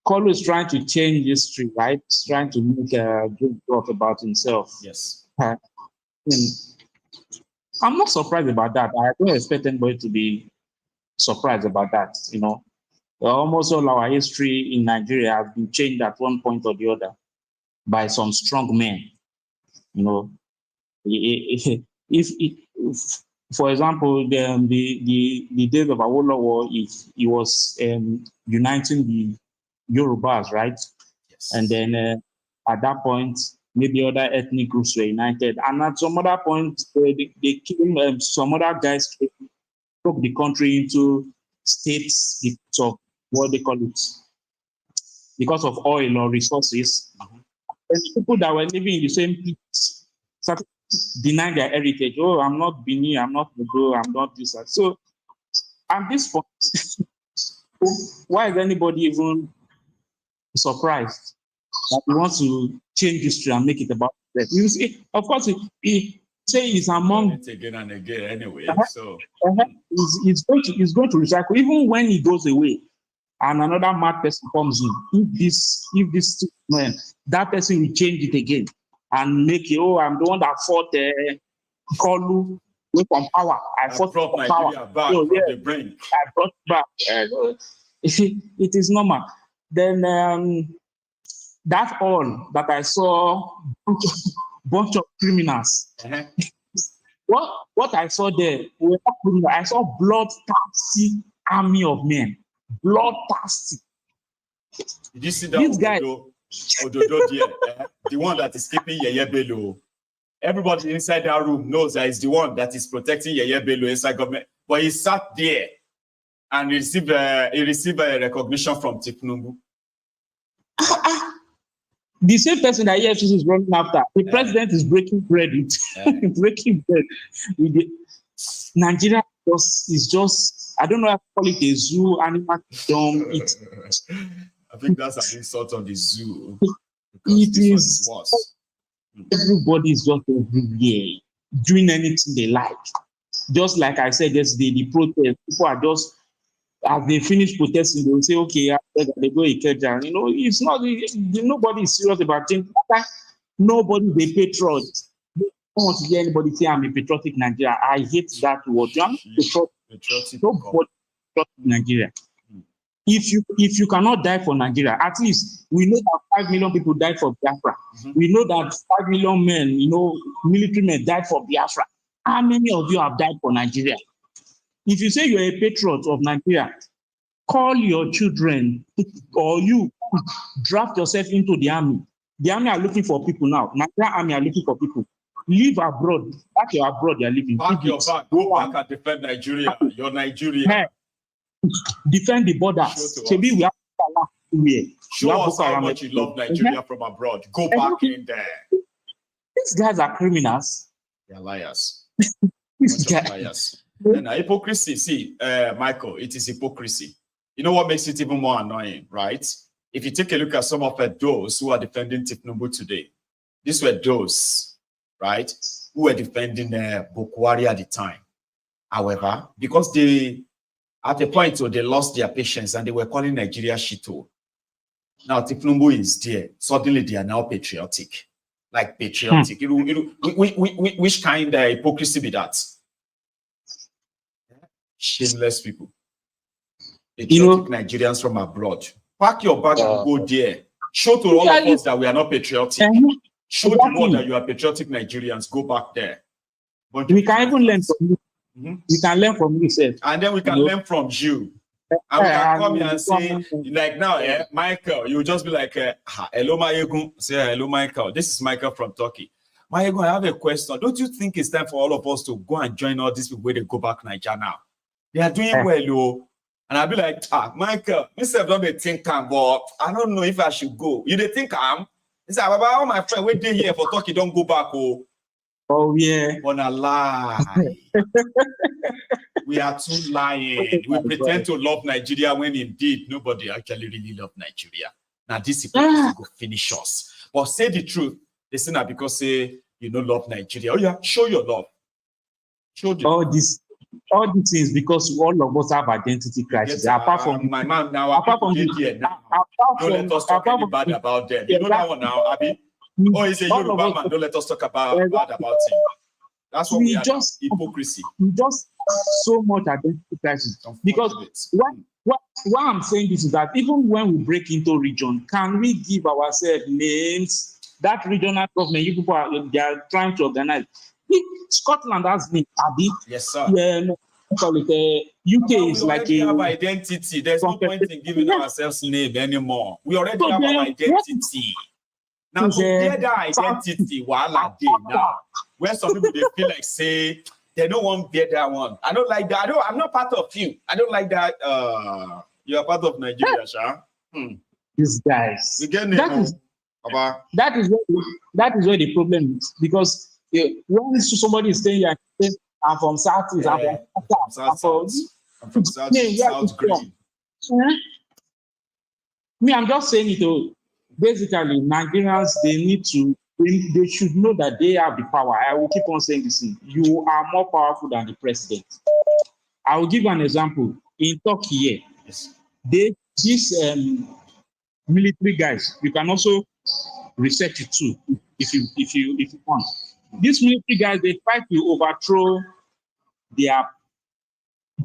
Koolu is trying to change history, right? He's trying to make a good talk about himself. Yes. I'm not surprised about that. I don't expect anybody to be surprised about that. Almost all our history in Nigeria has been changed at one point or the other by some strong men. If for example, the days of Awolowo, he was uniting the Yorubas, right? Yes. And then at that point, maybe other ethnic groups were united. And at some other point, they killed some other guys, broke the country into states because of what they call it, because of oil or resources. And people that were living in the same place started denying their heritage. Oh, I'm not Bini, I'm not Mugo, I'm not this. So at this point, why is anybody even surprised that we want to change history and make it about that? You see, of course, he say he's among it again and again anyway. So he's going to recycle even when he goes away and another mad person comes in. If this man, that person will change it again and make it. Oh, I'm the one that fought Koolu away from power. I fought brought Nigeria back from the brink. I brought back. It is normal. Then that's all that I saw. Bunch of criminals. What I saw there were not criminals. I saw bloodthirsty army of men. Bloodthirsty. Did you see that? These guys, Ododo, the one that is keeping Yeye Bello. Everybody inside that room knows that he's the one that is protecting Yeye Bello inside government. But he sat there and received a recognition from Tinubu. The same person that EFCC is running after, the president is breaking bread with breaking bread with the Nigeria is just, I don't know how to call it, a zoo, animal kingdom. I think that's an insult on the zoo. It is everybody is just everywhere doing anything they like. Just like I said yesterday, the protest, people are just, as they finish protesting, they will say, okay, they go Ikeja. It's not, nobody is serious about things. Nobody is a patriot. I don't want to hear anybody say I'm a patriotic Nigeria. I hate that word. I'm patriotic. Nobody is patriotic Nigeria. If you cannot die for Nigeria, at least we know that 5 million people died for Biafra. We know that 5 million men, military men died for Biafra. How many of you have died for Nigeria? If you say you're a patriot of Nigeria, call your children or you draft yourself into the army. The army are looking for people now. Nigeria army are looking for people. Live abroad. Back you're abroad, you're living. Pack your bag. Go back and defend Nigeria. You're Nigeria. Defend the borders. Maybe we have show us how much you love Nigeria from abroad. Go back in there. These guys are criminals. They're liars. These guys. Liars. And hypocrisy, see, Michael, it is hypocrisy. You know what makes it even more annoying, right? If you take a look at some of those who are defending Tinubu today, these were those, right, who were defending Bokwari at the time. However, because they, at a point, they lost their patience and they were calling Nigeria Shito. Now Tinubu is there. Suddenly they are now patriotic. Like patriotic. Which kind of hypocrisy be that? Shameless people. Patriotic Nigerians from abroad. Pack your bag and go there. Show to all of us that we are not patriotic. Show the world that you are patriotic Nigerians. Go back there. We can even learn from you. We can learn from you, sir. And then we can learn from you. And we can come here and say, like now, Michael, you just be like, hello, Maiyegun. Say, hello, Michael. This is Michael from Turkey. Maiyegun, I have a question. Don't you think it's time for all of us to go and join all these people where they go back to Nigeria now? They are doing well, yo. And I'll be like, Michael, myself don't be think but I don't know if I should go. You they think I'm? He said, Baba, all my friends, wait here for Turkey, don't go back, oh. Oh, yeah. On a lie. We are too lying. We pretend to love Nigeria when indeed nobody actually really love Nigeria. Now this is going to finish us. But say the truth. Listen, not because say you don't love Nigeria. Oh yeah, show your love. Show them. All these things because all of us have identity crisis. Apart from my man now, apart from here now. Don't let us talk any bad about them. You know that one now, Abi? Oh, he's a Yoruba man. Don't let us talk about bad about him. That's what we just hypocrisy. We just so much identity crisis. Because why I'm saying this is that even when we break into region, can we give ourselves names? That regional government, you people they are trying to organize. Scotland has name, Abi. Yes, sir. Call it, UK is like a have identity. There's no point in giving ourselves name anymore. We already have our identity. Now to get that identity, while now, where some people they feel like say they don't want to get that one. I don't like that. I'm not part of you. I don't like that. You are part of Nigeria, Sha. These guys. You get that is where the problem is because when somebody is saying I'm from Southeast, I'm from South Green. Me, I'm just saying it. Basically, Nigerians they should know that they have the power. I will keep on saying this thing. You are more powerful than the president. I will give you an example. In Turkey, these military guys, you can also research it too if you want. These military guys, they fight to overthrow their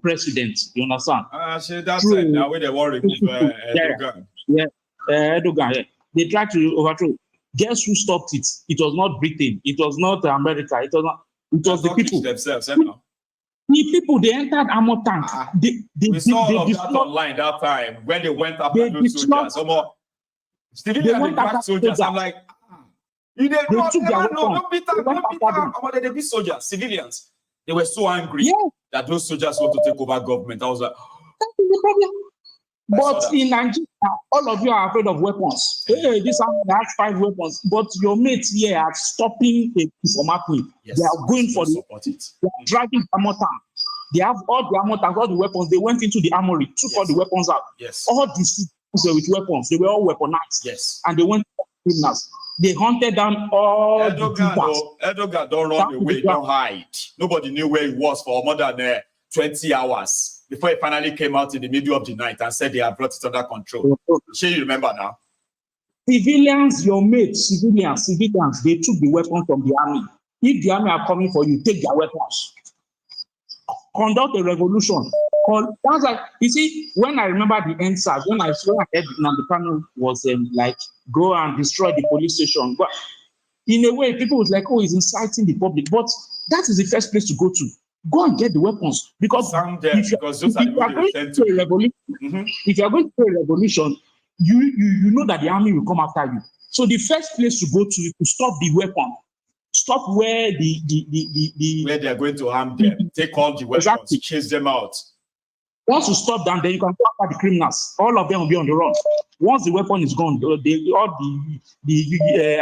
president. You understand? That's it. Now where they want to remove Erdogan. Erdogan. Yeah. They tried to overthrow. Guess who stopped it? It was not Britain. It was not America. It was not. It was the people themselves. The people they entered armor tank. We saw all of that online that time when they went after those soldiers. Civilians they back soldiers. I'm like, you didn't know. Don't beat them. They be soldiers, civilians. They were so angry that those soldiers want to take over government. I was like, that is the problem. But in Nigeria, all of you are afraid of weapons. Hey, this army has 5 weapons, but your mates here are stopping a from happening. They are going for it. They are dragging the armor tank. They have all the armor tank, all the weapons. They went into the armory, took all the weapons out. All the citizens were with weapons. They were all weaponized. And they went to criminals. They hunted down all Erdogan don't run away, don't hide. Nobody knew where he was for more than 20 hours. Before he finally came out in the middle of the night and said they have brought it under control. Sure, you remember now? Civilians, your mates, civilians, they took the weapons from the army. If the army are coming for you, take their weapons. Conduct a revolution. That's like, you see, when I remember the NSAS, when I heard the panel was like, go and destroy the police station. But in a way, people was like, oh, he's inciting the public. But that is the first place to go to. Go and get the weapons because if you are going to a revolution, if you are going to a revolution, you know that the army will come after you. So the first place to go to stop the weapon, stop where where they are going to harm them, take all the weapons, chase them out. Once you stop them, then you can go after the criminals. All of them will be on the run. Once the weapon is gone, all the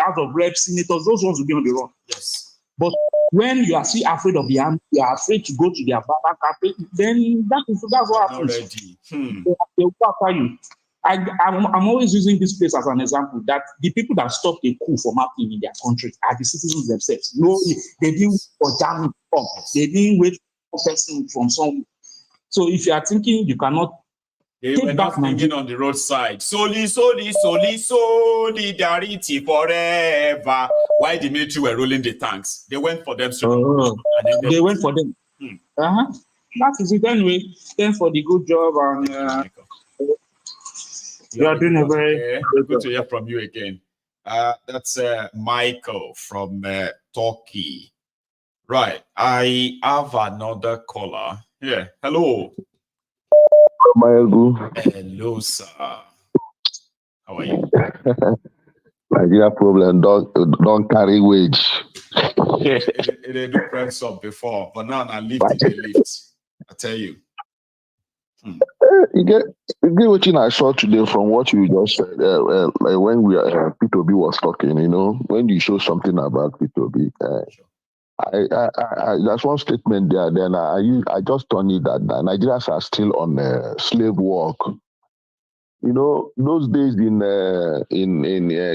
House of Reps, senators, those ones will be on the run. Yes. But when you are still afraid of the army, you are afraid to go to their back, then that's what happens. They will go after you. I'm always using this place as an example that the people that stopped a coup from happening in their country are the citizens themselves. No, they didn't wait for Germany to come. They didn't wait for a person from somewhere. So if you are thinking you cannot they were not thinking on the roadside. Solidarity forever. Why the military were rolling the tanks? They went for them. They went for them. That is it anyway. Thanks for the good job and you are doing a very good to hear from you again. That's Michael from Turkey. Right. I have another caller. Yeah. Hello. Maiyegun. Hello, sir. How are you? Nigeria problem don't carry wage. It do press up before, but now I lift the lift. I tell you. You get what I saw today from what you just said like when we P2B was talking, when you show something about P2B, I that's one statement there. Then I just told you that Nigerians are still on slave work. Those days in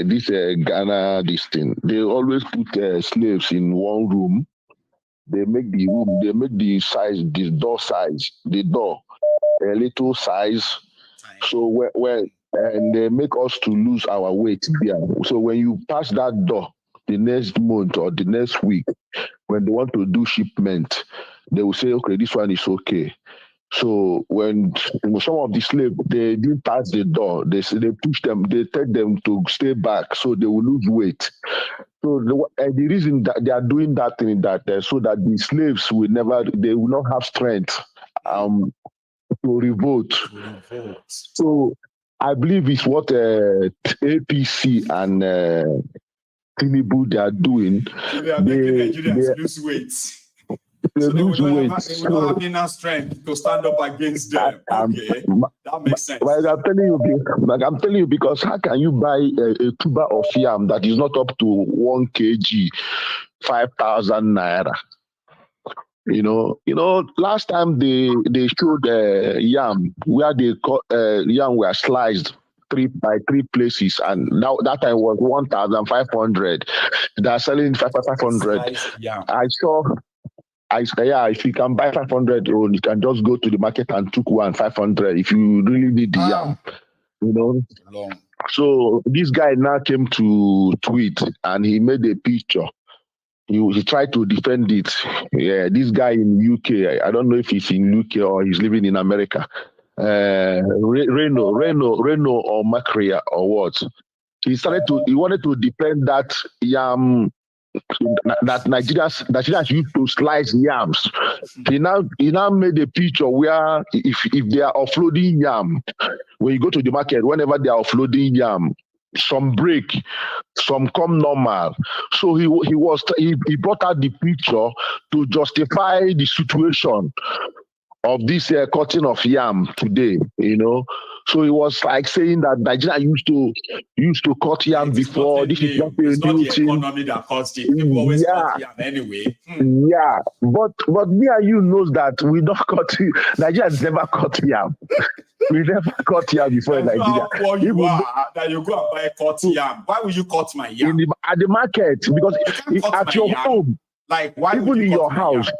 this Ghana, this thing, they always put slaves in one room. They make the room, they make the door a little size. So when and they make us to lose our weight there. So when you pass that door the next month or the next week, when they want to do shipment, they will say, okay, this one is okay. So when some of the slaves they didn't pass the door, they push them, they tell them to stay back, so they will lose weight. So the reason that they are doing that thing that so that the slaves they will not have strength to revolt. So I believe it's what APC and Tinubu they are doing. So they are making Nigerians lose weight. So they will not have enough strength to stand up against them. Okay, that makes sense. I'm telling you, because how can you buy a tuber of yam that is not up to 1 kg, 5,000 naira? Last time they showed yam where they yam were sliced by three places, and now that time was 1,500. They are selling 500. If you can buy 500, you can just go to the market and took 500 if you really need the yam, So this guy now came to tweet and he made a picture. He tried to defend it. Yeah, this guy in UK, I don't know if he's in UK or he's living in America. Reno or Macria or what? He wanted to defend that yam that Nigerians used to slice yams. He now made a picture where if they are offloading yam, when you go to the market, whenever they are offloading yam, some break, some come normal. So he brought out the picture to justify the situation of this cutting of yam today, So he was like saying that Nigeria used to cut yam before. This is not it's not the economy that caused it. People always cut yam anyway. Yeah, but me and you knows that we don't cut. Nigeria never cut yam. We never cut yam before in Nigeria. How poor you are that you go and buy cut yam? Why would you cut my yam? At the market, because at your home, like why even would you in cut your my house. yam?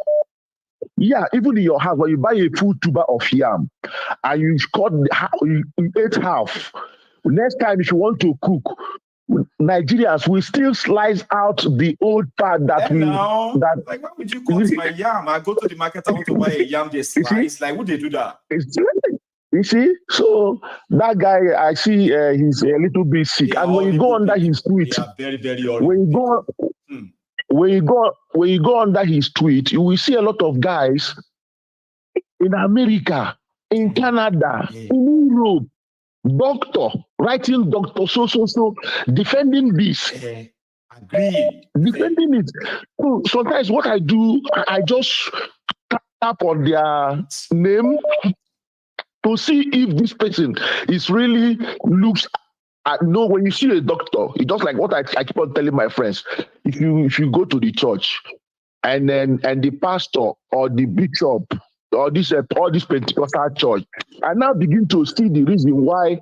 Yeah, even in your house, when you buy a full tuber of yam and you ate half, next time if you want to cook, Nigerians will still slice out the old part that like why would you cut my yam? I go to the market, I want to buy a yam, they slice. Like would they do that? You see, so that guy, I see he's a little bit sick, and when you go under his tweet, they are very, very when you go under his tweet, you will see a lot of guys in America, in Canada, in Europe, writing doctor, so, defending this. Defending it. So sometimes what I do, I just tap on their name to see if this person is really looks. When you see a doctor, it's just like what I keep on telling my friends. If you go to the church, and the pastor or the bishop or this Pentecostal church, I now begin to see the reason why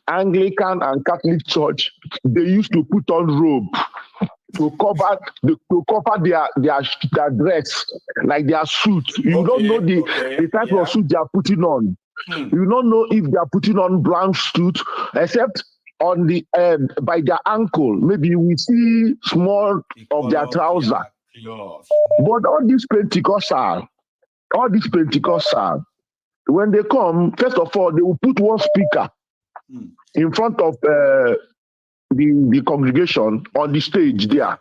Anglican and Catholic church they used to put on robe to cover their dress, like their suit. You don't know the type of suit they are putting on. You don't know if they are putting on brown suit, except on the by their ankle. Maybe we see small of their trouser. But all these Pentecostal, when they come, first of all, they will put one speaker in front of the congregation on the stage there.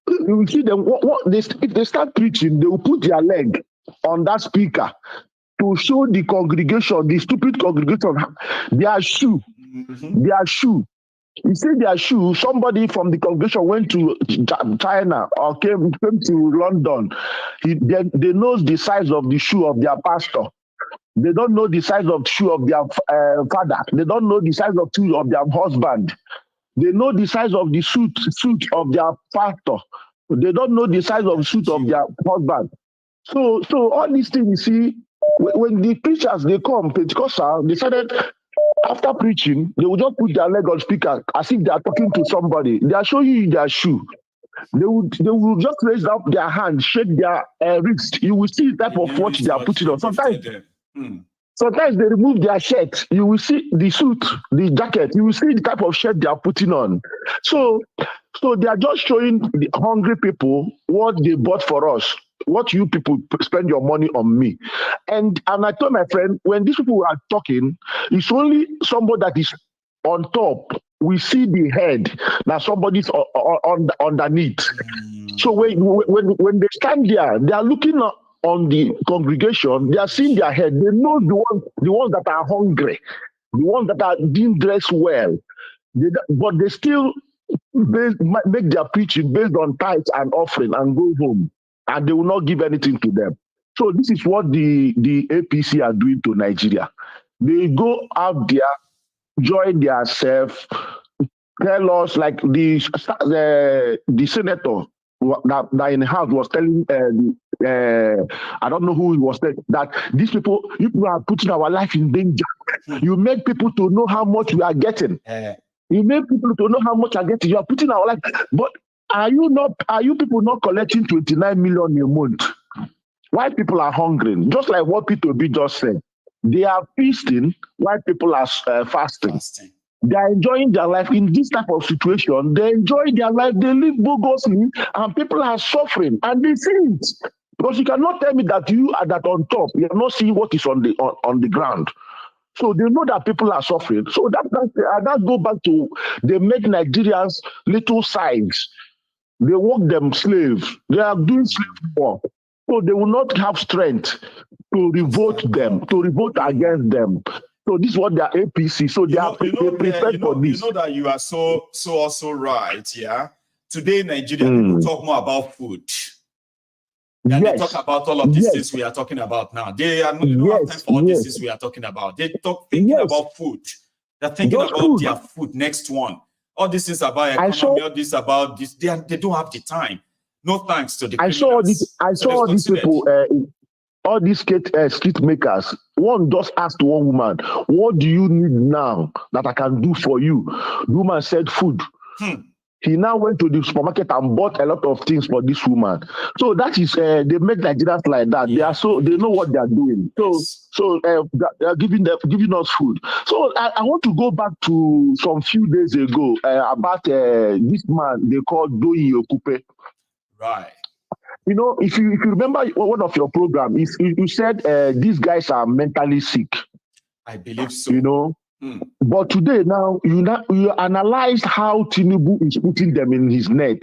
You will see them. If they start preaching, they will put their leg on that speaker. to show the congregation, the stupid congregation, their shoe. Their shoe. You see their shoe, somebody from the congregation went to China or came to London. They know the size of the shoe of their pastor. They don't know the size of the shoe of their father. They don't know the size of the shoe of their husband. They know the size of the suit of their pastor. They don't know the size of the suit of their husband. So all these things, you see, when the preachers, they come, Pentecostal, they started, after preaching, they will just put their leg on speaker as if they are talking to somebody. They are showing you their shoe. They will just raise up their hand, shake their wrist. You will see the type of watch they are putting on. Sometimes they remove their shirt. You will see the suit, the jacket. You will see the type of shirt they are putting on. So they are just showing the hungry people what they bought for us. What you people spend your money on me. And I told my friend, when these people are talking, it's only somebody that is on top. We see the head. Now somebody's underneath. So when they stand there, they are looking on the congregation. They are seeing their head. They know the ones that are hungry, the ones that are didn't dress well. But they still make their preaching based on tithes and offering and go home. And they will not give anything to them. So this is what the APC are doing to Nigeria. They go out there, join themselves, tell us like the senator that in the house was telling I don't know who he was telling that these people, you people are putting our life in danger. You make people to know how much we are getting. You make people to know how much are getting. You are putting our life, but are you people not collecting 29 million a month? Why people are hungry? Just like what P2B just said. They are feasting while people are fasting. They are enjoying their life in this type of situation. They enjoy their life. They live bogusly, and people are suffering, and they see it. Because you cannot tell me that you are that on top. You are not seeing what is on the ground. So they know that people are suffering. So that go back to they make Nigerians little size. They work them slaves. They are doing slave work. So they will not have strength to revolt against them. So this is what they are APC. So they are prepared for this. You know that you are so also right, yeah? Today, Nigeria, people talk more about food. And they talk about all of these things we are talking about now. They are don't have time for all these things we are talking about. They thinking about food. They're thinking about their food, next one. All this is about economy, all this about this. They don't have the time. No thanks to the criminals. I saw these people, all these street makers. One just asked one woman, what do you need now that I can do for you? The woman said food. He now went to the supermarket and bought a lot of things for this woman. So that is, they make Nigerians like that. Yeah. They know what they are doing. So they are giving us food. So I want to go back to some few days ago about this man they called Doyin Okupe. Right. You know, if you remember one of your programs, you said these guys are mentally sick. I believe so. You know. But today now you analyze how Tinubu is putting them in his net.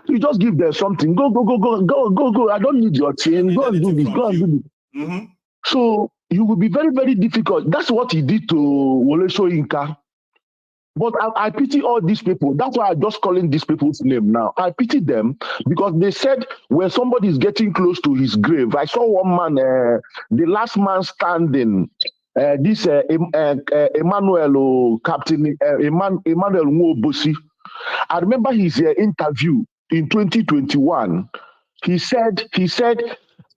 You just give them something. Go. I don't need your team. Go and do this. Go and do this. So you will be very, very difficult. That's what he did to Wole Soyinka. But I pity all these people. That's why I'm just calling these people's name now. I pity them because they said when somebody is getting close to his grave. I saw one man, the last man standing. This Emmanuel Captain Emmanuel Nwobosi. I remember his interview in 2021. He said,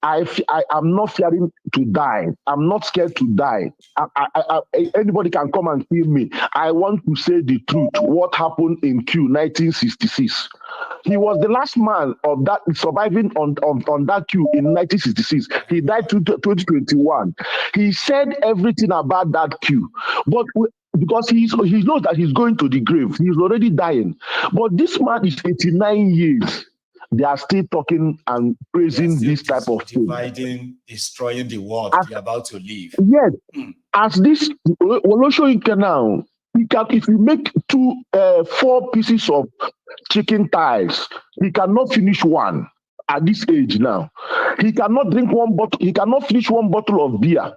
I am not fearing to die. I'm not scared to die. Anybody can come and kill me. I want to say the truth. What happened in Q 1966? He was the last man of that surviving on that queue in 1966. He died in 2021. He said everything about that queue, but because he knows that he's going to the grave, he's already dying. But this man is 89 years. They are still talking and praising this type of thing. Dividing, destroying the world they're about to leave. Yes. As this Oloshoyinka now, if you make 4 pieces of chicken thighs, he cannot finish one. at this age now. He cannot drink one bottle. He cannot finish one bottle of beer.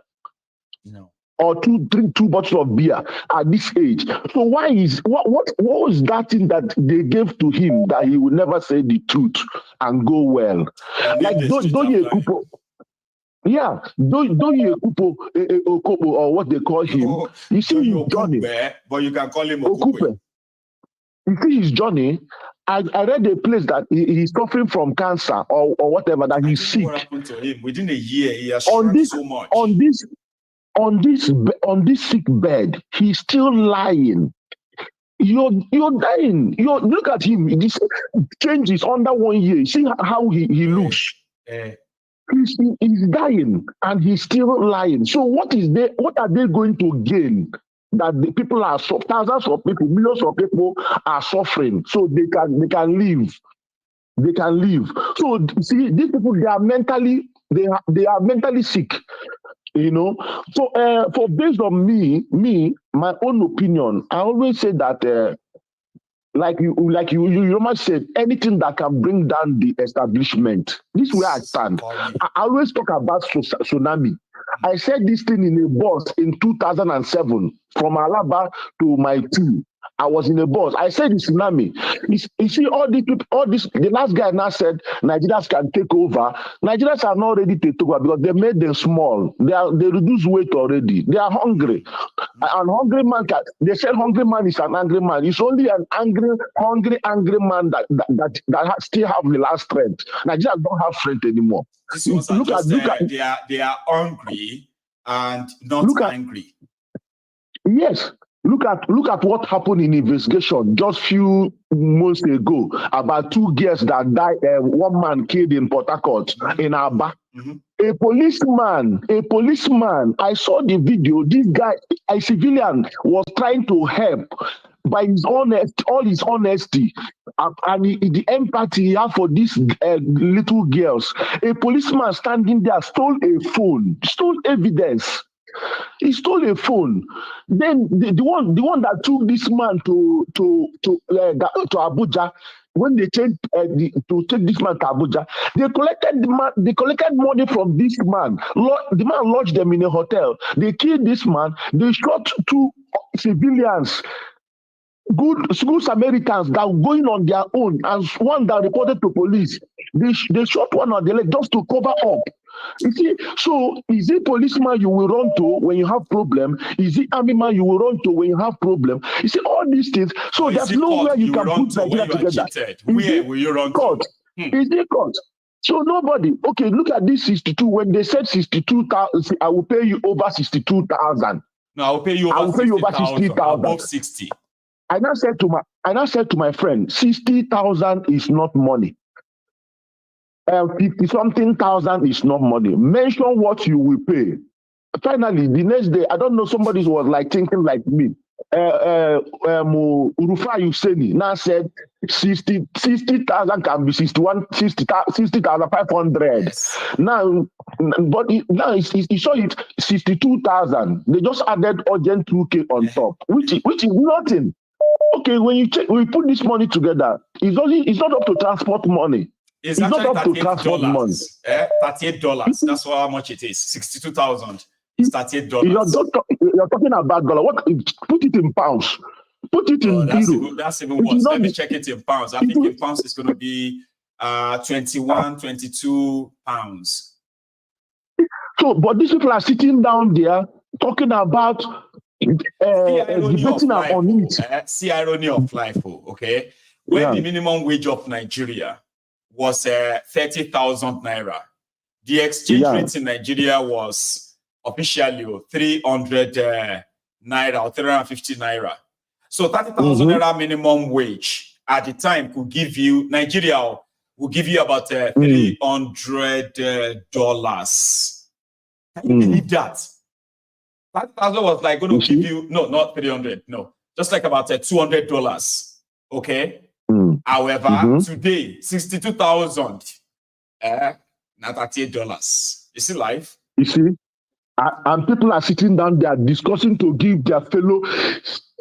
No. Or drink two bottles of beer at this age. So why is what was that thing that they gave to him that he would never say the truth and go well? Like Doye Kupo. Yeah, Doye Kupo Okopo, or what they call him. Oh, you see his journey. But you can call him Okupe. You see his journey. I read a place that he's suffering from cancer or whatever, that he's sick. What happened to him? Within a year, he has shrunk so much. On this sick bed, he's still lying. You're dying. Look at him. This change is under 1 year. See how he looks. He's dying and he's still lying. So what are they going to gain? That the people are thousands of people, millions of people are suffering, so they can live. They can live. So see, these people, they are mentally sick. You know, so for based on me, my own opinion, I always say that like you must say, anything that can bring down the establishment. This is where I stand. I always talk about tsunami. I said this thing in a bus in 2007 from Alaba to my team. I was in a bus. I said the tsunami. You see, all this. The last guy now said Nigerians can take over. Nigerians are not ready to take over because they made them small. They reduce weight already. They are hungry. An hungry man they said hungry man is an angry man. It's only an hungry man that still have the last strength. Nigerians don't have strength anymore. Look at they are hungry and not angry. Yes. Look at what happened in investigation just few months ago about 2 girls that died. One man killed in Port Harcourt in Aba. A policeman. I saw the video. This guy, a civilian, was trying to help by all his honesty and the empathy he had for these little girls. A policeman standing there stole a phone, stole evidence. He stole a phone. Then the one that took this man to Abuja, when they to take this man to Abuja, they collected money from this man. The man lodged them in a hotel. They killed this man. They shot 2 civilians. Good Samaritans that were going on their own, and one that reported to police. They shot one on the leg just to cover up. You see, so is it policeman you will run to when you have problem? Is it army man you will run to when you have problem? You see, all these things. So there's nowhere you can put Nigeria together. Where will you run to? Is it court? So nobody. Okay, look at this 62. When they said 62,000, I will pay you over 62,000. No, I will pay you over 60,000. Above 60. I now said to my friend, 60,000 is not money. 50-something thousand is not money. Mention what you will pay. Finally, the next day, I don't know, somebody was like thinking like me. Urufa Yuseni now said 60,000 can be 60,500. Yes. Now, but now he saw it 62,000. They just added urgent 2K on top, which is nothing. Okay, when we put this money together, it's not up to transport money. It's not up to transport money. $38. That's how much it is. 62,000 is $38. You're talking about dollar. What? Put it in pounds. Put it in euro. That's even worse. Let me check it in pounds. I think in pounds it's going to be 22 pounds. So, but these people are sitting down there talking about debating on it. See irony of life, okay? When the minimum wage of Nigeria was 30,000 naira, the exchange rate in Nigeria was officially 300 naira or 350 naira. So 30,000 naira minimum wage at the time could give you, Nigeria will give you about $300. Can you believe that? 30,000 was like going to give you, no, not 300, no, just like about $200. Okay. However, today, 62,000, not $38. You see life? You see? And people are sitting down there discussing to give their fellow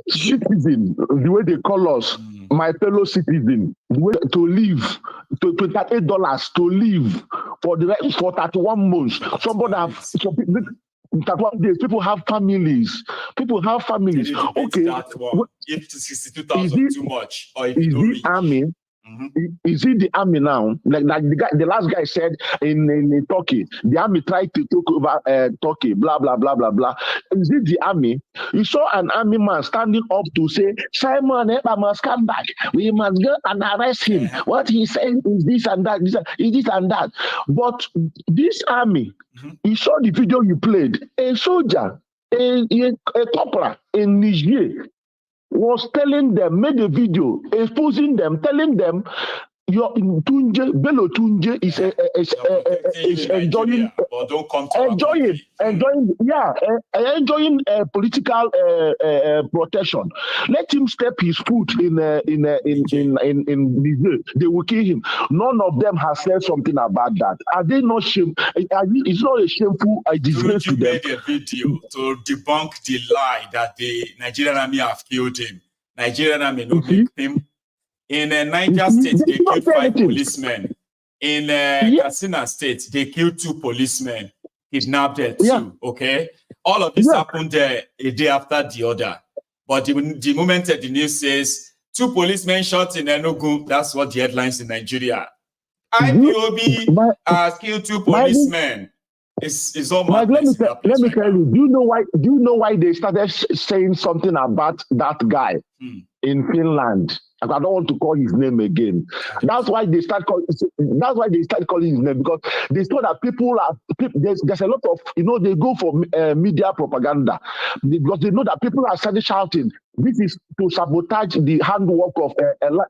citizen, the way they call us, my fellow citizen, the way to live to $28 to live for the rest for 31 months. Somebody have 31 days. People have families. People have families. Okay. If 62,000 too much, or if is the army? Is it the army now? Like the last guy said in Turkey, the army tried to take over Turkey, blah, blah, blah, blah, blah. Is it the army? You saw an army man standing up to say, Simon Epa must come back. We must go and arrest him. What he said is this and that, this and that. But this army, you saw the video you played, a soldier, a corporal in Niger, was telling them, made a video exposing them, telling them your Bello Tunje is enjoying political protection. Let him step his foot in Niger. They will kill him. None of them has said something about that. Are they not shame? It's not a shameful disgrace to them. Made a video to debunk the lie that the Nigerian army have killed him. Nigerian army no make him. In Niger State, they killed 5 policemen. In Katsina State, they killed 2 policemen, kidnapped 2. Okay, all of this happened a day after the other. But the moment that the news says 2 policemen shot in Enugu, that's what the headlines in Nigeria. IPOB has killed 2 policemen. It's all let me tell you. Do you know why they started saying something about that guy in Finland? I don't want to call his name again. That's why they start calling. That's why they start calling his name, because they saw that there's a lot of, they go for media propaganda, because they know that people are starting shouting. This is to sabotage the handwork of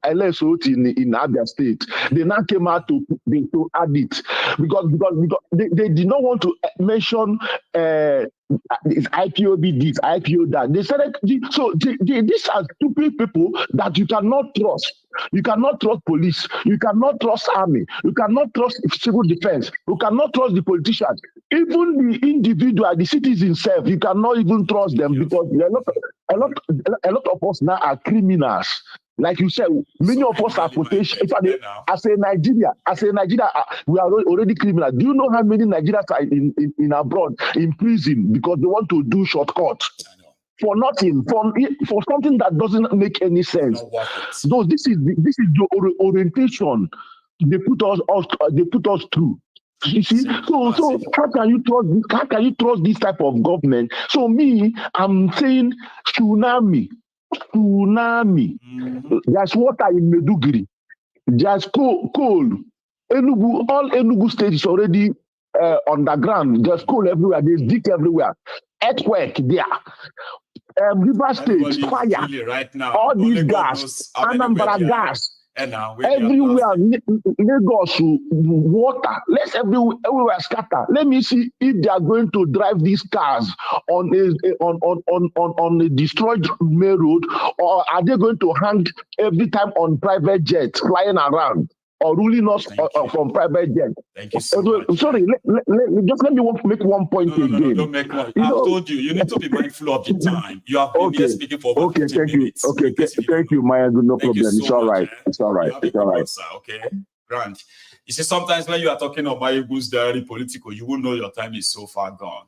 LSOT in Abia State. They now came out to add it because they did not want to mention it's IPOB this, IPO that. They said so. These are stupid people that you cannot trust. You cannot trust police. You cannot trust army. You cannot trust civil defense. You cannot trust the politicians. Even the individual, the citizens self, you cannot even trust them, because a lot of us now are criminals. Like you said, many of us are potential. As a Nigeria, we are already criminals. Do you know how many Nigerians are in abroad, in prison, because they want to do shortcuts for nothing, for something that doesn't make any sense? So this is the orientation they put us through. You see, so how can you trust this type of government? So I'm saying tsunami. There's water in Meduguri. There's Koolu. All Enugu State is already underground. There's coal everywhere. There's dick everywhere. Earthquake there. River State, fire. Right now, all these gas, Anambra gas. Everywhere, Lagos, water. Let's everywhere scatter. Let me see if they are going to drive these cars on a destroyed main road, or are they going to hang every time on private jets flying around, or ruling us from private jet. Thank you so much. Sorry, let me make one point again. No, don't make one. I've told you need to be mindful of the time. You have been here speaking for over 15 minutes. Okay, thank you, Maiyegun. No problem. It's all right. It's all right. It's all right. Okay, Grant. You see, sometimes when you are talking about Maiyegun's diary political, you will know your time is so far gone.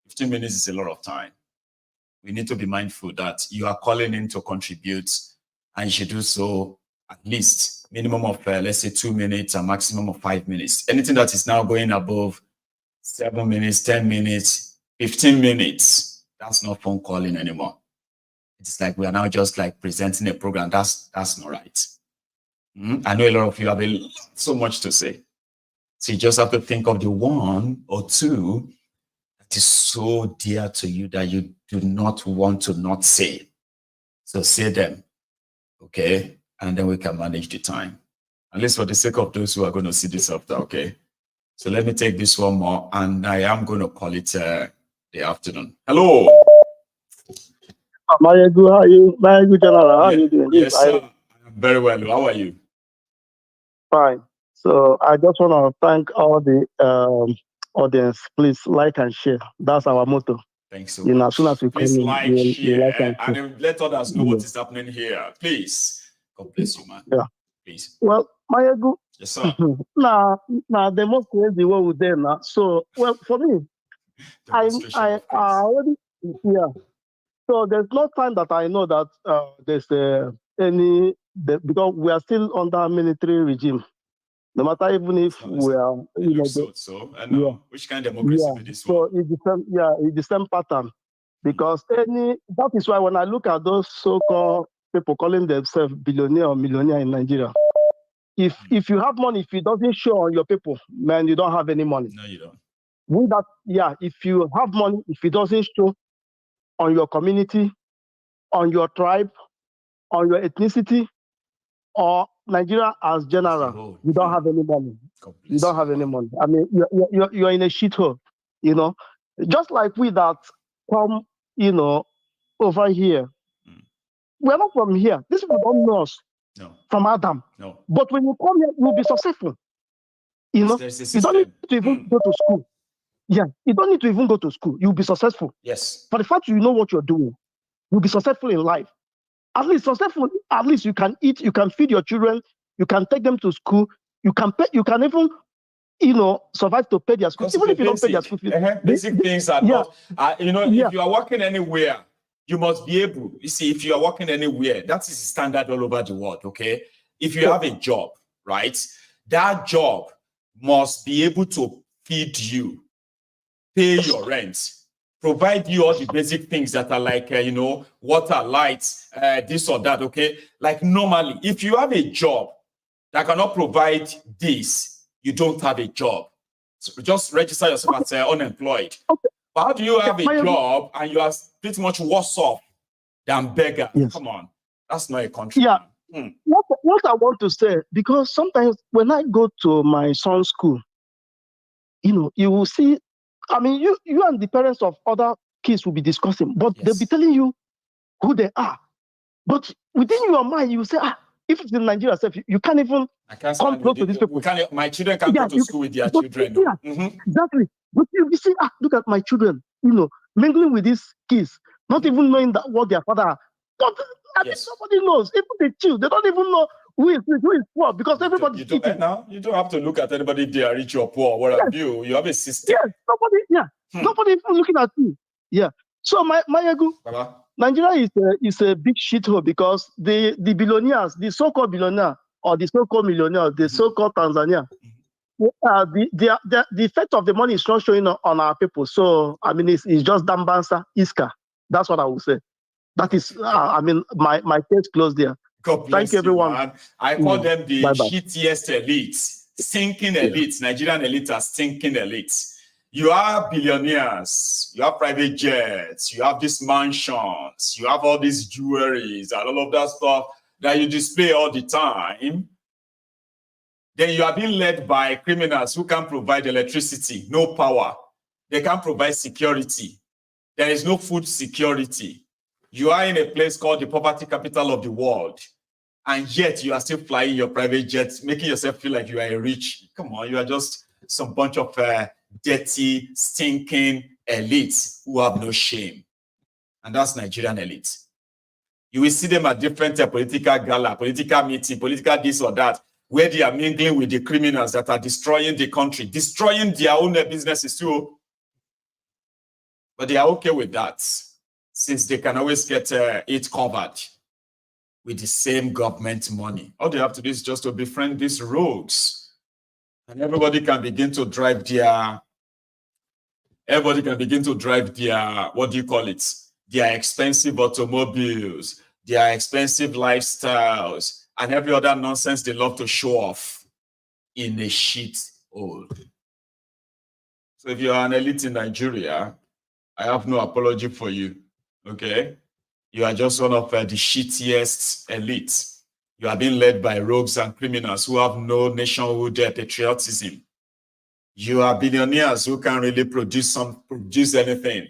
15 minutes is a lot of time. We need to be mindful that you are calling in to contribute, and you should do so at least minimum of, let's say, 2 minutes, a maximum of 5 minutes. Anything that is now going above 7 minutes, 10 minutes, 15 minutes, that's not phone calling anymore. It's like we are now just like presenting a program. That's not right. I know a lot of you have so much to say. So you just have to think of the 1 or 2 that is so dear to you that you do not want to not say. So say them, okay? And then we can manage the time. At least for the sake of those who are going to see this after, okay? So let me take this one more, and I am going to call it the afternoon. Hello. Maiyegun, how are you? Maiyegun General, how are you doing? Yes, sir. I'm very well. How are you? Fine. So I just want to thank all the audience. Please like and share. That's our motto. Thanks so much. As soon as we please come like, in, share, and let others know what is happening here. Please. God bless you, man. Yeah. please. Well, Maiyegun. Yes, sir. Now, the most crazy one with them now. So, well, for me, I already, yeah. So there's no time that I know that there's because we are still under military regime. No matter even if we are, you know, I know. Which kind of democracy is this one? So it's the same, it's the same pattern. Because that is why when I look at those so-called people calling themselves billionaire or millionaire in Nigeria, if you have money, if it doesn't show on your people, man, you don't have any money. No, you don't. With that, if you have money, if it doesn't show on your community, on your tribe, on your ethnicity, or Nigeria as general, you don't have any money. You don't have any money. I mean, you're in a shithole, you know. Just like we that come, you know, over here. We're not from here. These people don't know us from Adam. No. But when you come here, you'll be successful. You know, you don't need to even go to school. Yeah, you don't need to even go to school. You'll be successful. Yes. For the fact you know what you're doing, you'll be successful in life. At least successful. At least you can eat. You can feed your children. You can take them to school. You can pay. You can even, you know, survive to pay their school. Even if you don't pay their school fees. Basic things are not. You know, if you are working anywhere, you must be able. You see, if you are working anywhere, that is standard all over the world. Okay. If you have a job, right, that job must be able to feed you, pay your rent, provide you all the basic things that are like, you know, water, lights, this or that, okay? Like normally, if you have a job that cannot provide this, you don't have a job. So just register yourself as unemployed. But how do you have a job and you are pretty much worse off than beggar? Yes. Come on, that's not a country. Yeah. What I want to say, because sometimes when I go to my son's school, you know, you will see, I mean, you and the parents of other kids will be discussing, but they'll be telling you who they are. But within your mind, you say, if it's in Nigeria, you can't even come close to these people. My children can't go to school with their children. Exactly. But you see, look at my children, you know, mingling with these kids, not even knowing what their father are. But I mean, nobody knows. Even the children, they don't even know who is poor, because everybody's eating. Now, you don't have to look at anybody if they are rich or poor. What have you? You have a system. Yes, nobody even looking at you. Yeah. So Maiyegun, Nigeria is a big shithole because the billionaires, the so-called billionaire or the so-called millionaire, the so-called Tanzania, the effect of the money is not showing on our people. So I mean, it's just Dambansa, Iska. That's what I would say. That is, I mean, my case closed there. God bless Thank you, everyone. Man. I call them the shittiest elites, stinking elites. Nigerian elites are stinking elites. You are billionaires, you have private jets, you have these mansions, you have all these jewelries and all of that stuff that you display all the time. Then you are being led by criminals who can provide electricity, no power. They can't provide security. There is no food security. You are in a place called the poverty capital of the world, and yet you are still flying your private jets, making yourself feel like you are a rich. Come on, you are just some bunch of dirty, stinking elites who have no shame. And that's Nigerian elites. You will see them at different political gala, political meeting, political this or that, where they are mingling with the criminals that are destroying the country, destroying their own businesses too. But they are okay with that, since they can always get it covered with the same government money. All they have to do is just to befriend these rogues, and everybody can begin to drive their, what do you call it? Their expensive automobiles, their expensive lifestyles, and every other nonsense they love to show off in a shit hole. So if you are an elite in Nigeria, I have no apology for you. Okay, you are just one of the shittiest elites. You are being led by rogues and criminals who have no nationhood patriotism. You are billionaires who can't really produce anything.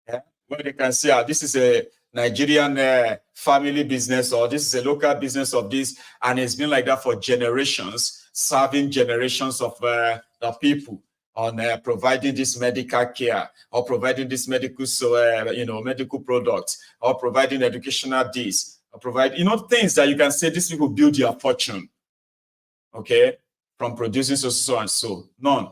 Yeah? Where they can say, this is a Nigerian family business, or this is a local business of this, and it's been like that for generations, serving generations of the people on providing this medical care, or providing this medical, medical products, or providing educational this. provide, things that you can say these people build their fortune, okay, from producing so and so. None.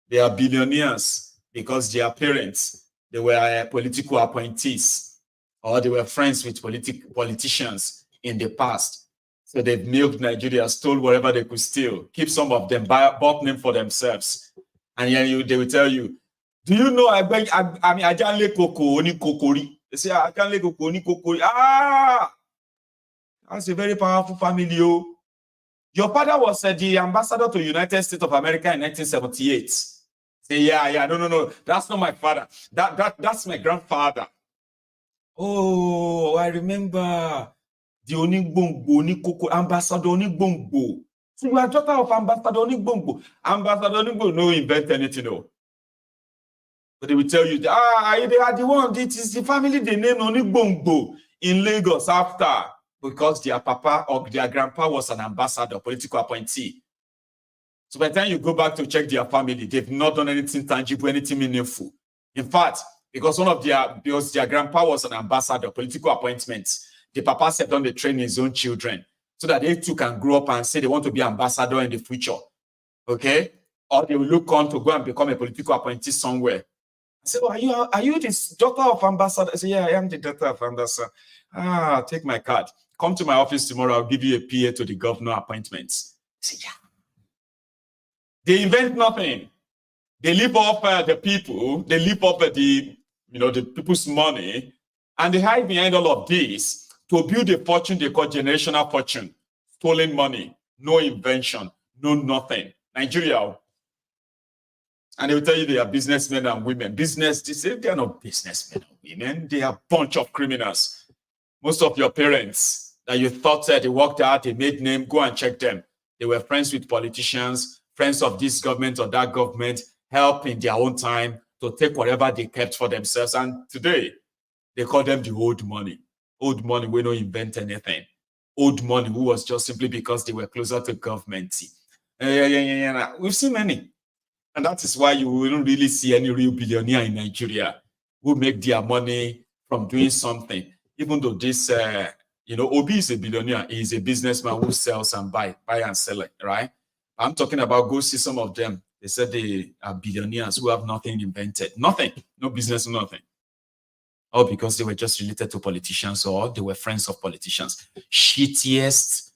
They are billionaires because their parents, they were political appointees or they were friends with politicians in the past. So they've milked Nigeria, stole whatever they could steal, keep some of them, bought them for themselves. And then they will tell you, do you know I can't let Coco oni Kokori? They say, I can't let Coco oni Kokori. That's a very powerful family. Your father was the ambassador to the United States of America in 1978. Say, yeah, no. That's not my father. That's my grandfather. Oh, I remember the Onigbongbo, Onikoko, Ambassador Onigbongbo. So you are daughter of Ambassador Onigbongbo. Ambassador Onigbongbo no invent anything, no. But they will tell you, they are the one. It is the family they named Onigbongbo in Lagos after, because their papa or their grandpa was an ambassador, political appointee. So by the time you go back to check their family, they've not done anything tangible, anything meaningful. In fact, because their grandpa was an ambassador, political appointment, the papa set on the train his own children so that they too can grow up and say they want to be ambassador in the future. Okay? Or they will look on to go and become a political appointee somewhere. I say, oh, are you the daughter of ambassador? I say, yeah, I am the daughter of ambassador. Take my card. Come to my office tomorrow. I'll give you a PA to the governor appointments. I say, yeah. They invent nothing. They live off the people. They live off the people's money, and they hide behind all of this to build a fortune they call generational fortune. Stolen money, no invention, no nothing. Nigeria. And they will tell you they are businessmen and women. They are not businessmen and women. They are a bunch of criminals. Most of your parents that you thought that they worked out, they made name, go and check them. They were friends with politicians, friends of this government or that government, help in their own time to take whatever they kept for themselves. And today, they call them the old money. Old money, we don't invent anything. Old money, who was just simply because they were closer to government. We've seen many. And that is why you wouldn't really see any real billionaire in Nigeria who make their money from doing something. Even though this, Obi is a billionaire. He is a businessman who sells and buy and sell it, right? I'm talking about, go see some of them. They said they are billionaires who have nothing invented. Nothing. No business, nothing. All because they were just related to politicians or they were friends of politicians. Shittiest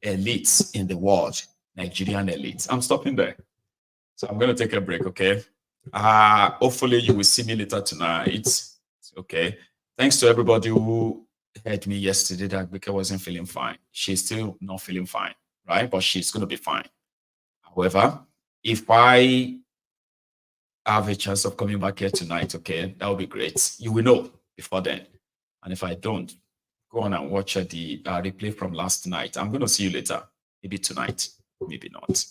elites in the world. Nigerian elites. I'm stopping there. So I'm going to take a break, okay? Hopefully you will see me later tonight. Okay. Thanks to everybody who heard me yesterday that Bika wasn't feeling fine. She's still not feeling fine, right? But she's going to be fine. However, if I have a chance of coming back here tonight, okay, that would be great. You will know before then. And if I don't, go on and watch the replay from last night. I'm going to see you later. Maybe tonight, maybe not.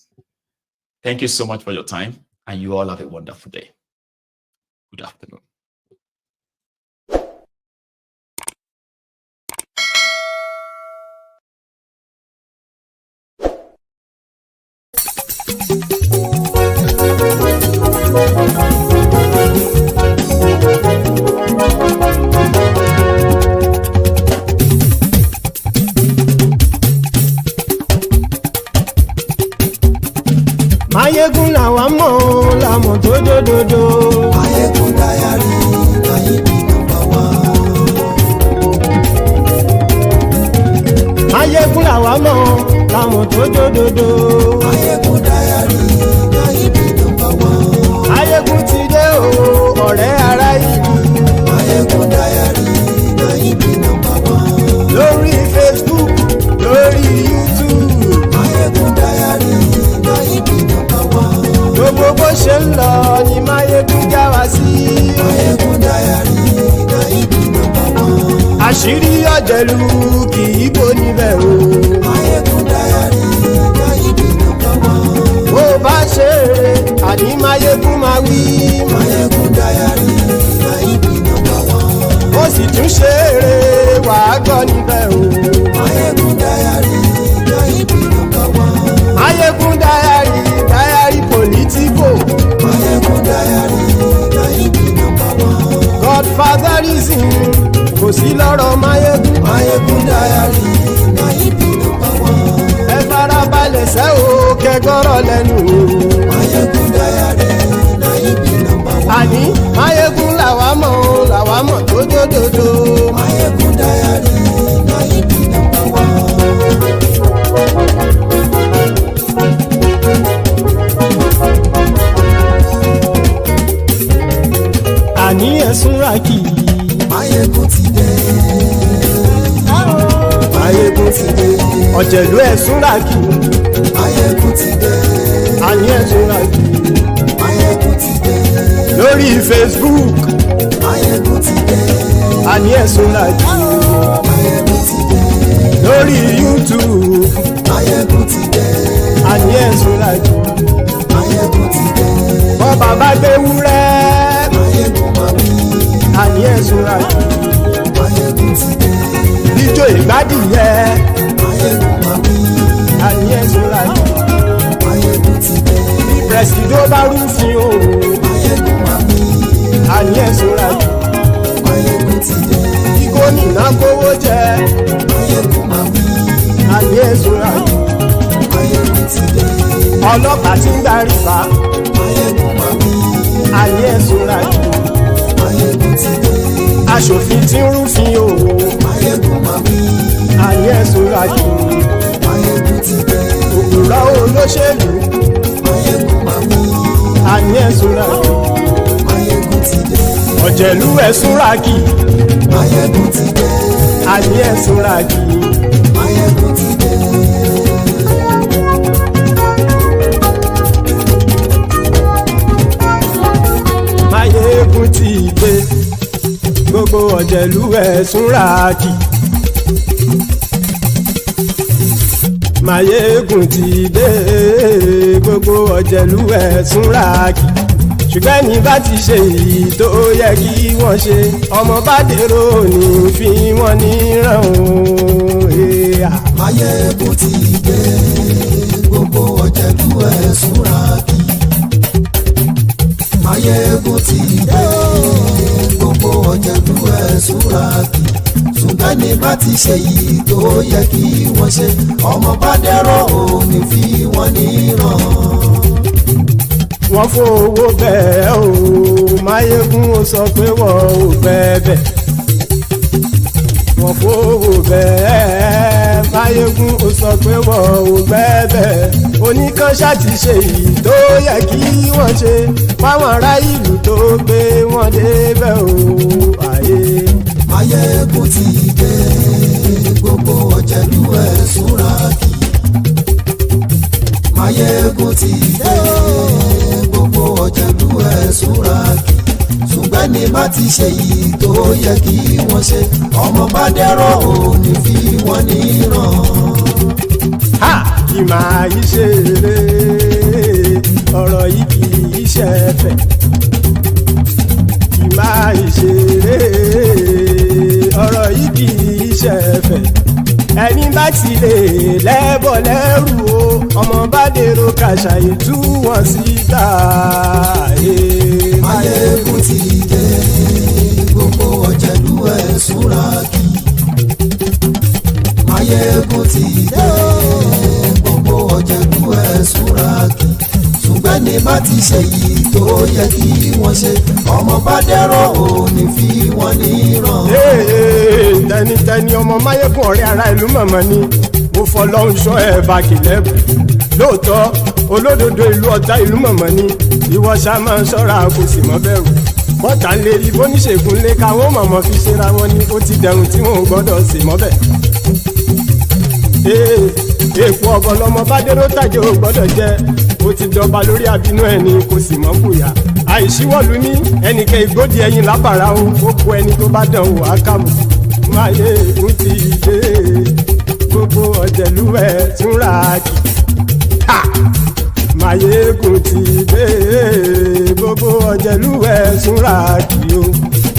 Thank you so much for your time. And you all have a wonderful day. Good afternoon. Maiyegun làwa mọ̀ làmọ̀ tó dòdòdò. Maiyegun Diary, Maiyegun number one. Maiyegun làwa mọ̀ làmọ̀ tó dòdòdò. Maiyegun Diary, Maiyegun number one. Maiyegun ti dé o, ọ̀rẹ́ ará ìlú. Maiyegun Diary, Maiyegun number one. Lórí Facebook, lórí YouTube. Maiyegun Diary, Maiyegun number one. Gbogbo bó ṣe ń lọ ni Maiyegun já wa sí. Maiyegun Diary, Maiyegun number one. Àṣírí ọ̀jẹ̀lú kì í bò níbẹ̀ o. Maiyegun Diary, Maiyegun number one. Bó bá ṣe eré, àní Maiyegun máa wí. Maiyegun Diary, Maiyegun number one. Ó sì tún ṣe eré, wàá gbọ́ níbẹ̀ o. Maiyegun Diary, Maiyegun number one. Maiyegun Diary, Diary political. Maiyegun Diary, Maiyegun number one. Godfatherism kò sí lọ. lẹ́nu. Maiyegun Diary na ibi number one. Àní Maiyegun làwa mọ̀ tó dòdòdò. Maiyegun Diary na ibi number one. Àní ẹ̀sùn ràkì. Maiyegun ti dé. Maiyegun ti dé. Ọ̀jẹ̀lú ẹ̀sùn ràkì. Maiyegun ti dé. Àní ẹ̀sùn ràkì. Maiyegun ti dé. Lórí Facebook. Maiyegun ti dé. Àní ẹ̀sùn ràkì. Maiyegun ti dé. Lórí YouTube. Maiyegun ti dé. Àní ẹ̀sùn ràkì. Maiyegun ti dé. Bọ́ bàbá gbé wúrẹ́. Maiyegun máa wí. Àní ẹ̀sùn ràkì. Maiyegun ti dé. Ijó ìgbádìyẹ. Maiyegun máa wí. Àní ẹ̀sùn ràkì. Maiyegun ti dé. Presido bá rúfin o. Maiyegun máa wí. Àní ẹ̀sùn ràkì. Maiyegun ti dé. Kí gómìnà kówó jẹ. Maiyegun máa wí. Àní ẹ̀sùn ràkì. Maiyegun ti dé. Ọlọ́pàá tí ń darí bá. Maiyegun máa wí. Àní ẹ̀sùn ràkì. Maiyegun ti dé. Aṣòfin tí ń rúfin o. Maiyegun máa wí. Àní ẹ̀sùn ràkì. Maiyegun ti dé. Òpùrọ́ olóṣèlú. Maiyegun máa wí. Àní ẹ̀sùn ràkì. Maiyegun ti dé. Ọ̀jẹ̀lú ẹ̀sùn ràkì. Maiyegun ti dé. Àní ẹ̀sùn ràkì. Maiyegun ti dé. Maiyegun ti dé. Gbogbo ọ̀jẹ̀lú ẹ̀sùn ràkì. Maiyegun ti dé. Gbogbo ọ̀jẹ̀lú ẹ̀sùn ràkì. Ṣùgbọ́n ní bá ti ṣe èyí tó yẹ kí wọ́n ṣe, ọmọ bá dèrò ní fi wọ́n níran o. Maiyegun ti dé. Gbogbo ọ̀jẹ̀lú ẹ̀sùn ràkì. Maiyegun ti dé. Gbogbo ọ̀jẹ̀lú ẹ̀sùn ràkì. Ṣùgbọ́n ní bá ti ṣe èyí tó yẹ kí wọ́n ṣe, ọmọ bá dèrò ní fi wọ́n níran. Wọ́n fowó bẹ́ẹ̀ o, Maiyegun ó sọ pé wọ́n ò bẹ́ẹ̀. Wọ́n fowó bẹ́ẹ̀, Maiyegun ó sọ pé wọ́n ò bẹ́ẹ̀. Oníkanṣá ti ṣe èyí tó yẹ kí wọ́n ṣe, fáwọn ará ìlú tó gbé wọn débẹ̀ o. Maiyegun ti dé. Gbogbo ọ̀jẹ̀lú ẹ̀sùn ràkì. Maiyegun ti dé. Gbogbo ọ̀jẹ̀lú ẹ̀sùn ràkì. Ṣùgbọ́n ní bá ti ṣe yìí tó yẹ kí wọ́n ṣe, ọmọ bá dẹ́rọ̀ ò ní fi wọ́n níran. Kì máa yí ṣe eré, ọ̀rọ̀ yìí kì í ṣe ẹ̀fẹ̀. Kì máa yí ṣe eré, ọ̀rọ̀ yìí kì í ṣe ẹ̀fẹ̀. Ẹni bá ti lè lẹ́bọ̀ lẹ́rù o, ọmọ bá dèrò kàṣà ìtú wọn síta. Maiyegun ti dé. Gbogbo ọ̀jẹ̀lú ẹ̀sùn ràkì. Maiyegun ti dé. Gbogbo ọ̀jẹ̀lú ẹ̀sùn ràkì. Ṣùgbọ́n ní bá ti ṣe yìí tó yẹ kí wọ́n ṣe, ọmọ bá dẹ́rọ̀ ò ní fi wọ́n níran. Tẹnitẹni ọmọ Maiyegun ọ̀rẹ́ ara ìlú mọ̀mọ́ ni mo fọlọ́run ṣọ́ ẹ̀ bá kìlẹ́bù. Lóòótọ́ olódodo ìlú ọ̀tá ìlú mọ̀mọ́ ni ìwọ ṣá máa ń ṣọ́ra kò sì mọ́ bẹ̀rù. Bọ́tà ń lérí bóníṣègùn lé káwọn mọ̀mọ́ fi ṣera wọn ni ó ti dẹrùn tí wọn ò gbọ́dọ̀ sì mọ́ bẹ̀. Èèpo ọ̀gọ̀ lọmọ bá dérò tàjẹ́ ò gbọ́dọ̀ jẹ́, ó ti dọba lórí àbínú ẹni kò sì mọ́ bùyà. Àìsíwọ̀lú ní ẹnìkẹ́ ìgbódì ẹyin lábàrá o, ó kó ẹni tó bá dán o àkàmù. Maiyegun ti dé. Gbogbo ọ̀jẹ̀lú ẹ̀sùn ràkì. Maiyegun ti dé. Gbogbo ọ̀jẹ̀lú ẹ̀sùn ràkì o.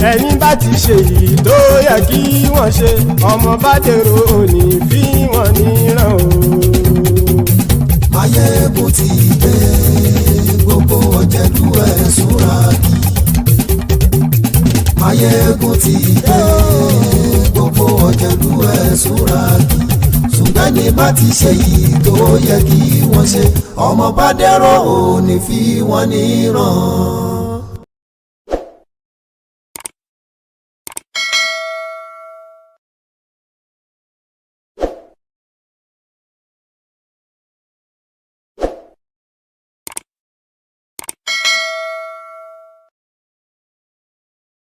Ẹni bá ti ṣe yìí tó yẹ kí wọ́n ṣe, ọmọ bá dèrò ní fi wọ́n níran o. Maiyegun ti dé. Gbogbo ọ̀jẹ̀lú ẹ̀sùn ràkì. Maiyegun ti dé. Gbogbo ọ̀jẹ̀lú ẹ̀sùn ràkì. ṣùgbọ́n ní bá ti ṣe yìí tó yẹ kí wọ́n ṣe ọmọ bá dẹ́rọ̀ ò ní fi wọ́n níran.